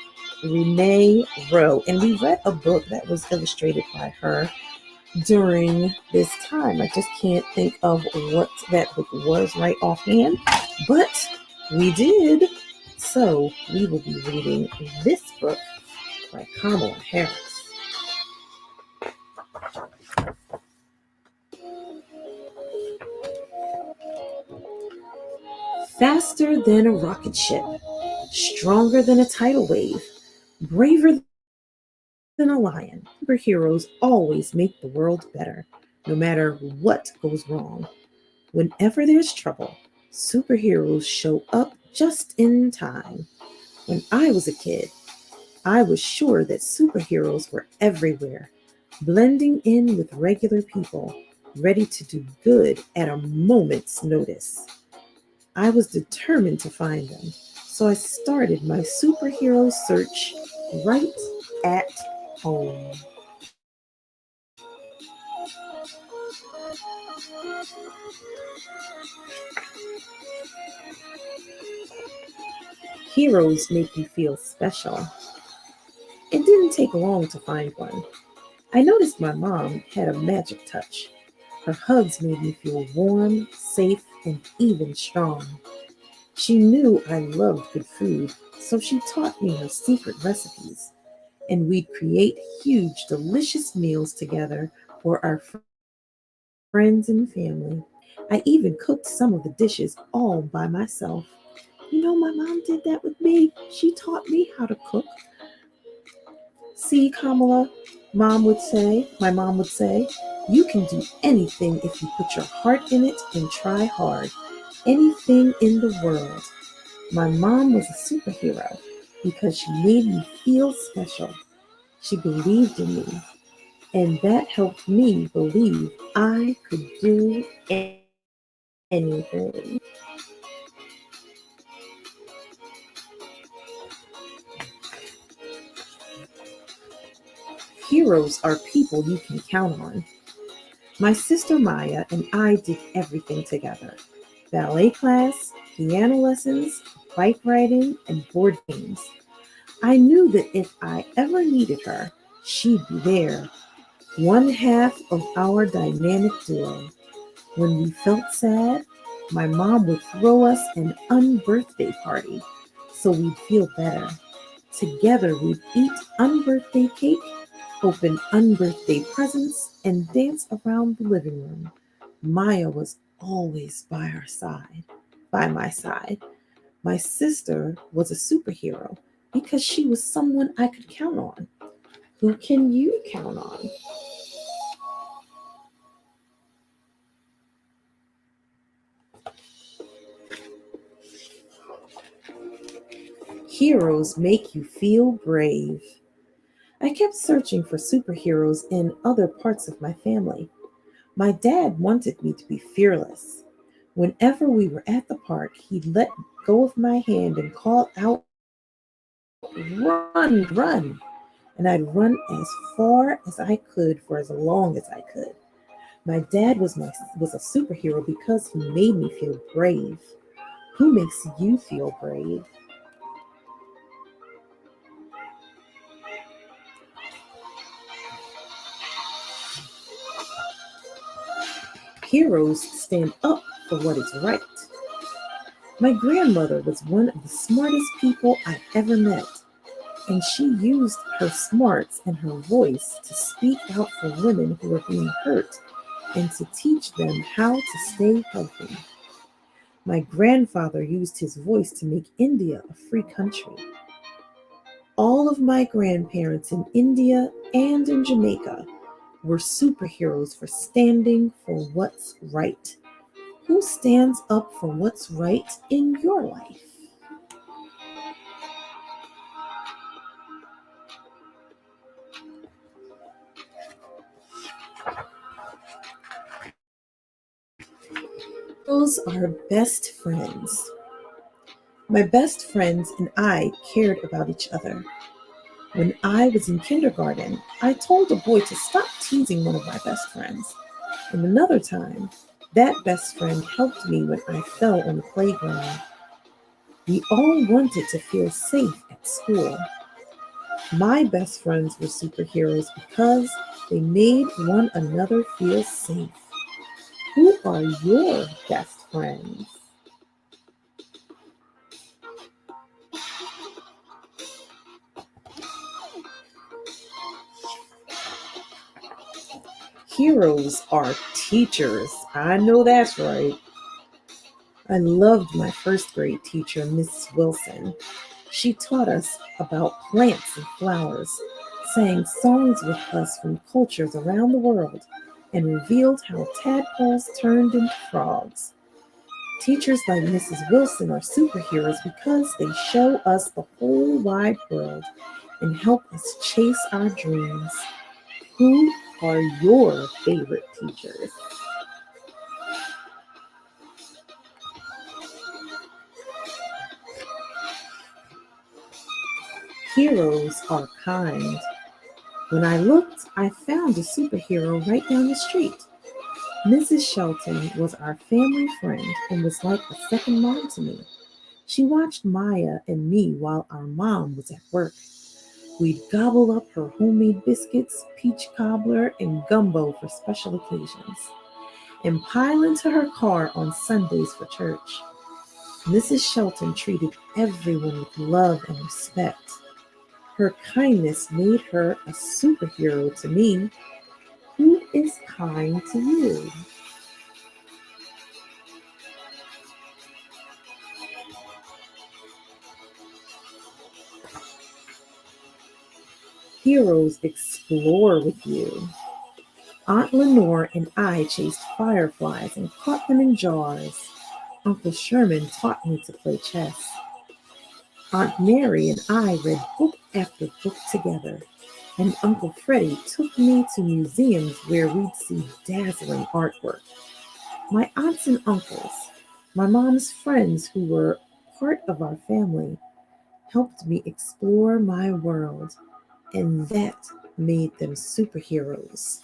Renee Rowe. And we read a book that was illustrated by her during this time. I just can't think of what that book was right offhand, but we did. So we will be reading this book by Kamala Harris. Faster than a rocket ship, stronger than a tidal wave, braver than a lion. Superheroes always make the world better, no matter what goes wrong. Whenever there's trouble, superheroes show up just in time. When I was a kid, I was sure that superheroes were everywhere, blending in with regular people, ready to do good at a moment's notice. I was determined to find them, so I started my superhero search right at home. Heroes make you feel special. It didn't take long to find one. I noticed my mom had a magic touch. Her hugs made me feel warm, safe, and even strong. She knew I loved good food, so she taught me her secret recipes, and we'd create huge, delicious meals together for our friends and family. I even cooked some of the dishes all by myself. You know, my mom did that with me. She taught me how to cook. See, Kamala, my mom would say, you can do anything if you put your heart in it and try hard. Anything in the world. My mom was a superhero because she made me feel special. She believed in me, and that helped me believe I could do anything. Heroes are people you can count on. My sister Maya and I did everything together. Ballet class, piano lessons, bike riding, and board games. I knew that if I ever needed her, she'd be there. One half of our dynamic duo. When we felt sad, my mom would throw us an unbirthday party so we'd feel better. Together we'd eat unbirthday cake, open unbirthday presents, and dance around the living room. Maya was always by my side. My sister was a superhero because she was someone I could count on. Who can you count on? Heroes make you feel brave. I kept searching for superheroes in other parts of my family. My dad wanted me to be fearless. Whenever we were at the park, he'd let go of my hand and call out, run, run. And I'd run as far as I could for as long as I could. My dad was a superhero because he made me feel brave. Who makes you feel brave? Heroes stand up for what is right. My grandmother was one of the smartest people I've ever met, and she used her smarts and her voice to speak out for women who were being hurt and to teach them how to stay healthy. My grandfather used his voice to make India a free country. All of my grandparents in India and in Jamaica were superheroes for standing for what's right. Who stands up for what's right in your life? Those are best friends. My best friends and I cared about each other. When I was in kindergarten, I told a boy to stop teasing one of my best friends. And another time, that best friend helped me when I fell on the playground. We all wanted to feel safe at school. My best friends were superheroes because they made one another feel safe. Who are your best friends? Heroes are teachers. I know that's right. I loved my first grade teacher, Mrs. Wilson. She taught us about plants and flowers, sang songs with us from cultures around the world, and revealed how tadpoles turned into frogs. Teachers like Mrs. Wilson are superheroes because they show us the whole wide world and help us chase our dreams. Who are your favorite teachers? Heroes are kind. When I looked, I found a superhero right down the street. Mrs. Shelton was our family friend and was like a second mom to me. She watched Maya and me while our mom was at work. We'd gobble up her homemade biscuits, peach cobbler, and gumbo for special occasions, and pile into her car on Sundays for church. Mrs. Shelton treated everyone with love and respect. Her kindness made her a superhero to me. Who is kind to you? Heroes explore with you. Aunt Lenore and I chased fireflies and caught them in jars. Uncle Sherman taught me to play chess. Aunt Mary and I read book after book together, and Uncle Freddie took me to museums where we'd see dazzling artwork. My aunts and uncles, my mom's friends who were part of our family, helped me explore my world, and that made them superheroes.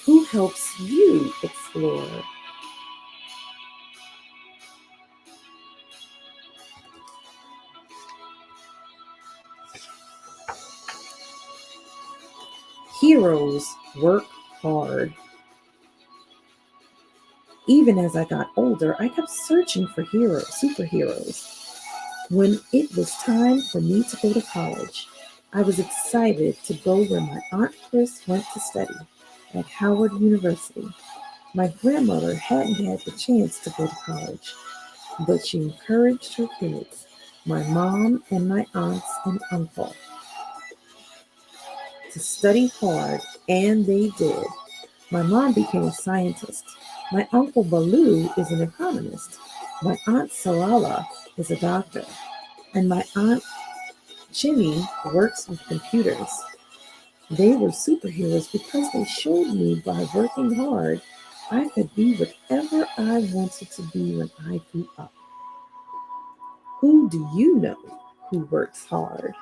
Who helps you explore? Heroes work hard. Even as I got older, I kept searching for superheroes. When it was time for me to go to college, I was excited to go where my Aunt Chris went to study, at Howard University. My grandmother hadn't had the chance to go to college, but she encouraged her kids, my mom and my aunts and uncle, to study hard, and they did. My mom became a scientist. My uncle Baloo is an economist. My aunt Salala is a doctor. And my aunt Jimmy works with computers. They were superheroes because they showed me by working hard I could be whatever I wanted to be when I grew up. Who do you know who works hard?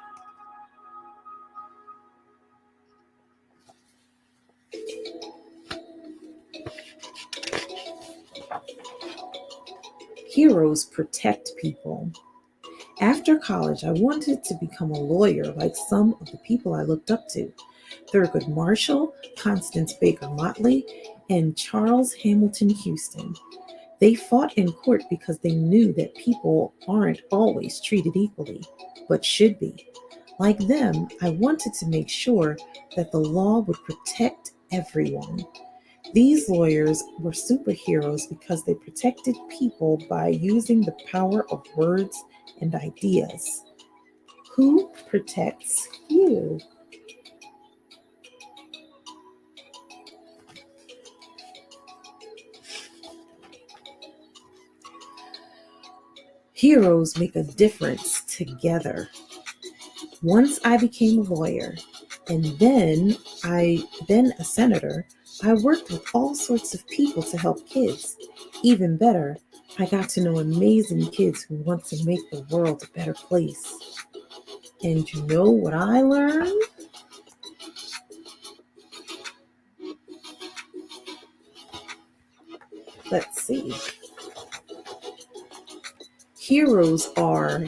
Heroes protect people. After college, I wanted to become a lawyer like some of the people I looked up to. Thurgood Marshall, Constance Baker Motley, and Charles Hamilton Houston. They fought in court because they knew that people aren't always treated equally, but should be. Like them, I wanted to make sure that the law would protect everyone. These lawyers were superheroes because they protected people by using the power of words and ideas. Who protects you? Heroes make a difference together. Once I became a lawyer, and then a senator, I worked with all sorts of people to help kids. Even better, I got to know amazing kids who want to make the world a better place. And you know what I learned? Let's see. Heroes are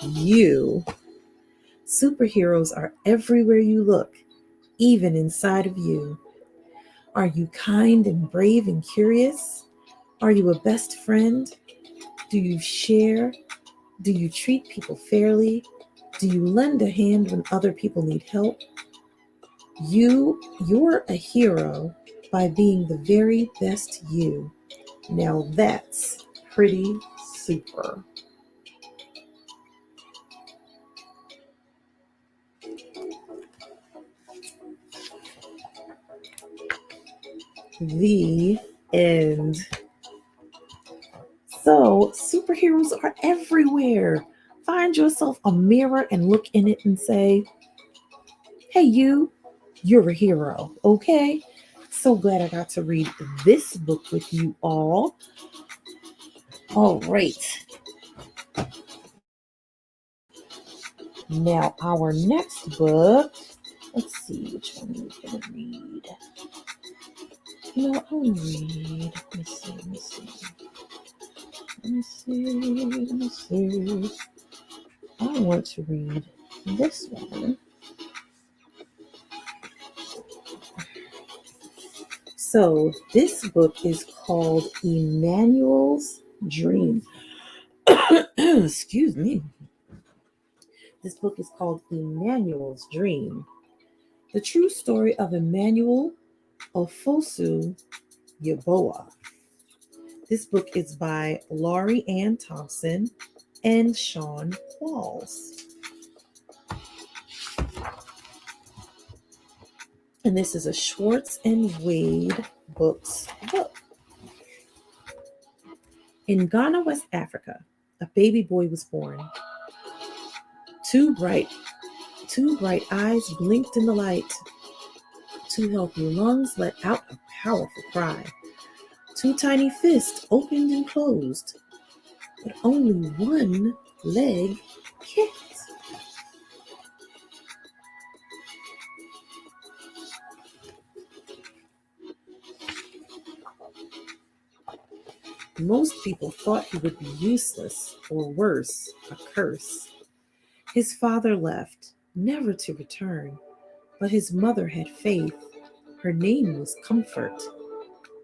you. Superheroes are everywhere you look, even inside of you. Are you kind and brave and curious? Are you a best friend? Do you share? Do you treat people fairly? Do you lend a hand when other people need help? You're a hero by being the very best you. Now that's pretty super. The end. So, superheroes are everywhere. Find yourself a mirror and look in it and say, hey, you're a hero, okay? So glad I got to read this book with you all. All right. Now, our next book, let's see which one we're going to read. No, I want to read. Let me see. I want to read this one. So this book is called Emmanuel's Dream. Excuse me. This book is called Emmanuel's Dream. The true story of Emmanuel Ofosu Yeboah. This book is by Laurie Ann Thompson and Sean Qualls. And this is a Schwartz and Wade Books book. In Ghana, West Africa, a baby boy was born. Two bright eyes blinked in the light. Two healthy lungs let out a powerful cry. Two tiny fists opened and closed, but only one leg kicked. Most people thought he would be useless, or worse, a curse. His father left, never to return, but his mother had faith. Her name was Comfort,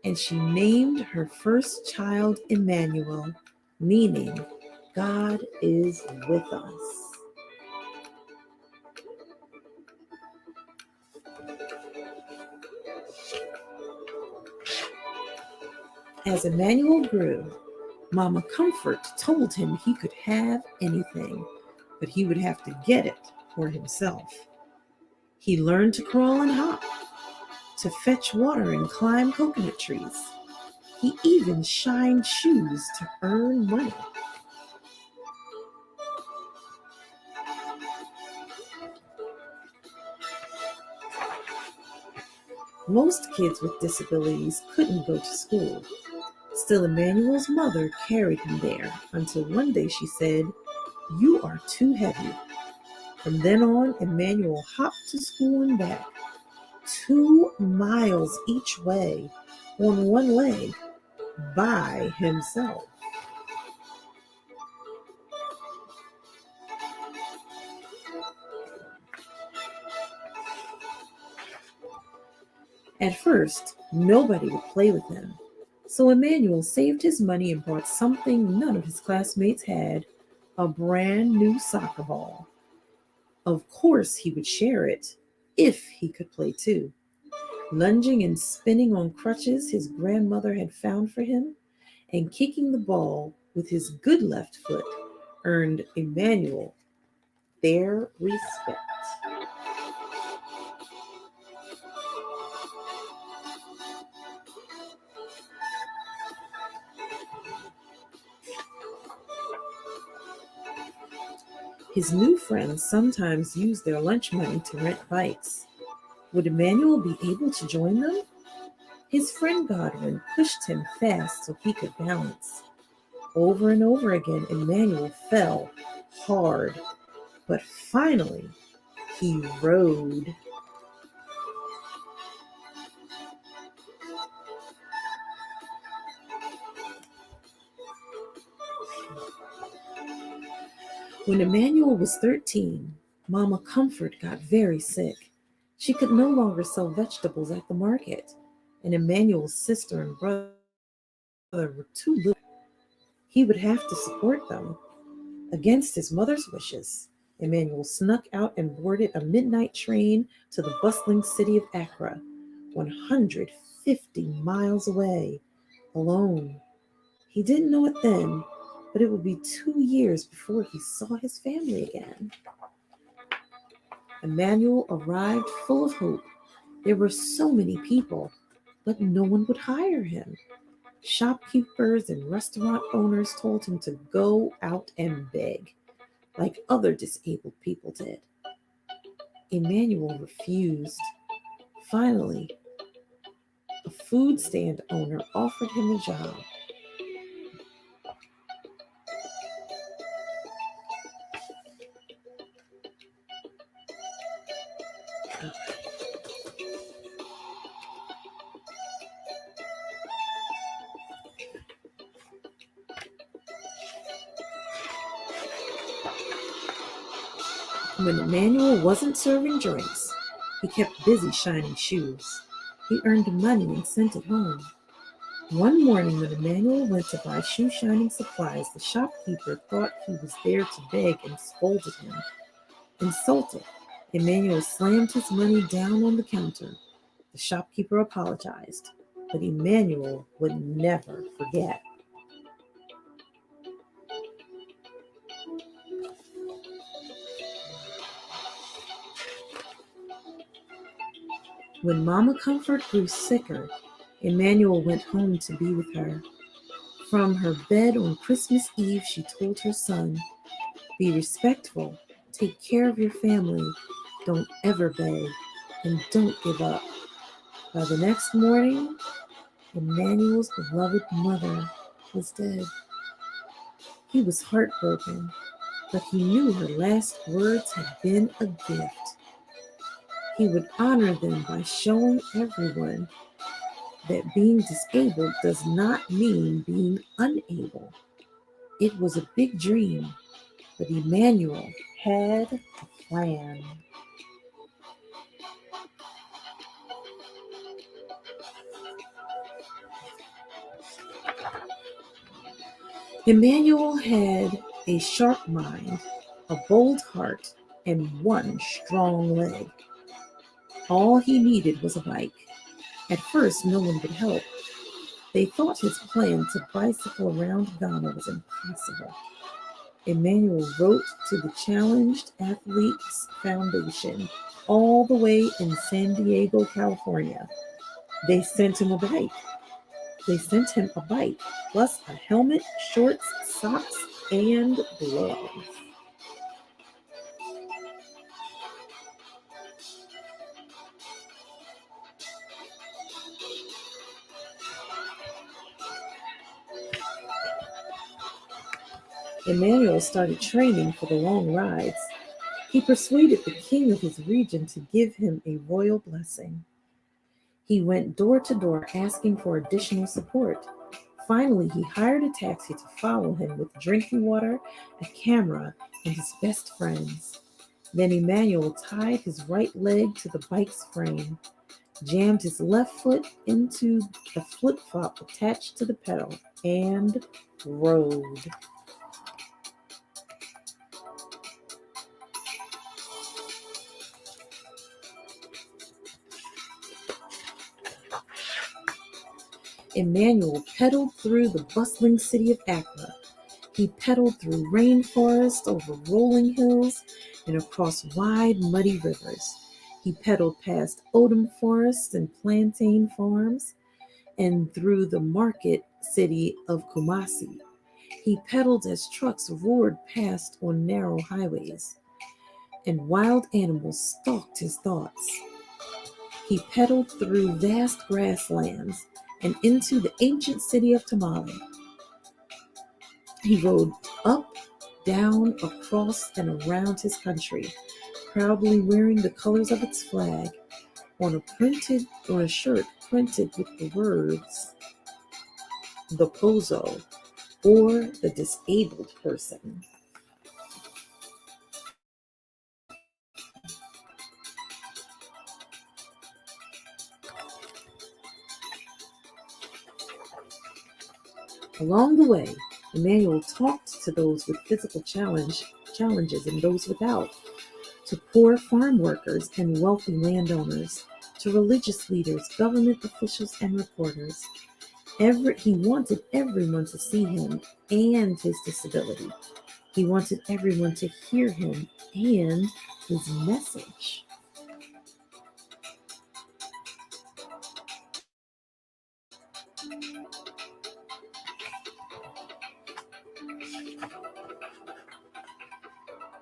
and she named her first child Emmanuel, meaning God is with us. As Emmanuel grew, Mama Comfort told him he could have anything, but he would have to get it for himself. He learned to crawl and hop, to fetch water and climb coconut trees. He even shined shoes to earn money. Most kids with disabilities couldn't go to school. Still, Emmanuel's mother carried him there until one day she said, "You are too heavy." From then on, Emmanuel hopped to school and back, 2 miles each way, on one leg, by himself. At first, nobody would play with him, so Emmanuel saved his money and bought something none of his classmates had, a brand new soccer ball. Of course, he would share it, if he could play too. Lunging and spinning on crutches his grandmother had found for him, and kicking the ball with his good left foot earned Emmanuel their respect. His new friends sometimes used their lunch money to rent bikes. Would Emmanuel be able to join them? His friend Godwin pushed him fast so he could balance. Over and over again, Emmanuel fell hard, but finally he rode. When Emmanuel was 13, Mama Comfort got very sick. She could no longer sell vegetables at the market, and Emmanuel's sister and brother were too little. He would have to support them. Against his mother's wishes, Emmanuel snuck out and boarded a midnight train to the bustling city of Accra, 150 miles away, alone. He didn't know it then, but it would be 2 years before he saw his family again. Emmanuel arrived full of hope. There were so many people, but no one would hire him. Shopkeepers and restaurant owners told him to go out and beg, like other disabled people did. Emmanuel refused. Finally, a food stand owner offered him a job. When Emmanuel wasn't serving drinks, he kept busy shining shoes. He earned money and sent it home. One morning, when Emmanuel went to buy shoe shining supplies, the shopkeeper thought he was there to beg and scolded him. Insulted, Emmanuel slammed his money down on the counter. The shopkeeper apologized, but Emmanuel would never forget. When Mama Comfort grew sicker, Emmanuel went home to be with her. From her bed on Christmas Eve, she told her son, "Be respectful, take care of your family, don't ever beg, and don't give up." By the next morning, Emmanuel's beloved mother was dead. He was heartbroken, but he knew her last words had been a gift. He would honor them by showing everyone that being disabled does not mean being unable. It was a big dream, but Emmanuel had a plan. Emmanuel had a sharp mind, a bold heart, and one strong leg. All he needed was a bike. At first, no one would help. They thought his plan to bicycle around Ghana was impossible. Emmanuel wrote to the Challenged Athletes Foundation all the way in San Diego, California. They sent him a bike. Plus a helmet, shorts, socks, and gloves. Emmanuel started training for the long rides. He persuaded the king of his region to give him a royal blessing. He went door to door asking for additional support. Finally, he hired a taxi to follow him with drinking water, a camera, and his best friends. Then Emmanuel tied his right leg to the bike's frame, jammed his left foot into the flip-flop attached to the pedal, and rode. Emmanuel pedaled through the bustling city of Accra. He pedaled through rainforests, over rolling hills, and across wide, muddy rivers. He pedaled past opium forests and plantain farms, and through the market city of Kumasi. He pedaled as trucks roared past on narrow highways, and wild animals stalked his thoughts. He pedaled through vast grasslands and into the ancient city of Tamale. He rode up, down, across, and around his country, proudly wearing the colors of its flag on a shirt printed with the words, "The Pozo," or the disabled person. Along the way, Emmanuel talked to those with physical challenges and those without, to poor farm workers and wealthy landowners, to religious leaders, government officials, and reporters. He wanted everyone to see him and his disability. He wanted everyone to hear him and his message.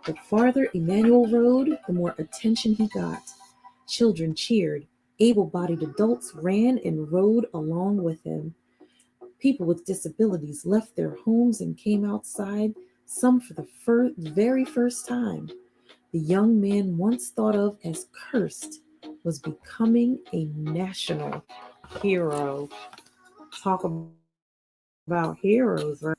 The farther Emmanuel rode, the more attention he got. Children cheered. Able-bodied adults ran and rode along with him. People with disabilities left their homes and came outside, some for the very first time. The young man once thought of as cursed was becoming a national hero. Talk about heroes, right?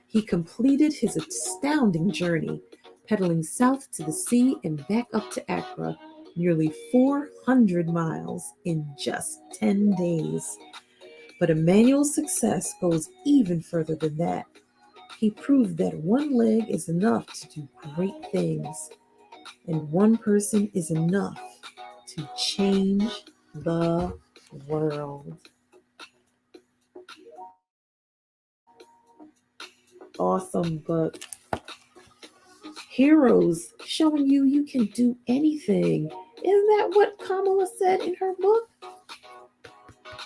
He completed his astounding journey, pedaling south to the sea and back up to Accra, nearly 400 miles in just 10 days. But Emmanuel's success goes even further than that. He proved that one leg is enough to do great things, and one person is enough to change the world. Awesome book. Heroes showing you can do anything. Isn't that what Kamala said in her book?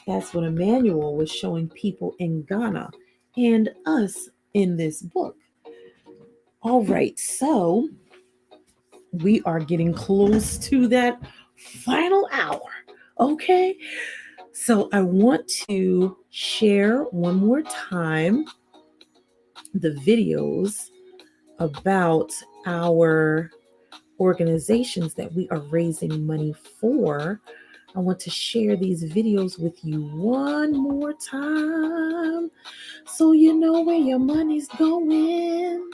That's what Emmanuel was showing people in Ghana and us in this book. All right, so we are getting close to that final hour. Okay, so I want to share one more time the videos about our organizations that we are raising money for. I want to share these videos with you one more time so you know where your money's going.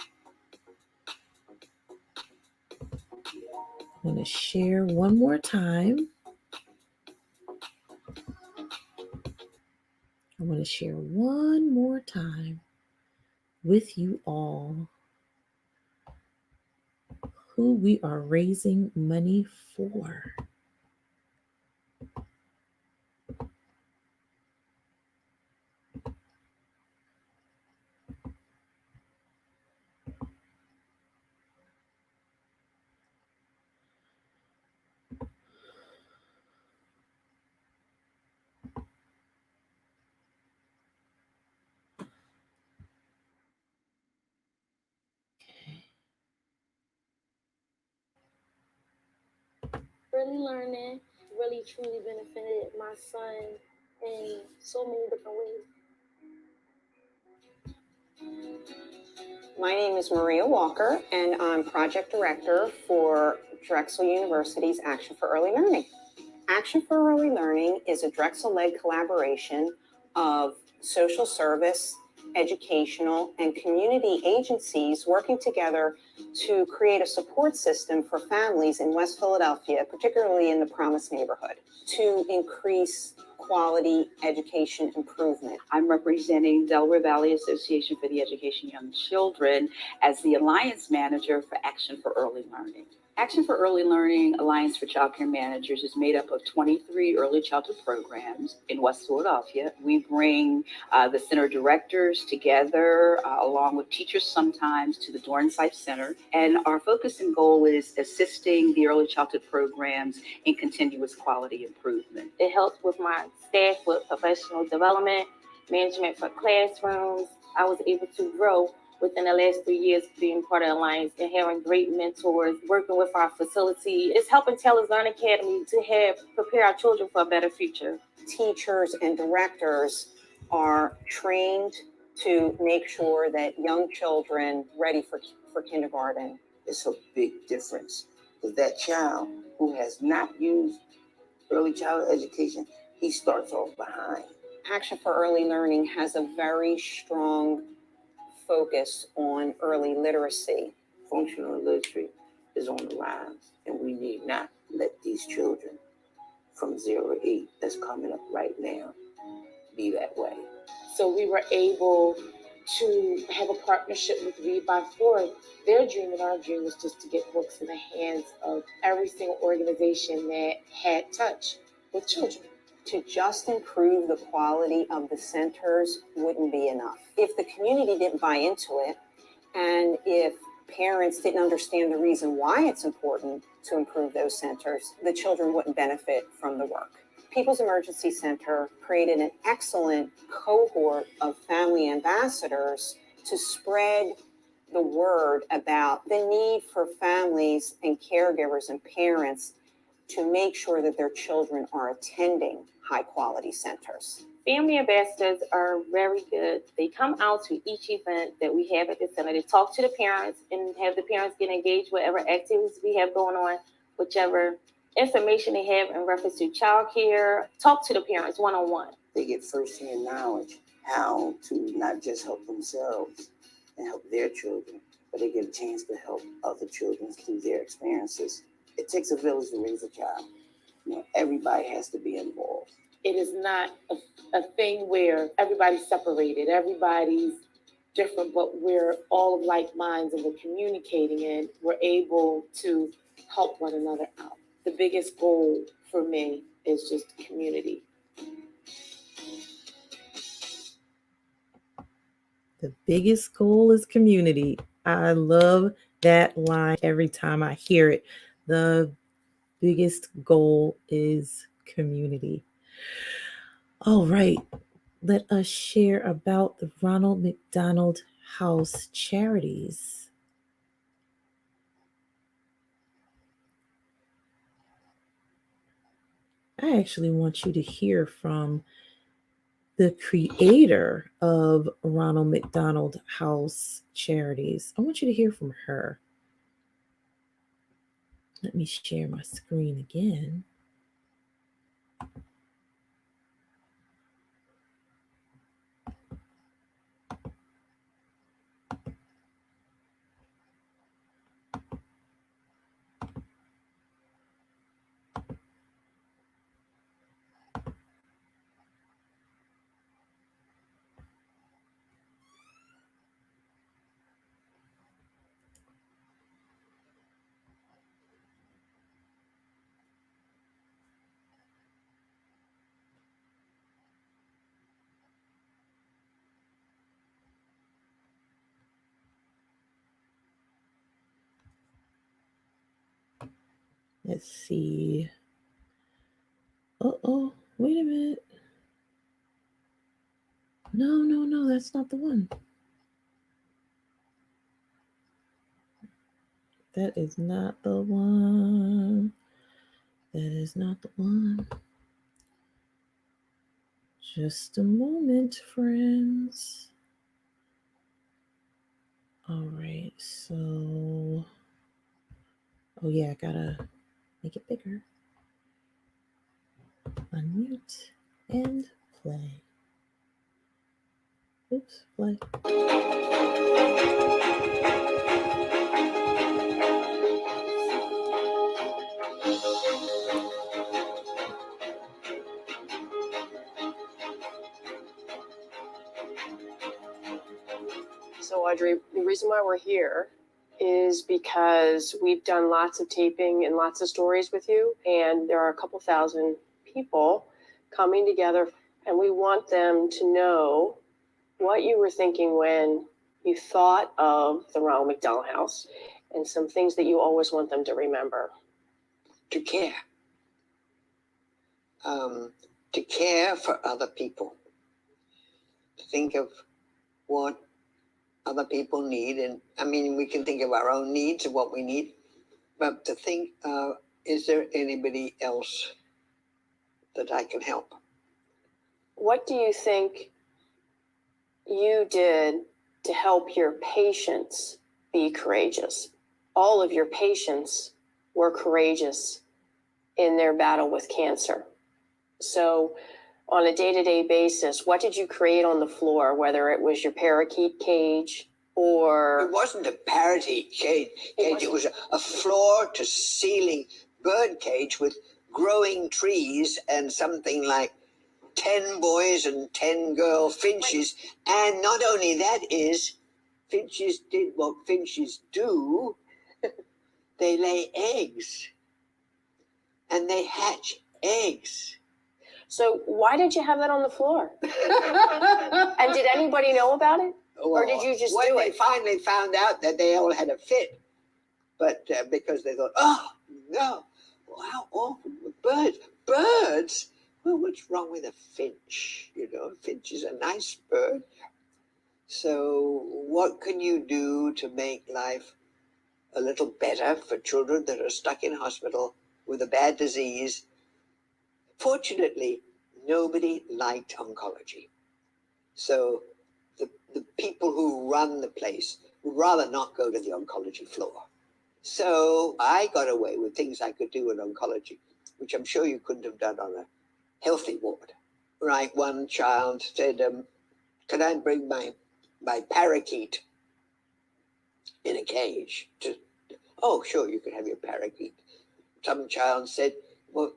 I'm going to share one more time. I want to share one more time with you all who we are raising money for. Early learning really truly benefited my son in so many different ways. My name is Maria Walker, and I'm Project Director for Drexel University's Action for Early Learning. Action for Early Learning is a Drexel-led collaboration of social service, educational, and community agencies working together to create a support system for families in West Philadelphia, particularly in the Promise neighborhood, to increase quality education improvement. I'm representing Delaware Valley Association for the Education of Young Children as the Alliance Manager for Action for Early Learning. Action for Early Learning Alliance for Child Care Managers is made up of 23 early childhood programs in West Philadelphia. We bring the center directors together along with teachers sometimes to the Dornsife Center. And our focus and goal is assisting the early childhood programs in continuous quality improvement. It helps with my staff with professional development, management for classrooms. I was able to grow within the last 3 years being part of the Alliance and having great mentors, working with our facility. It's helping Taylor's Learn Academy to prepare our children for a better future. Teachers and directors are trained to make sure that young children ready for kindergarten. It's a big difference because that child who has not used early childhood education, he starts off behind. Action for Early Learning has a very strong focus on early literacy. Functional literacy is on the rise, and we need not let these children from 0 to 8 that's coming up right now be that way. So we were able to have a partnership with Read-A-Thon. Their dream and our dream was just to get books in the hands of every single organization that had touch with children. To just improve the quality of the centers wouldn't be enough. If the community didn't buy into it, and if parents didn't understand the reason why it's important to improve those centers, the children wouldn't benefit from the work. People's Emergency Center created an excellent cohort of family ambassadors to spread the word about the need for families and caregivers and parents to make sure that their children are attending high-quality centers. Family ambassadors are very good. They come out to each event that we have at the center. They talk to the parents and have the parents get engaged with whatever activities we have going on, whichever information they have in reference to childcare. Talk to the parents one-on-one. They get firsthand knowledge how to not just help themselves and help their children, but they get a chance to help other children through their experiences. It takes a village to raise a child. You know, everybody has to be involved. It is not a thing where everybody's separated, everybody's different, but we're all of like minds and we're communicating and we're able to help one another out. The biggest goal for me is just community. The biggest goal is community. I love that line every time I hear it. The biggest goal is community. All right, let us share about the Ronald McDonald House Charities. I actually want you to hear from the creator of Ronald McDonald House Charities. I want you to hear from her. Let me share my screen again. Let's see. Uh-oh, wait a minute. No, that's not the one. That is not the one. That is not the one. Just a moment, friends. All right, so... Oh yeah, I gotta make it bigger. Unmute and play. Oops, play. So Audrey, the reason why we're here is because we've done lots of taping and lots of stories with you, and there are a couple thousand people coming together, and we want them to know what you were thinking when you thought of the Ronald McDonald House and some things that you always want them to remember. To care. To care for other people. To think of what other people need. And I mean, we can think of our own needs and what we need, but to think, is there anybody else that I can help? What do you think you did to help your patients be courageous? All of your patients were courageous in their battle with cancer. So on a day-to-day basis, what did you create on the floor, whether it was your parakeet cage or It wasn't a parity cage. It was a floor to ceiling bird cage with growing trees and something like 10 boys and 10 girl finches. And not only that is, finches did what finches do. They lay eggs. And they hatch eggs. So why did you have that on the floor? And did anybody know about it? Or did you just do When they it? finally found out that they all had a fit, but because they thought, oh, no, well, how awful with birds. Birds? Well, what's wrong with a finch? You know, a finch is a nice bird. So what can you do to make life a little better for children that are stuck in hospital with a bad disease? Fortunately, nobody liked oncology. So the people who run the place would rather not go to the oncology floor. So I got away with things I could do in oncology, which I'm sure you couldn't have done on a healthy ward. Right, one child said, can I bring my parakeet in a cage? Oh, sure, you can have your parakeet. Some child said, well,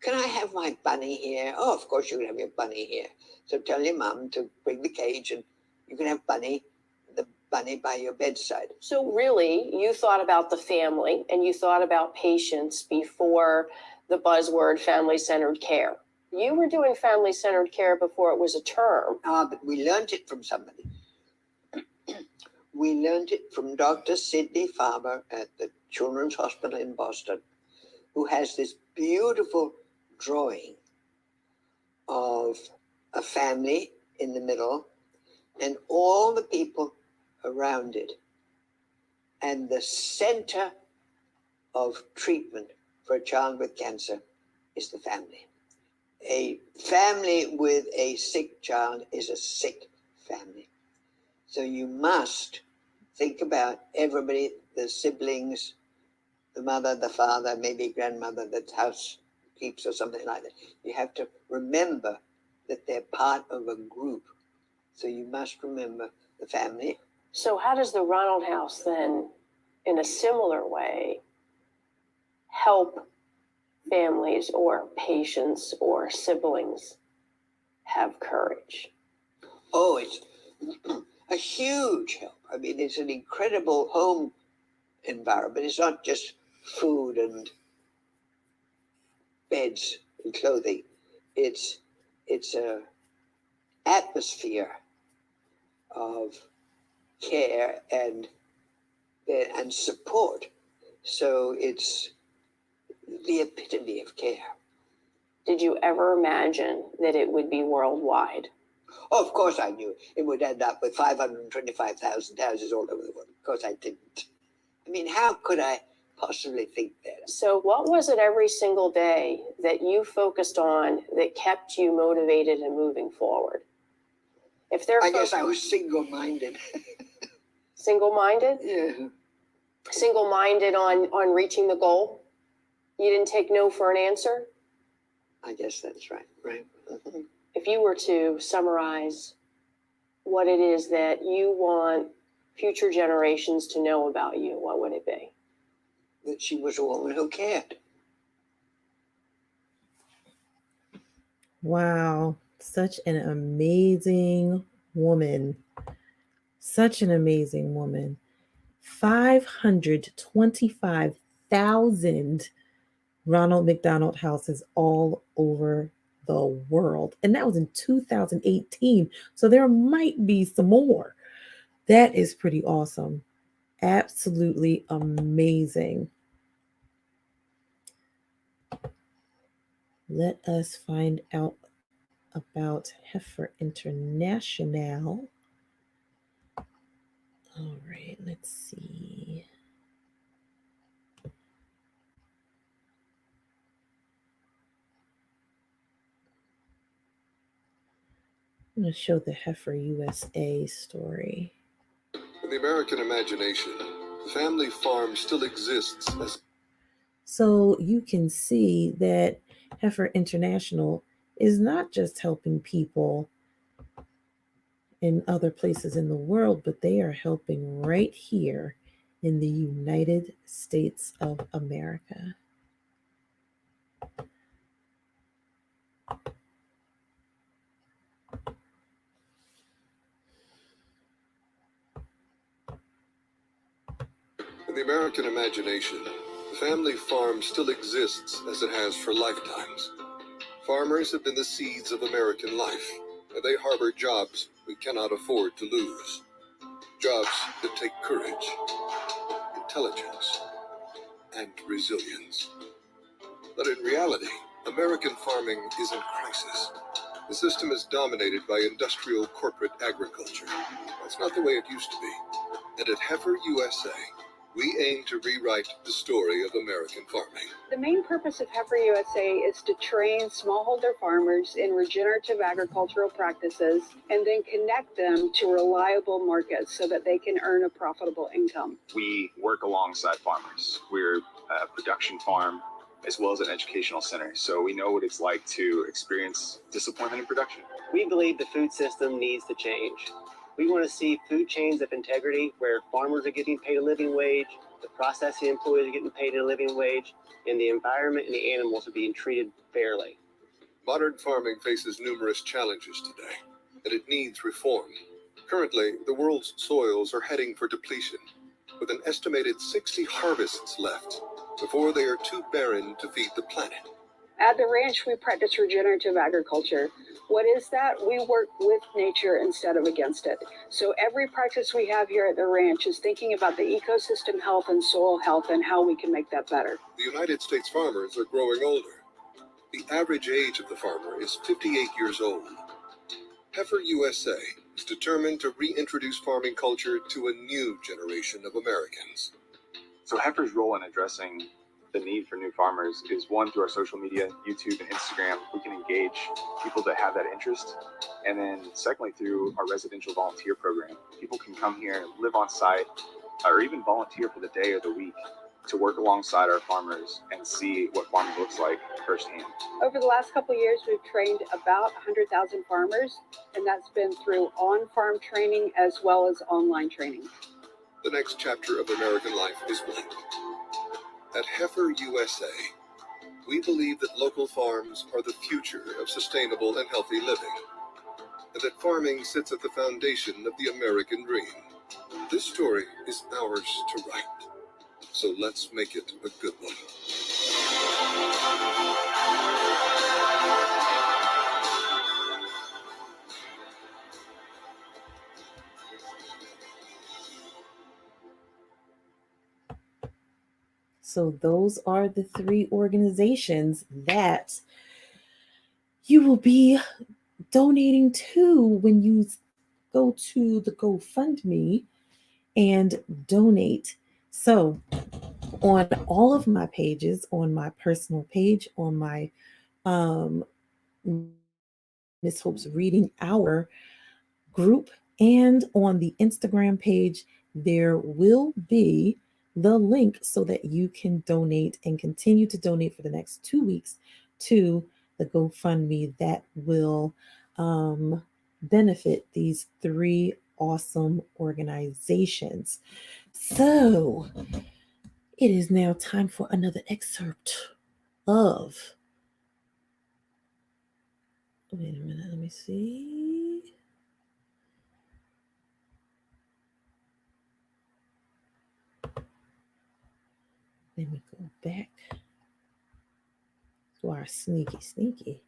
can I have my bunny here? Oh, of course you can have your bunny here. So tell your mum to bring the cage and you can have the bunny by your bedside. So really, you thought about the family and you thought about patients before the buzzword family-centered care. You were doing family-centered care before it was a term. But we learned it from somebody. We learned it from Dr. Sidney Farber at the Children's Hospital in Boston, who has this beautiful drawing of a family in the middle and all the people around it. And the center of treatment for a child with cancer is the family. A family with a sick child is a sick family. So you must think about everybody, the siblings, the mother, the father, maybe grandmother that's house keeps or something like that. You have to remember that they're part of a group. So you must remember the family. So how does the Ronald House then, in a similar way, help families or patients or siblings have courage? Oh, it's a huge help. I mean, it's an incredible home environment. It's not just food and beds and clothing. It's a atmosphere of care and support. So it's the epitome of care. Did you ever imagine that it would be worldwide? Oh, of course I knew it would end up with 525,000 houses all over the world. Of course I didn't. I mean, how could I possibly think that? So what was it every single day that you focused on that kept you motivated and moving forward? I guess I was single-minded. Single-minded? Yeah. Single-minded on reaching the goal? You didn't take no for an answer? I guess that's right, right? Mm-hmm. If you were to summarize what it is that you want future generations to know about you, what would it be? That she was a woman who cared. Wow, such an amazing woman. Such an amazing woman. 525,000 Ronald McDonald houses all over the world. And that was in 2018. So there might be some more. That is pretty awesome. Absolutely amazing. Let us find out about Heifer International. All right, let's see. I'm going to show the Heifer USA story. In the American imagination, the family farm still exists as... So you can see that Heifer International is not just helping people in other places in the world, but they are helping right here in the United States of America. In the American imagination, the family farm still exists as it has for lifetimes. Farmers have been the seeds of American life, and they harbor jobs we cannot afford to lose. Jobs that take courage, intelligence, and resilience. But in reality, American farming is in crisis. The system is dominated by industrial corporate agriculture. That's not the way it used to be. And at Heifer USA, we aim to rewrite the story of American farming. The main purpose of Heifer USA is to train smallholder farmers in regenerative agricultural practices and then connect them to reliable markets so that they can earn a profitable income. We work alongside farmers. We're a production farm as well as an educational center, so we know what it's like to experience disappointment in production. We believe the food system needs to change. We want to see food chains of integrity where farmers are getting paid a living wage, the processing employees are getting paid a living wage, and the environment and the animals are being treated fairly. Modern farming faces numerous challenges today, and it needs reform. Currently, the world's soils are heading for depletion, with an estimated 60 harvests left before they are too barren to feed the planet. At the ranch, we practice regenerative agriculture. What is that? We work with nature instead of against it. So every practice we have here at the ranch is thinking about the ecosystem health and soil health and how we can make that better. The United States farmers are growing older. The average age of the farmer is 58 years old. Heifer USA is determined to reintroduce farming culture to a new generation of Americans. So Heifer's role in addressing the need for new farmers is one, through our social media, YouTube and Instagram. We can engage people that have that interest. And then secondly, through our residential volunteer program, people can come here and live on site or even volunteer for the day or the week to work alongside our farmers and see what farming looks like firsthand. Over the last couple of years, we've trained about 100,000 farmers, and that's been through on-farm training as well as online training. The next chapter of American life is blank. At Heifer USA, we believe that local farms are the future of sustainable and healthy living, and that farming sits at the foundation of the American dream. This story is ours to write, so let's make it a good one. So those are the 3 organizations that you will be donating to when you go to the GoFundMe and donate. So on all of my pages, on my personal page, on my Miss Hope's Reading Hour group, and on the Instagram page, there will be the link so that you can donate and continue to donate for the next 2 weeks to the GoFundMe that will benefit these 3 awesome organizations. So it is now time for another excerpt of, wait a minute, let me see. Let me go back to our sneaky.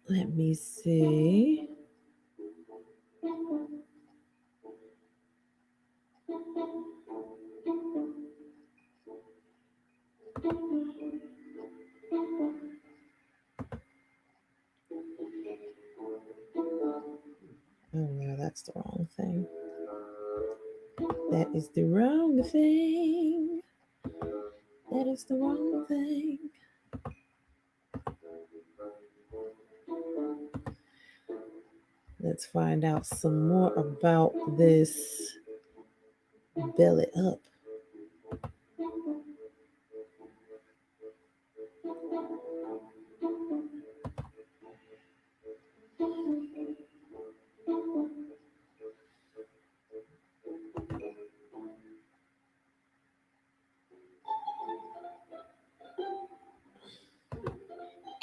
Let me see. Oh no, that's the wrong thing. That is the wrong thing. That is the wrong thing. Let's find out some more about this belly up.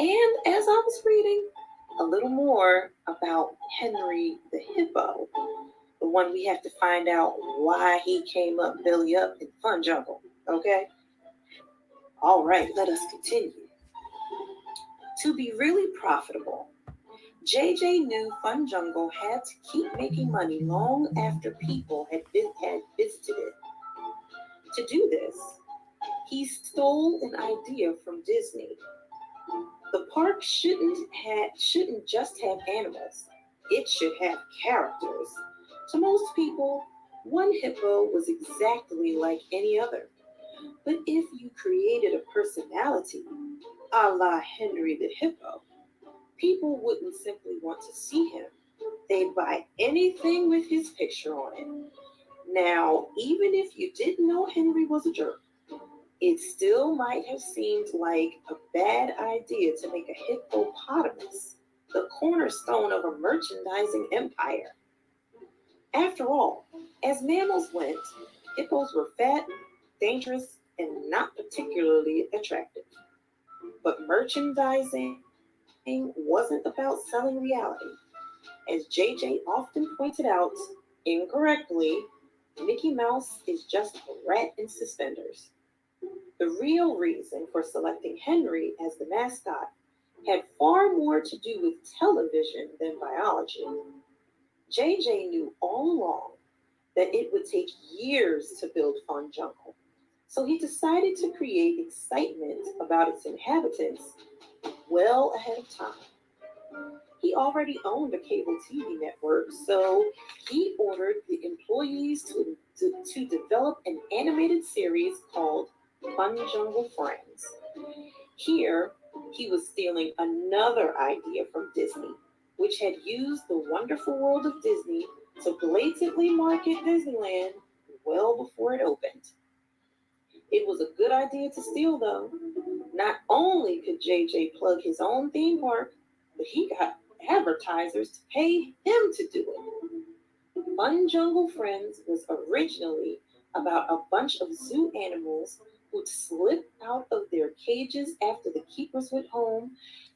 And as I was reading a little more about Henry the Hippo, the one we have to find out why he came up belly up in Fun Jungle, okay? All right, let us continue. To be really profitable, JJ knew Fun Jungle had to keep making money long after people had visited it. To do this, he stole an idea from Disney. The park shouldn't just have animals. It should have characters. To most people, one hippo was exactly like any other. But if you created a personality, a la Henry the Hippo, people wouldn't simply want to see him. They'd buy anything with his picture on it. Now, even if you didn't know Henry was a jerk, it still might have seemed like a bad idea to make a hippopotamus the cornerstone of a merchandising empire. After all, as mammals went, hippos were fat, dangerous, and not particularly attractive. But merchandising wasn't about selling reality. As JJ often pointed out, incorrectly, Mickey Mouse is just a rat in suspenders. The real reason for selecting Henry as the mascot had far more to do with television than biology. JJ knew all along that it would take years to build Fun Jungle, so he decided to create excitement about its inhabitants well ahead of time. He already owned a cable TV network, so he ordered the employees to develop an animated series called Fun Jungle Friends. Here, he was stealing another idea from Disney, which had used the wonderful world of Disney to blatantly market Disneyland well before it opened. It was a good idea to steal, though. Not only could JJ plug his own theme park, but he got advertisers to pay him to do it. Fun Jungle Friends was originally about a bunch of zoo animals who'd slip out of their cages after the keepers went home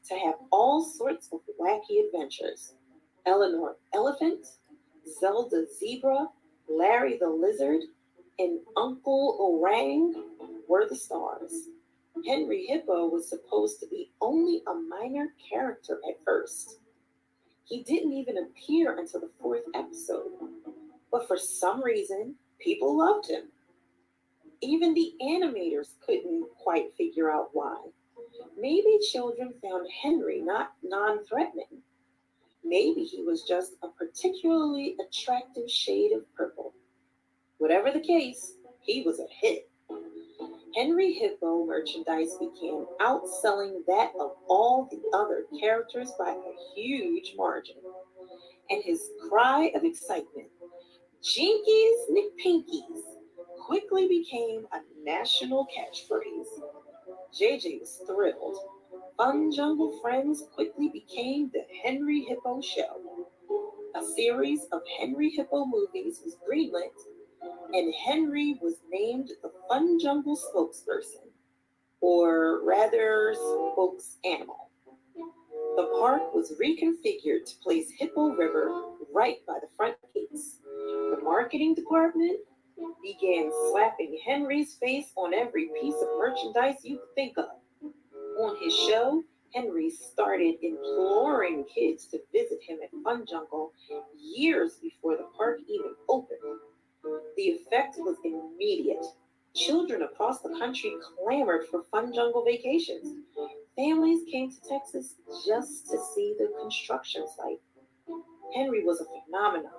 to have all sorts of wacky adventures. Eleanor Elephant, Zelda Zebra, Larry the Lizard, and Uncle Orang were the stars. Henry Hippo was supposed to be only a minor character at first. He didn't even appear until the 4th episode, but for some reason, people loved him. Even the animators couldn't quite figure out why. Maybe children found Henry not non-threatening. Maybe he was just a particularly attractive shade of purple. Whatever the case, he was a hit. Henry Hippo merchandise began outselling that of all the other characters by a huge margin. And his cry of excitement, "Jinkies McPinkies," quickly became a national catchphrase. JJ was thrilled. Fun Jungle Friends quickly became the Henry Hippo Show. A series of Henry Hippo movies was greenlit, and Henry was named the Fun Jungle spokesperson, or rather, spokes-animal. The park was reconfigured to place Hippo River right by the front gates. The marketing department began slapping Henry's face on every piece of merchandise you could think of. On his show, Henry started imploring kids to visit him at Fun Jungle years before the park even opened. The effect was immediate. Children across the country clamored for Fun Jungle vacations. Families came to Texas just to see the construction site. Henry was a phenomenon,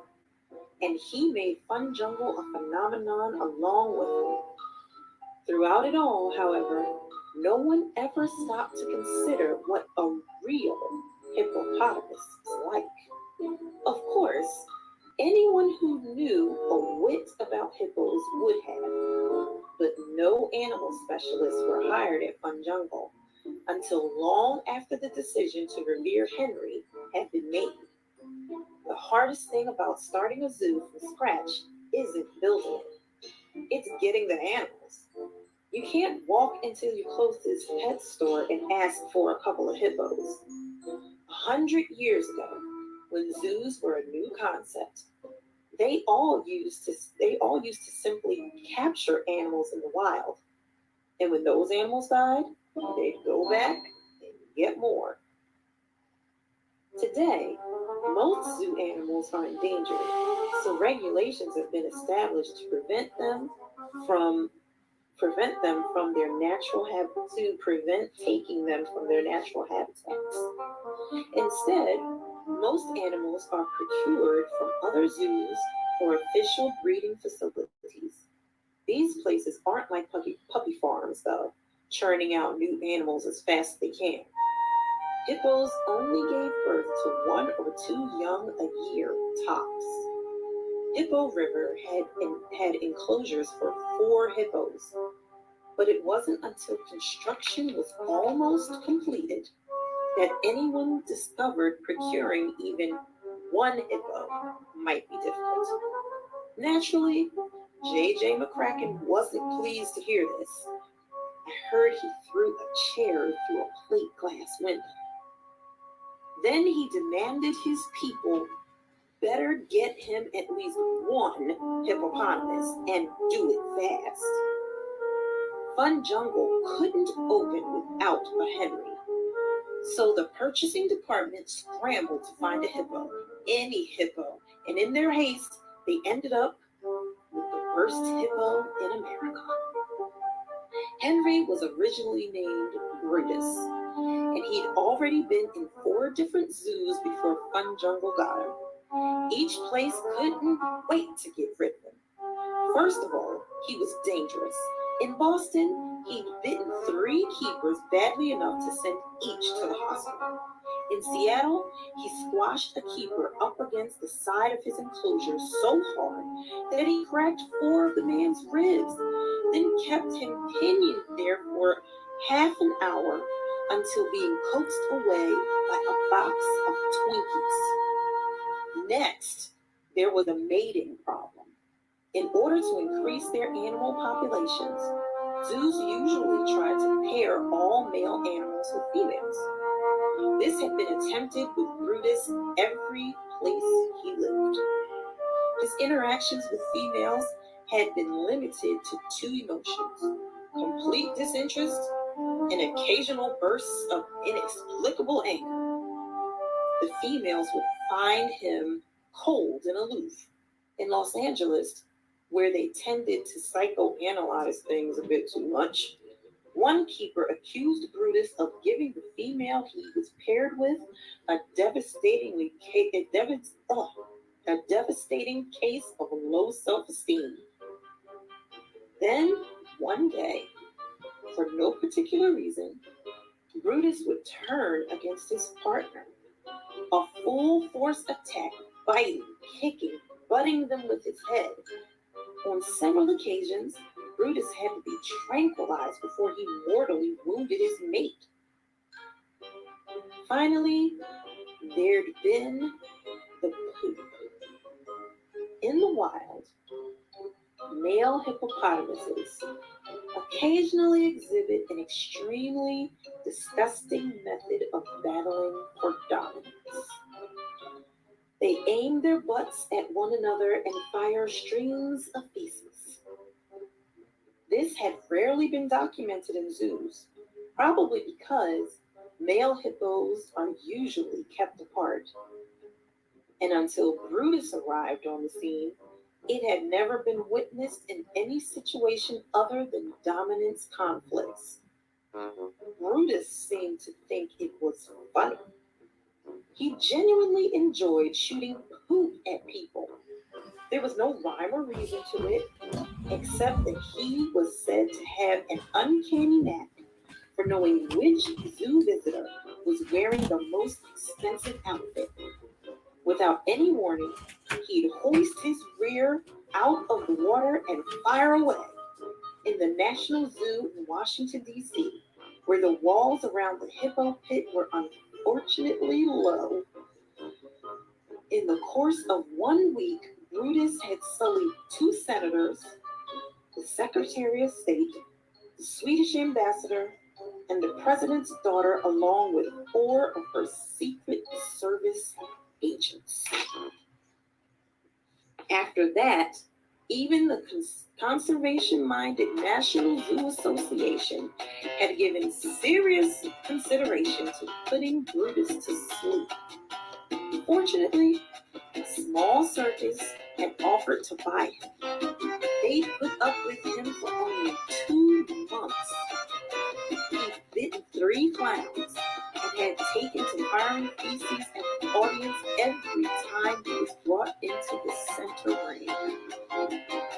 and he made Fun Jungle a phenomenon along with him. Throughout it all, however, no one ever stopped to consider what a real hippopotamus is like. Of Anyone who knew a whit about hippos would have, but no animal specialists were hired at Fun Jungle until long after the decision to revere Henry had been made. The hardest thing about starting a zoo from scratch isn't building it, it's getting the animals. You can't walk into your closest pet store and ask for a couple of hippos. 100 years ago, when zoos were a new concept, they all used to simply capture animals in the wild. And when those animals died, they'd go back and get more. Today, most zoo animals are endangered, so regulations have been established to prevent taking them from their natural habitats. Instead, most animals are procured from other zoos or official breeding facilities. These places aren't like puppy farms, though, churning out new animals as fast as they can. Hippos only gave birth to 1 or 2 young a year, tops. Hippo River had enclosures for 4 hippos, but it wasn't until construction was almost completed that anyone discovered procuring even 1 hippo might be difficult. Naturally, J.J. McCracken wasn't pleased to hear this. I heard he threw a chair through a plate glass window. Then he demanded his people better get him at least 1 hippopotamus and do it fast. Fun Jungle couldn't open without a Henry. So the purchasing department scrambled to find a hippo, any hippo, and in their haste, they ended up with the worst hippo in America. Henry was originally named Brutus, and he'd already been in 4 different zoos before Fun Jungle got him. Each place couldn't wait to get rid of him. First of all, he was dangerous. In Boston, he'd bitten 3 keepers badly enough to send each to the hospital. In Seattle, he squashed a keeper up against the side of his enclosure so hard that he cracked 4 of the man's ribs, then kept him pinioned there for half an hour until being coaxed away by a box of Twinkies. Next, there was a mating problem. In order to increase their animal populations, zoos usually try to pair all male animals with females. This had been attempted with Brutus every place he lived. His interactions with females had been limited to 2 emotions: complete disinterest and occasional bursts of inexplicable anger. The females would find him cold and aloof. In Los Angeles, where they tended to psychoanalyze things a bit too much, one keeper accused Brutus of giving the female he was paired with a devastating case of low self-esteem. Then, one day, for no particular reason, Brutus would turn against his partner. A full-force attack, biting, kicking, butting them with his head. On several occasions, Brutus had to be tranquilized before he mortally wounded his mate. Finally, there'd been the poop. In the wild, male hippopotamuses occasionally exhibit an extremely disgusting method of battling for dominance. They aim their butts at one another and fire streams of feces. This had rarely been documented in zoos, probably because male hippos are usually kept apart. And until Brutus arrived on the scene, it had never been witnessed in any situation other than dominance conflicts. Brutus seemed to think it was funny. He genuinely enjoyed shooting poop at people. There was no rhyme or reason to it, except that he was said to have an uncanny knack for knowing which zoo visitor was wearing the most expensive outfit. Without any warning, he'd hoist his rear out of the water and fire away. In the National Zoo in Washington, D.C., where the walls around the hippo pit were unfortunately low. In the course of 1 week, Brutus had sullied 2 senators, the Secretary of State, the Swedish ambassador, and the president's daughter, along with 4 of her Secret Service agents. After that, even the conservation-minded National Zoo Association had given serious consideration to putting Brutus to sleep. Fortunately, a small circus had offered to buy him. They put up with him for only 2 months. He'd bitten 3 clowns and had taken to firing feces at the audience every time he was brought into the center ring.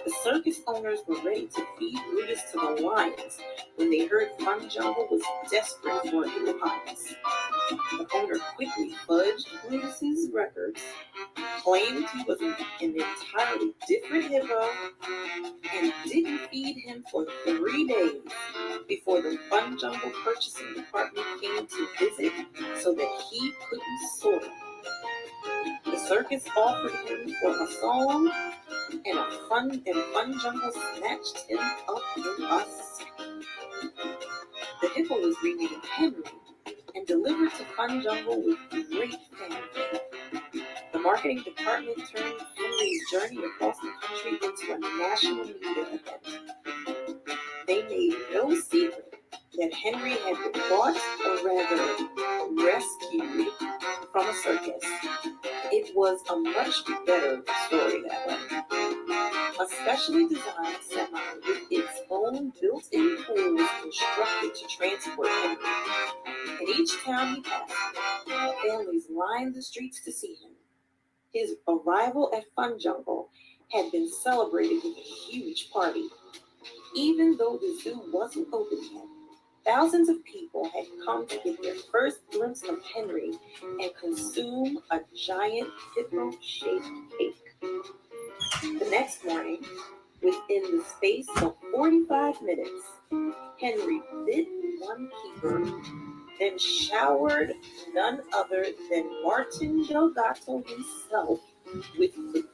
The circus owners were ready to feed Brutus to the lions when they heard Fun Jungle was desperate for hippopotamus. The owner quickly fudged Brutus's records, claimed he was an entirely different hippo, and didn't feed him for 3 days before the Fun Jungle purchasing department came to visit so that he couldn't sort him. The circus offered him for a song, and Fun Jungle snatched him up in a second. The hippo was renamed Henry and delivered to Fun Jungle with great fanfare. The marketing department turned Henry's journey across the country into a national media event. They made no secret that Henry had been bought, or rather rescued, from a circus. It was a much better story that way. A specially designed semi with its own built-in pool was constructed to transport Henry. In each town he passed, families lined the streets to see him. His arrival at Fun Jungle had been celebrated with a huge party. Even though the zoo wasn't open yet, thousands of people had come to get their first glimpse of Henry and consume a giant hippo-shaped cake. The next morning, within the space of 45 minutes, Henry bit one keeper, then showered none other than Martin Delgato himself with food.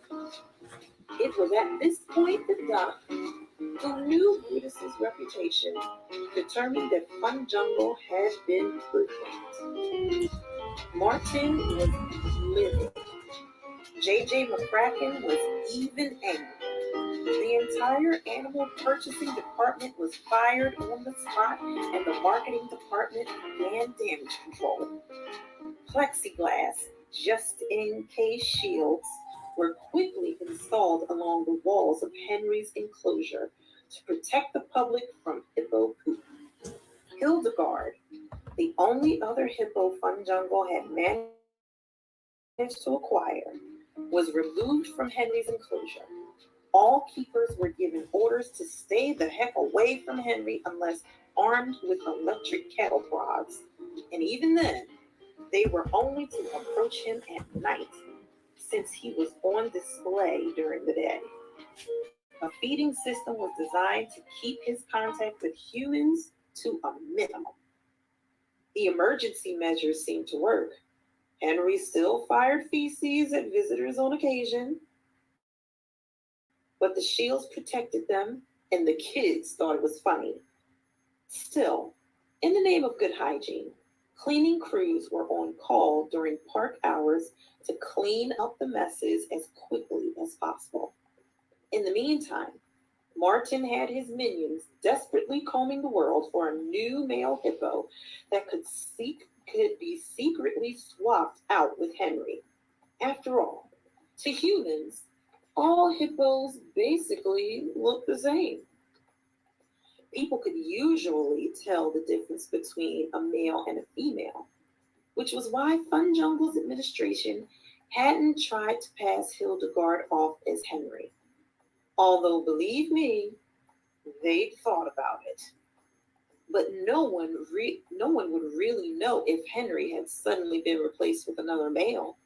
It was at this point that Doc, who knew Brutus's reputation, determined that Fun Jungle had been hoodwinked. Martin was livid. J.J. McCracken was even angry. The entire animal purchasing department was fired on the spot, and the marketing department began damage control. Plexiglass, just-in-case shields, were quickly installed along the walls of Henry's enclosure to protect the public from hippo poop. Hildegard, the only other hippo Fun Jungle had managed to acquire, was removed from Henry's enclosure. All keepers were given orders to stay the heck away from Henry unless armed with electric cattle prods. And even then, they were only to approach him at night, since he was on display during the day. A feeding system was designed to keep his contact with humans to a minimum. The emergency measures seemed to work. Henry still fired feces at visitors on occasion, but the shields protected them, and the kids thought it was funny. Still, in the name of good hygiene, cleaning crews were on call during park hours to clean up the messes as quickly as possible. In the meantime, Martin had his minions desperately combing the world for a new male hippo that could be secretly swapped out with Henry. After all, to humans, all hippos basically look the same. People could usually tell the difference between a male and a female, which was why Fun Jungle's administration hadn't tried to pass Hildegard off as Henry. Although, believe me, they'd thought about it. But no one would really know if Henry had suddenly been replaced with another male.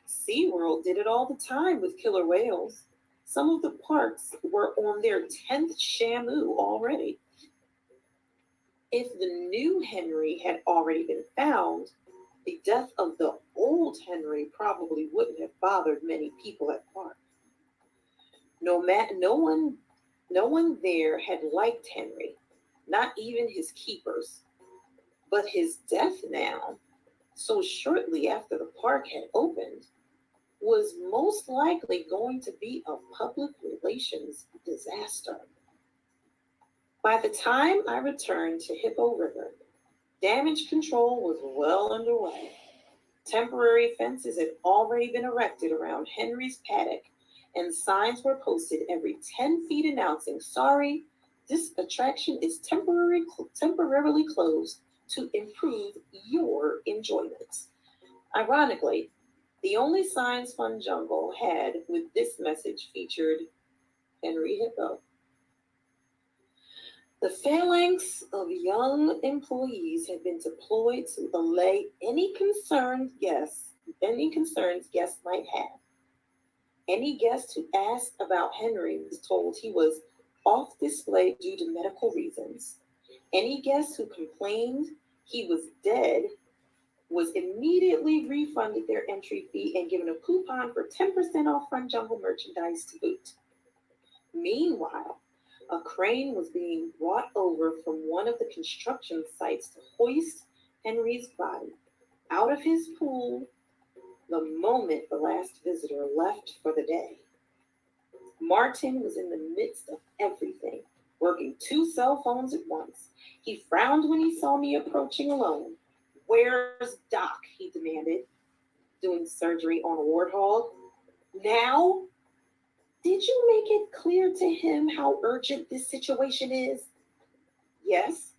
SeaWorld did it all the time with killer whales. Some of the parks were on their 10th Shamu already. If the new Henry had already been found, the death of the old Henry probably wouldn't have bothered many people at park. No one there had liked Henry, not even his keepers. But his death now, so shortly after the park had opened, was most likely going to be a public relations disaster. By the time I returned to Hippo River, damage control was well underway. Temporary fences had already been erected around Henry's paddock, and signs were posted every 10 feet announcing, "Sorry, this attraction is temporarily closed to improve your enjoyment." Ironically, the only signs Fun Jungle had with this message featured Henry Hippo. The phalanx of young employees had been deployed to allay any concerns guests might have. Any guest who asked about Henry was told he was off display due to medical reasons. Any guest who complained he was dead was immediately refunded their entry fee and given a coupon for 10% off Fun Jungle merchandise to boot. Meanwhile, a crane was being brought over from one of the construction sites to hoist Henry's body out of his pool the moment the last visitor left for the day. Martin was in the midst of everything, working 2 cell phones at once. He frowned when he saw me approaching alone. "Where's Doc?" he demanded. "Doing surgery on a warthog." "Now? Did you make it clear to him how urgent this situation is?" "Yes,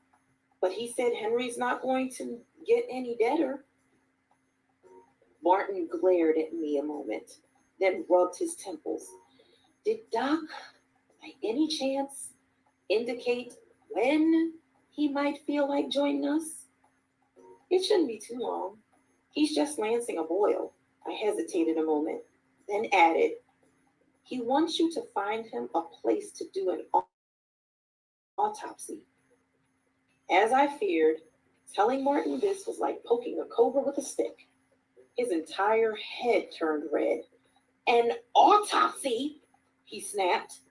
but he said Henry's not going to get any better." Martin glared at me a moment, then rubbed his temples. "Did Doc, by any chance, indicate when he might feel like joining us?" "It shouldn't be too long. He's just lancing a boil." I hesitated a moment, then added, "He wants you to find him a place to do an autopsy." As I feared, telling Martin this was like poking a cobra with a stick. His entire head turned red. "An autopsy?" he snapped.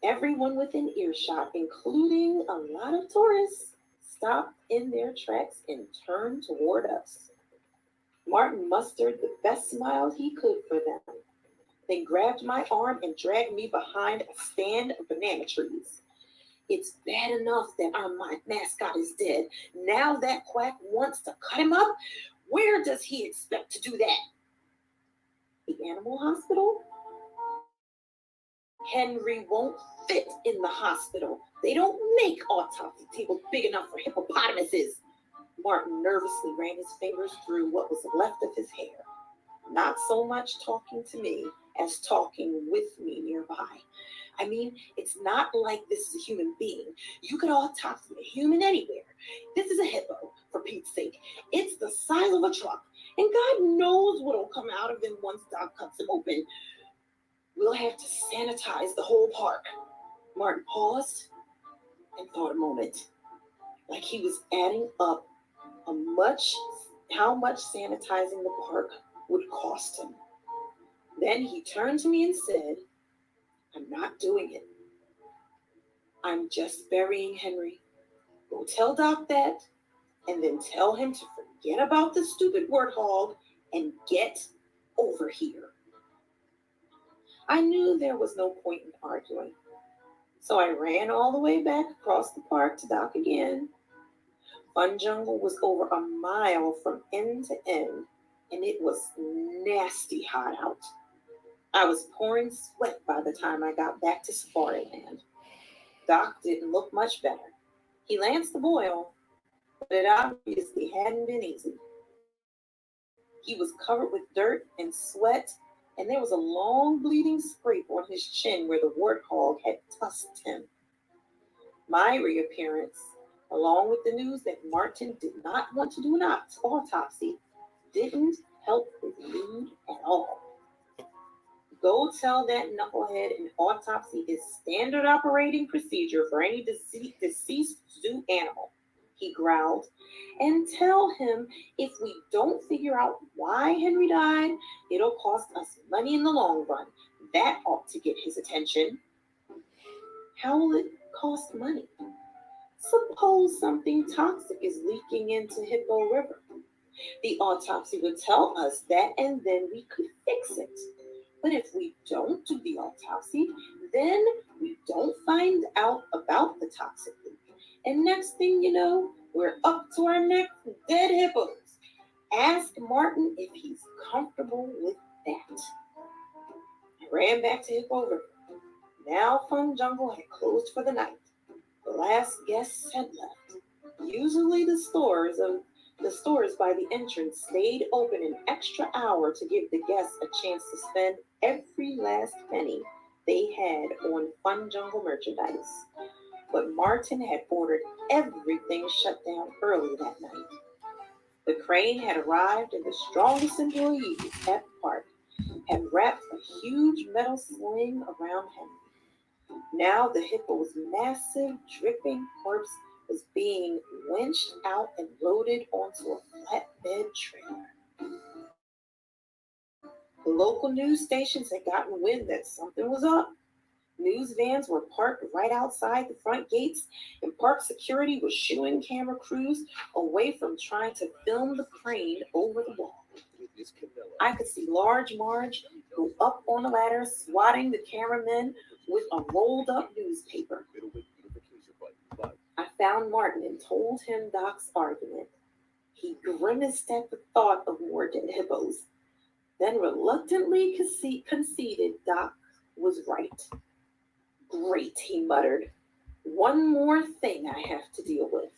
Everyone within earshot, including a lot of tourists, stopped in their tracks and turned toward us. Martin mustered the best smile he could for them. They grabbed my arm and dragged me behind a stand of banana trees. "It's bad enough that our mascot is dead. Now that quack wants to cut him up? Where does he expect to do that? The animal hospital? Henry won't fit in the hospital. They don't make autopsy tables big enough for hippopotamuses." Martin nervously ran his fingers through what was left of his hair, not so much talking to me as talking with me nearby. "I mean, it's not like this is a human being. You could autopsy a human anywhere. This is a hippo, for Pete's sake. It's the size of a truck, and God knows what'll come out of him once Doc cuts him open. We'll have to sanitize the whole park." Martin paused and thought a moment, like he was adding up how much sanitizing the park would cost him. Then he turned to me and said, "I'm not doing it. I'm just burying Henry. Go tell Doc that, and then tell him to forget about the stupid warthog and get over here." I knew there was no point in arguing, so I ran all the way back across the park to Doc again. Fun Jungle was over a mile from end to end, and it was nasty hot out. I was pouring sweat by the time I got back to Safari Land. Doc didn't look much better. He lanced the boil, but it obviously hadn't been easy. He was covered with dirt and sweat, and there was a long bleeding scrape on his chin where the warthog had tusked him. My reappearance, along with the news that Martin did not want to do an autopsy, didn't health is lewd at all. Go tell that knucklehead an autopsy is standard operating procedure for any deceased zoo animal, he growled. And tell him if we don't figure out why Henry died, it'll cost us money in the long run. That ought to get his attention. How will it cost money? Suppose something toxic is leaking into Hippo River. The autopsy would tell us that, and then we could fix it. But if we don't do the autopsy, then we don't find out about the toxic leak. And next thing you know, we're up to our neck with dead hippos. Ask Martin if he's comfortable with that. I ran back to Hippo River. Now Fun Jungle had closed for the night. The last guests had left. Usually the stores by the entrance stayed open an extra hour to give the guests a chance to spend every last penny they had on Fun Jungle merchandise. But Martin had ordered everything shut down early that night. The crane had arrived, and the strongest employees at the park had wrapped a huge metal sling around Henry. Now the hippo's massive, dripping corpse was being winched out and loaded onto a flatbed trailer. The local news stations had gotten wind that something was up. News vans were parked right outside the front gates, and park security was shooing camera crews away from trying to film the crane over the wall. I could see Large Marge go up on the ladder, swatting the cameramen with a rolled-up newspaper. I found Martin and told him Doc's argument. He grimaced at the thought of more dead hippos, then reluctantly conceded Doc was right. Great, he muttered. One more thing I have to deal with.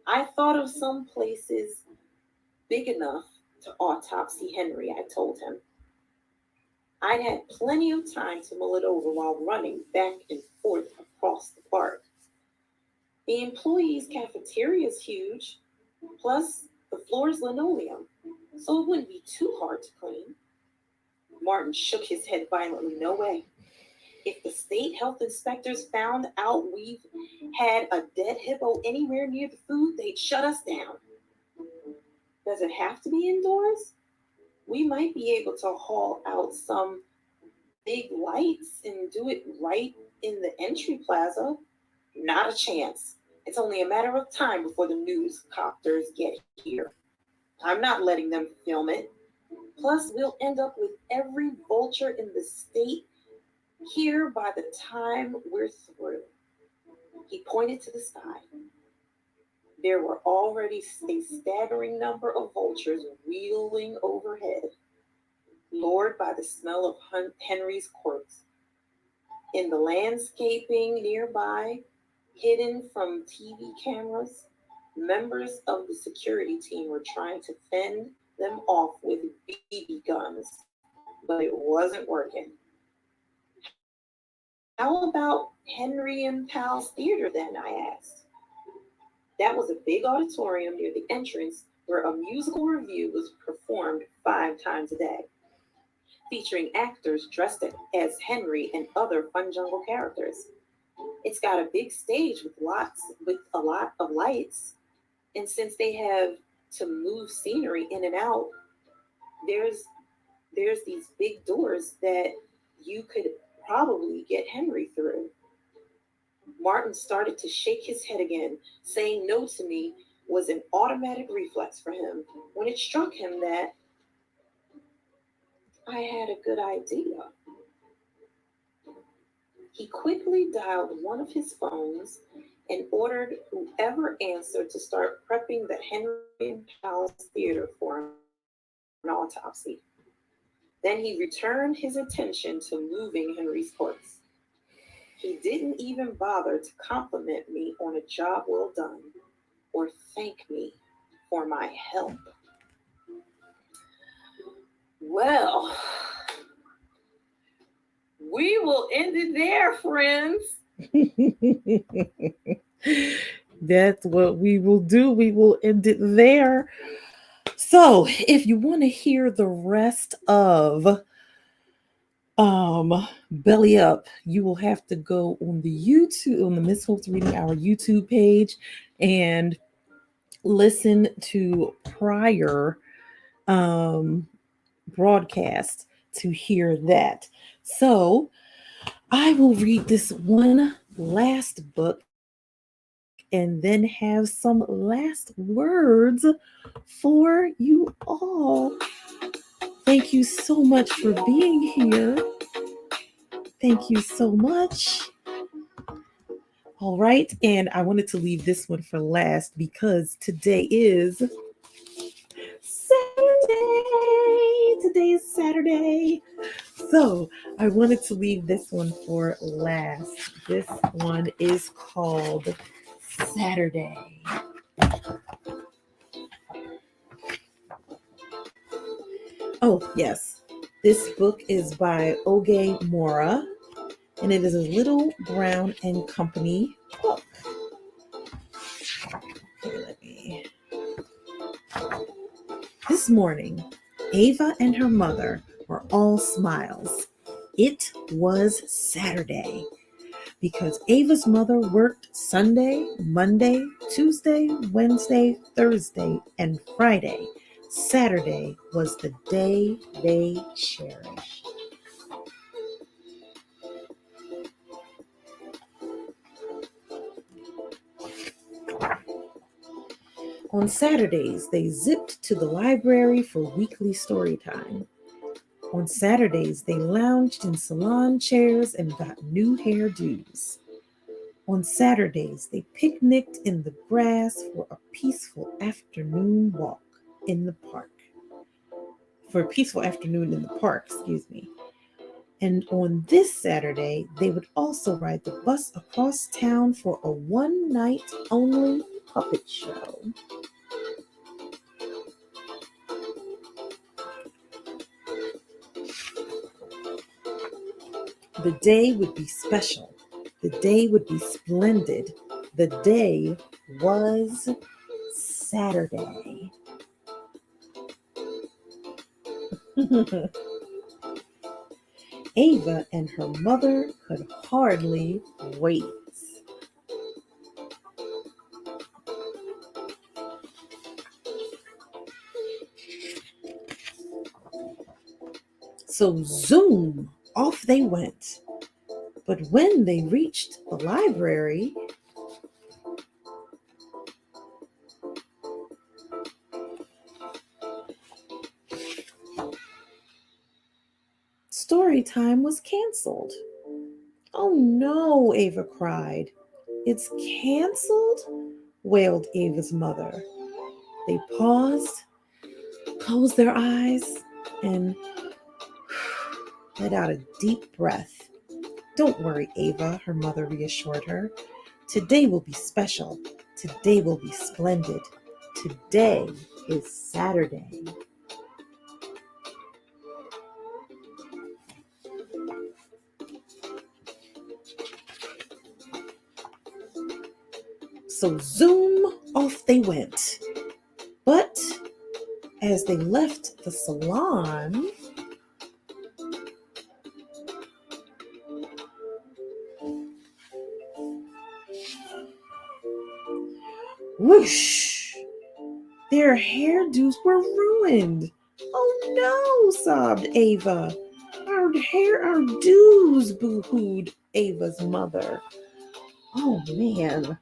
I thought of some places big enough to autopsy Henry, I told him. I'd had plenty of time to mull it over while running back and forth across the park. The employees' cafeteria is huge, plus the floor's linoleum, so it wouldn't be too hard to clean. Martin shook his head violently. No way. If the state health inspectors found out we've had a dead hippo anywhere near the food, they'd shut us down. Does it have to be indoors? We might be able to haul out some big lights and do it right in the entry plaza. Not a chance. It's only a matter of time before the news copters get here. I'm not letting them film it. Plus, we'll end up with every vulture in the state here by the time we're through. He pointed to the sky. There were already a staggering number of vultures wheeling overhead, lured by the smell of Henry's corpse. In the landscaping nearby, hidden from TV cameras, members of the security team were trying to fend them off with BB guns, but it wasn't working. How about Henry and Pal's Theater then, I asked. That was a big auditorium near the entrance where a musical revue was performed 5 times a day, featuring actors dressed as Henry and other Fun Jungle characters. It's got a big stage with a lot of lights, and since they have to move scenery in and out, there's these big doors that you could probably get Henry through. Martin started to shake his head again. Saying no to me was an automatic reflex for him when it struck him that I had a good idea. He quickly dialed one of his phones and ordered whoever answered to start prepping the Henry and Pal's Theater for an autopsy. Then he returned his attention to moving Henry's corpse. He didn't even bother to compliment me on a job well done or thank me for my help. Well, we will end it there, friends. That's what we will do. We will end it there. So if you want to hear the rest of Belly Up, you will have to go on the Miss Holt's Reading Hour YouTube page and listen to prior broadcast to hear that. So I will read this one last book and then have some last words for you all. Thank you so much for being here. Thank you so much. All right, and I wanted to leave this one for last because today is Saturday. Today is Saturday. So I wanted to leave this one for last. This one is called Saturday. Oh, yes. This book is by Oge Mora, and it is a Little Brown and Company book. This morning, Ava and her mother were all smiles. It was Saturday because Ava's mother worked Sunday, Monday, Tuesday, Wednesday, Thursday, and Friday. Saturday was the day they cherished. On Saturdays, they zipped to the library for weekly story time. On Saturdays, they lounged in salon chairs and got new hairdos. On Saturdays, they picnicked in the grass for a peaceful afternoon walk in the park. And on this Saturday, they would also ride the bus across town for a one-night only puppet show. The day would be special. The day would be splendid. The day was Saturday. Ava and her mother could hardly wait. So zoom, off they went. But when they reached the library, story time was canceled. Oh no, Ava cried. It's canceled? Wailed Ava's mother. They paused, closed their eyes, and let out a deep breath. Don't worry, Ava, her mother reassured her. Today will be special. Today will be splendid. Today is Saturday. So zoom, off they went. But as they left the salon, whoosh! Their hairdos were ruined. Oh no, sobbed Ava. Our do's, boo-hooed Ava's mother. Oh man.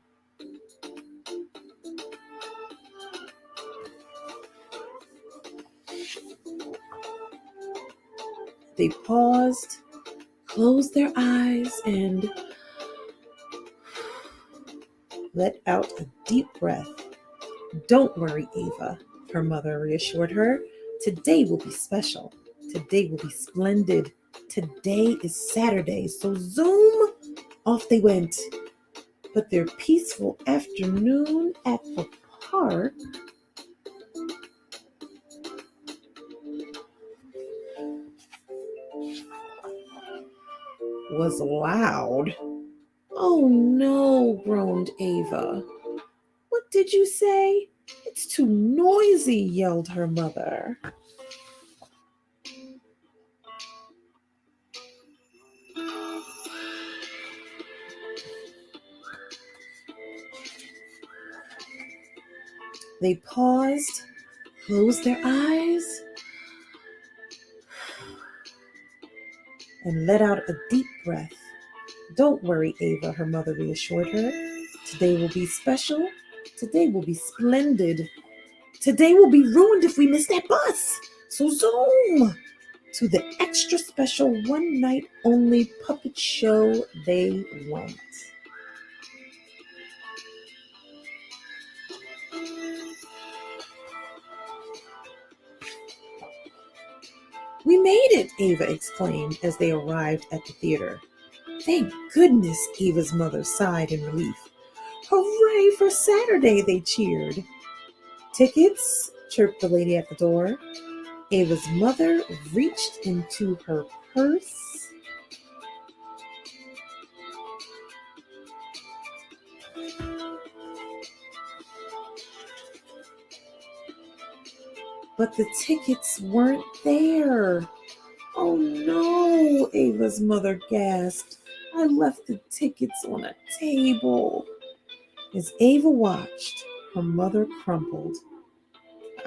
They paused, closed their eyes, and let out a deep breath. Don't worry, Ava, her mother reassured her. Today will be special. Today will be splendid. Today is Saturday, so zoom, off they went. But their peaceful afternoon at the park was loud. Oh no, groaned Ava. What did you say? It's too noisy, yelled her mother. They paused, closed their eyes, and let out a deep breath. Don't worry, Ava, her mother reassured her. Today will be special. Today will be splendid. Today will be ruined if we miss that bus. So zoom to the extra special one night only puppet show they went. We made it, Ava exclaimed as they arrived at the theater. Thank goodness, Ava's mother sighed in relief. Hooray for Saturday, they cheered. Tickets, chirped the lady at the door. Ava's mother reached into her purse. But the tickets weren't there. Oh no, Ava's mother gasped. I left the tickets on a table. As Ava watched, her mother crumpled.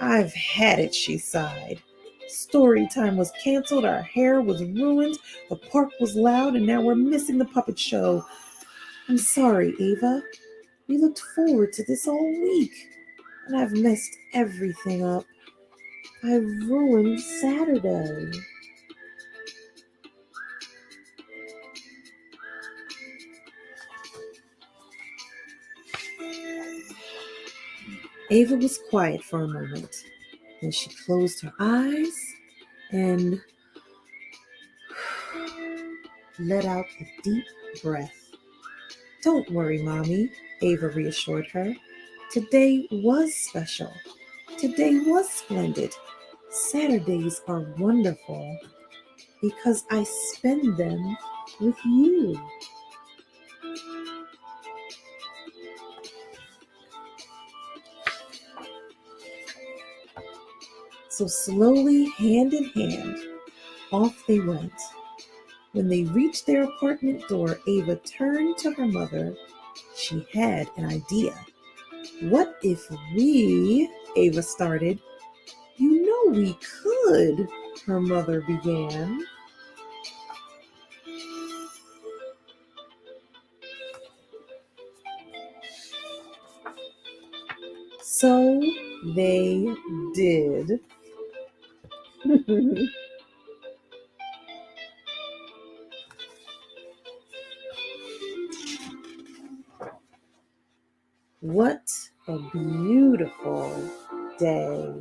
I've had it, she sighed. Story time was canceled, our hair was ruined, the park was loud, and now we're missing the puppet show. I'm sorry, Ava. We looked forward to this all week, and I've messed everything up. I ruined Saturday. Ava was quiet for a moment. Then she closed her eyes and let out a deep breath. Don't worry, Mommy, Ava reassured her. Today was special. Today was splendid. Saturdays are wonderful because I spend them with you. So slowly, hand in hand, off they went. When they reached their apartment door, Ava turned to her mother. She had an idea. What if we, Ava started. You know we could, her mother began. So they did. What a beautiful day.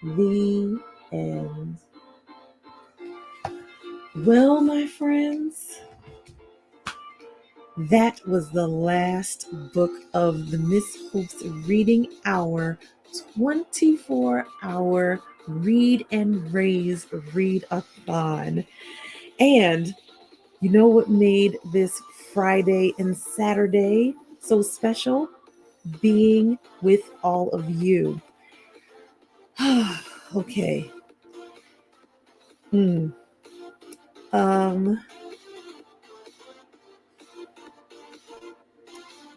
The end. Well, my friends, that was the last book of the Miss Hope's Reading Hour 24-hour Read and Raise Read-A-Thon. And you know what made this Friday and Saturday so special? Being with all of you. Okay.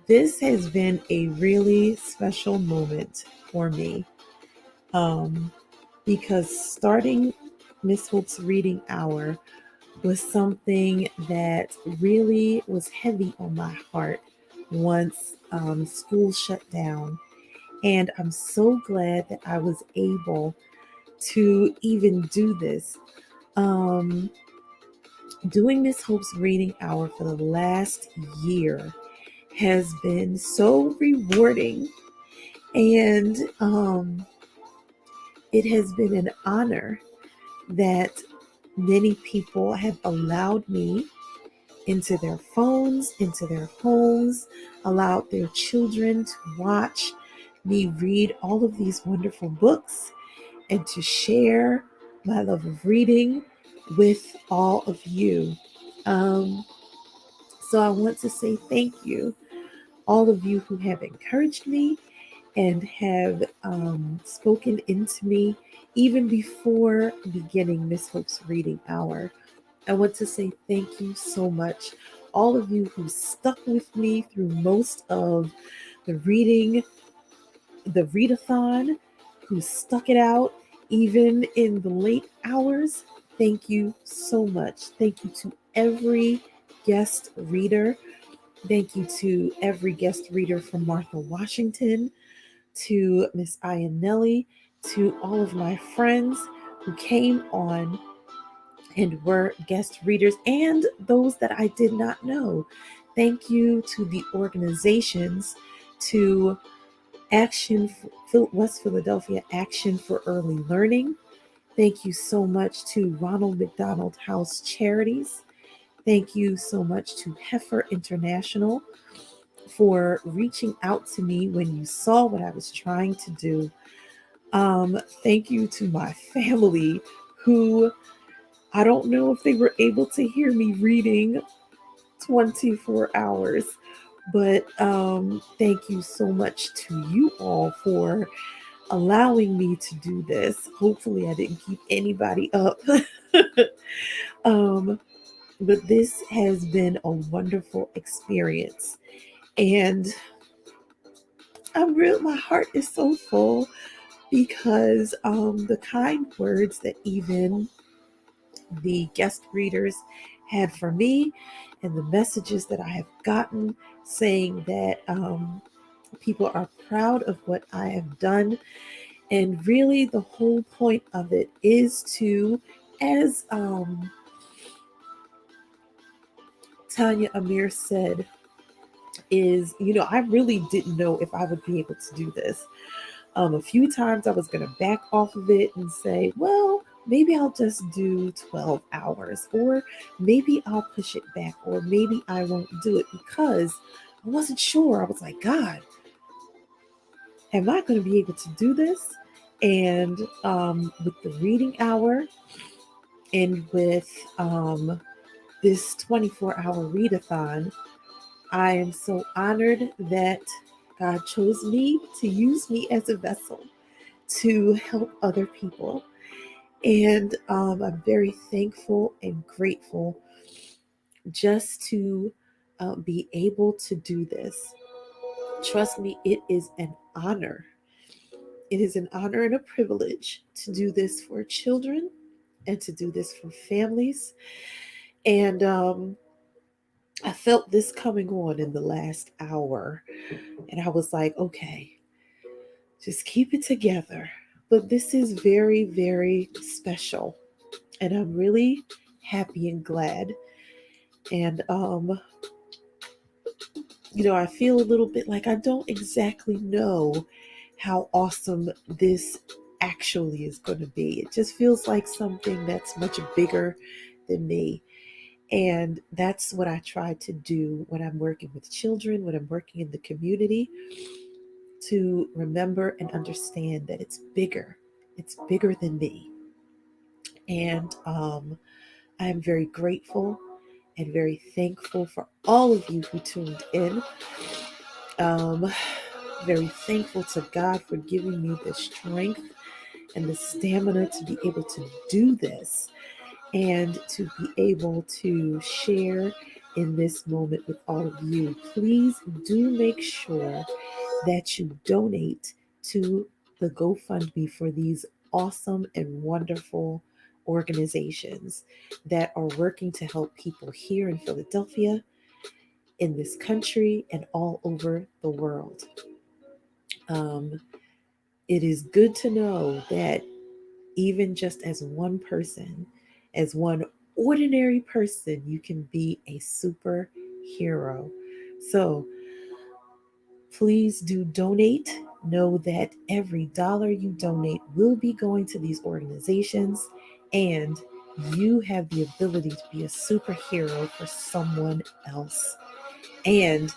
This has been a really special moment for me. Because starting Miss Hope's Reading Hour was something that really was heavy on my heart once school shut down. And I'm so glad that I was able to even do this. Doing Miss Hope's Reading Hour for the last year has been so rewarding. And it has been an honor that many people have allowed me into their phones, into their homes, allowed their children to watch me read all of these wonderful books and to share my love of reading with all of you. So I want to say thank you, all of you who have encouraged me and have spoken into me even before beginning Miss Hope's reading hour. I want to say thank you so much. All of you who stuck with me through most of the Read-A-Thon, who stuck it out even in the late hours. Thank you so much. Thank you to every guest reader. Thank you to every guest reader from Martha Washington, to Miss Iannelli, to all of my friends who came on and were guest readers, and those that I did not know. Thank you to the organizations, to West Philadelphia Action for Early Learning. Thank you so much to Ronald McDonald House Charities. Thank you so much to Heifer International for reaching out to me when you saw what I was trying to do. Thank you to my family, who I don't know if they were able to hear me reading 24 hours, but thank you so much to you all for allowing me to do this. Hopefully I didn't keep anybody up. But this has been a wonderful experience. And my heart is so full because the kind words that even the guest readers had for me, and the messages that I have gotten saying that people are proud of what I have done. And really, the whole point of it is to, as Tanya Amir said, is, I really didn't know if I would be able to do this. A few times I was going to back off of it and say, well, maybe I'll just do 12 hours, or maybe I'll push it back, or maybe I won't do it, because I wasn't sure. I was like, God, am I going to be able to do this? And with the reading hour and with this 24-hour readathon, I am so honored that God chose me to use me as a vessel to help other people. And I'm very thankful and grateful just to be able to do this. Trust me, it is an honor. It is an honor and a privilege to do this for children and to do this for families. And I felt this coming on in the last hour. And I was like, okay, just keep it together. But this is very, very special. And I'm really happy and glad. And, I feel a little bit like I don't exactly know how awesome this actually is going to be. It just feels like something that's much bigger than me. And that's what I try to do when I'm working with children, when I'm working in the community, to remember and understand that it's bigger. It's bigger than me. And I'm very grateful and very thankful for all of you who tuned in. Very thankful to God for giving me the strength and the stamina to be able to do this and to be able to share in this moment with all of you. Please do make sure that you donate to the GoFundMe for these awesome and wonderful organizations that are working to help people here in Philadelphia, in this country, and all over the world. It is good to know that even just as one person, as one ordinary person, you can be a superhero. So please do donate. Know that every dollar you donate will be going to these organizations, and you have the ability to be a superhero for someone else. And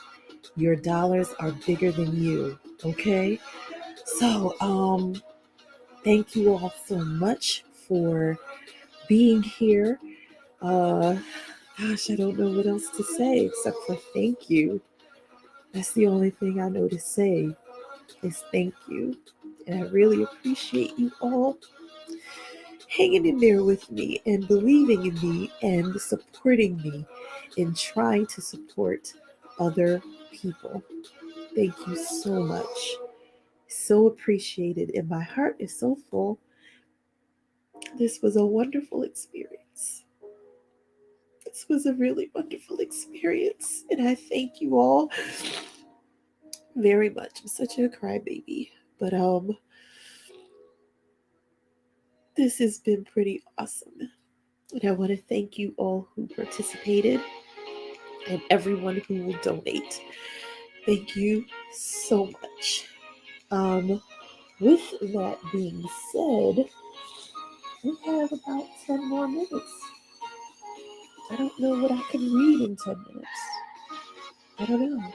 your dollars are bigger than you, okay? So, thank you all so much for being here. Gosh, I don't know what else to say except for thank you. That's the only thing I know to say. is thank you. And I really appreciate you all hanging in there with me and believing in me and supporting me in trying to support other people. Thank you so much. So appreciated, and my heart is so full. This was a wonderful experience. This was a really wonderful experience, and I thank you all very much. I'm such a crybaby, but this has been pretty awesome. And I want to thank you all who participated and everyone who will donate. Thank you so much. With that being said, we have about 10 more minutes. I don't know what I can read in 10 minutes. I don't know.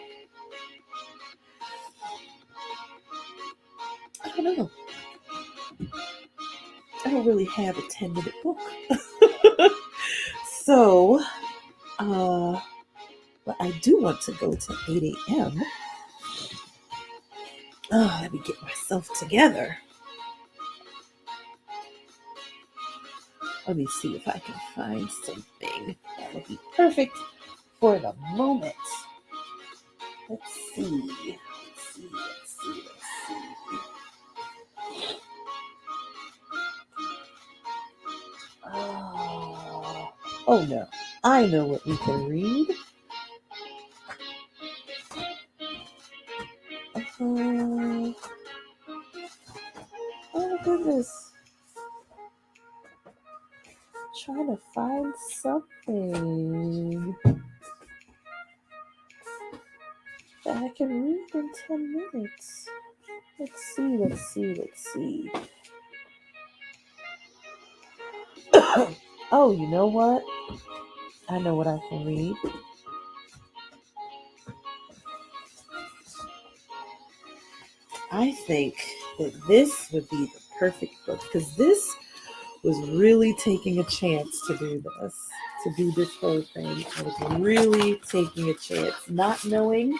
I don't really have a 10-minute book. So, but I do want to go to 8 a.m. Oh, let me get myself together. Let me see if I can find something that would be perfect for the moment. Let's see. Oh no, I know what we can read. Oh goodness. Trying to find something that I can read in 10 minutes. Let's see. Oh, you know what? I know what I can read. I think that this would be the perfect book because this was really taking a chance to do this whole thing. I was really taking a chance, not knowing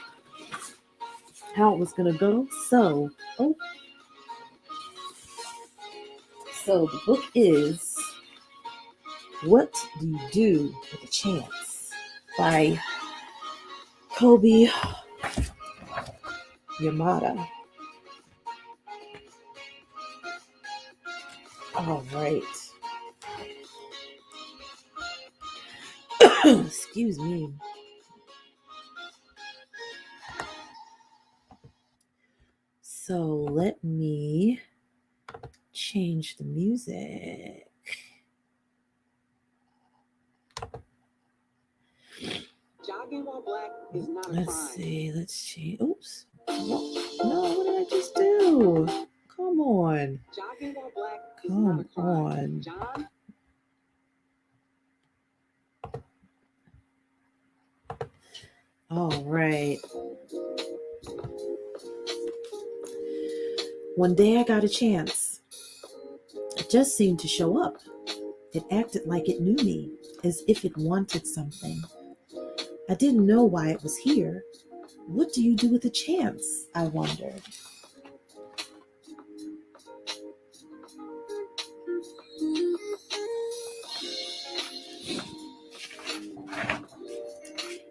how it was going to go. So the book is What Do You Do with a Chance by Kobe Yamada. All right. Excuse me. So let me change the music. Jogging while black is not a Let's crime. see. Let's change. Oops. No, what did I just do? Come on. Jogging while black is not a Come crime. on. John? All right. One day I got a chance. It just seemed to show up. It acted like it knew me, as if it wanted something. I didn't know why it was here. What do you do with a chance? I wondered.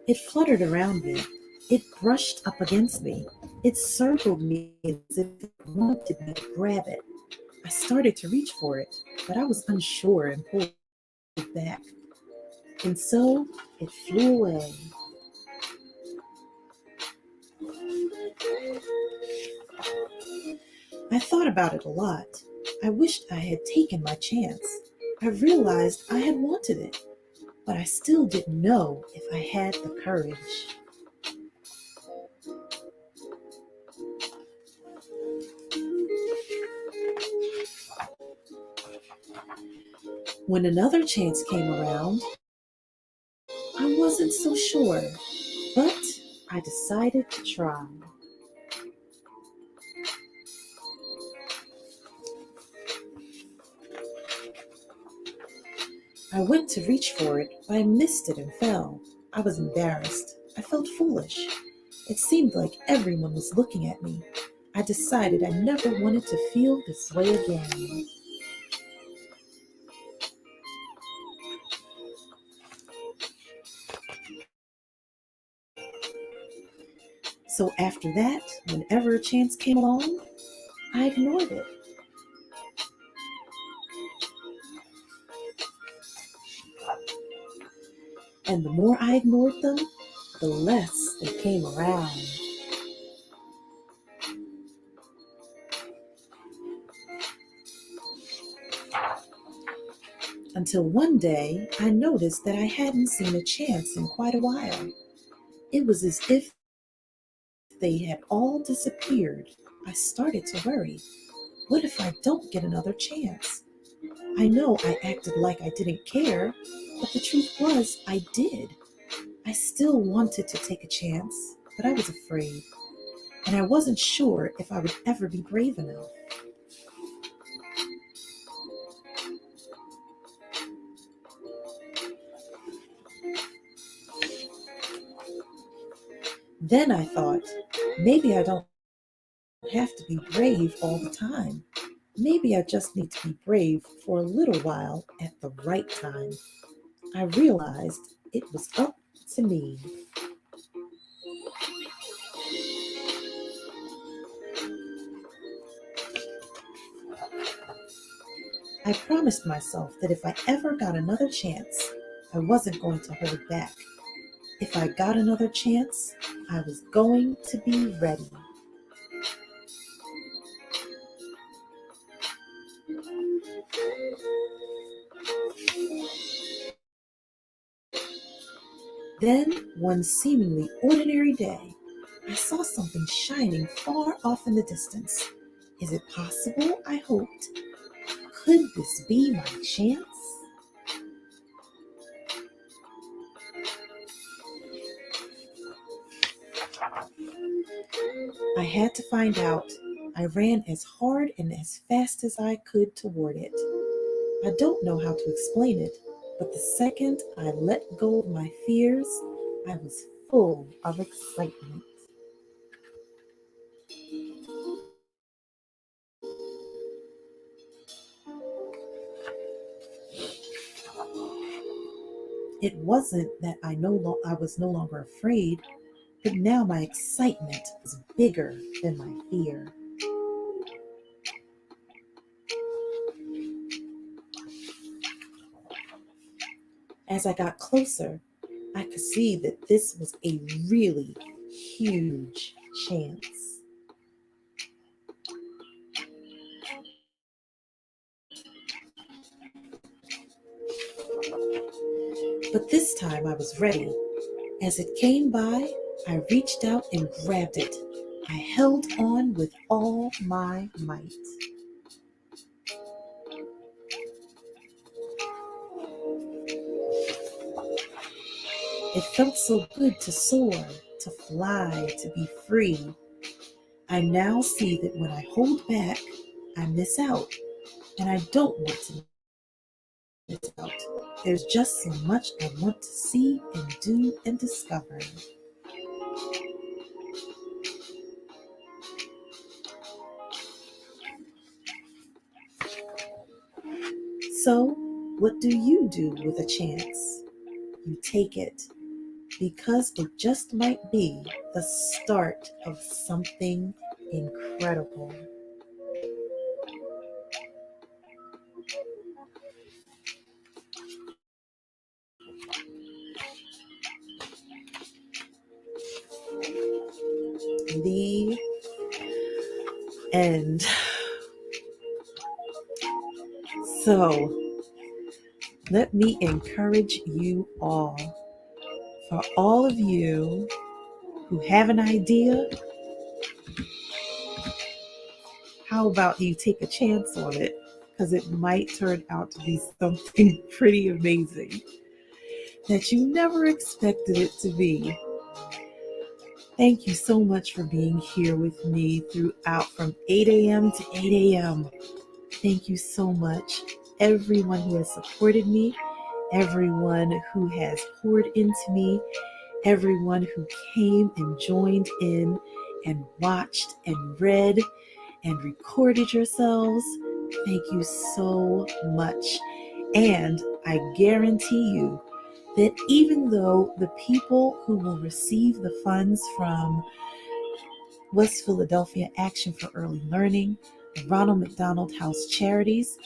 It fluttered around me. It brushed up against me. It circled me as if it wanted me to grab it. I started to reach for it, but I was unsure and pulled it back. And so it flew away. I thought about it a lot. I wished I had taken my chance. I realized I had wanted it, but I still didn't know if I had the courage. When another chance came around, I wasn't so sure, but I decided to try. I went to reach for it, but I missed it and fell. I was embarrassed. I felt foolish. It seemed like everyone was looking at me. I decided I never wanted to feel this way again. So after that, whenever a chance came along, I ignored it. And the more I ignored them, the less they came around. Until one day, I noticed that I hadn't seen a chance in quite a while. It was as if they had all disappeared. I started to worry. What if I don't get another chance? I know I acted like I didn't care, but the truth was I did. I still wanted to take a chance, but I was afraid, and I wasn't sure if I would ever be brave enough. Then I thought, maybe I don't have to be brave all the time. Maybe I just need to be brave for a little while at the right time. I realized it was up to me. I promised myself that if I ever got another chance, I wasn't going to hold back. If I got another chance, I was going to be ready. Then, one seemingly ordinary day, I saw something shining far off in the distance. Is it possible? I hoped. Could this be my chance? I had to find out. I ran as hard and as fast as I could toward it. I don't know how to explain it, but the second I let go of my fears, I was full of excitement. It wasn't that I was no longer afraid, but now my excitement was bigger than my fear. As I got closer, I could see that this was a really huge chance. But this time I was ready. As it came by, I reached out and grabbed it. I held on with all my might. It felt so good to soar, to fly, to be free. I now see that when I hold back, I miss out, and I don't want to miss out. There's just so much I want to see and do and discover. So, what do you do with a chance? You take it, because it just might be the start of something incredible. The end. So, let me encourage you all. For all of you who have an idea, how about you take a chance on it? Because it might turn out to be something pretty amazing that you never expected it to be. Thank you so much for being here with me throughout from 8 a.m. to 8 a.m. Thank you so much. Everyone who has supported me, everyone who has poured into me, everyone who came and joined in, and watched and read and recorded yourselves, thank you so much. And I guarantee you that even though the people who will receive the funds from West Philadelphia Action for Early Learning, the Ronald McDonald House Charities,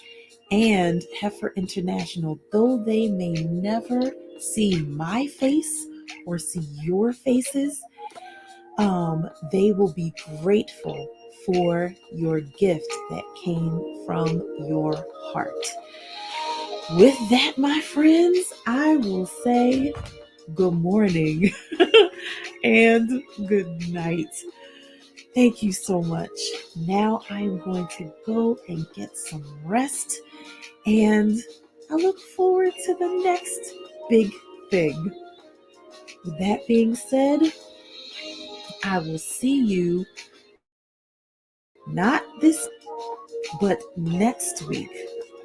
and Heifer International, though they may never see my face or see your faces, they will be grateful for your gift that came from your heart. With that, my friends, I will say good morning and good night. Thank you so much. Now I am going to go and get some rest, and I look forward to the next big thing. With that being said, I will see you not this, but next week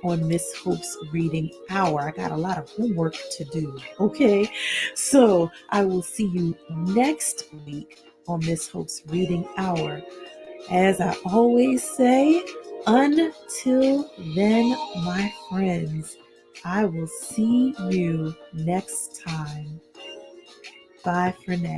on Miss Hope's Reading Hour. I got a lot of homework to do, okay? So I will see you next week on Miss Hope's Reading Hour. As I always say, until then, my friends, I will see you next time. Bye for now.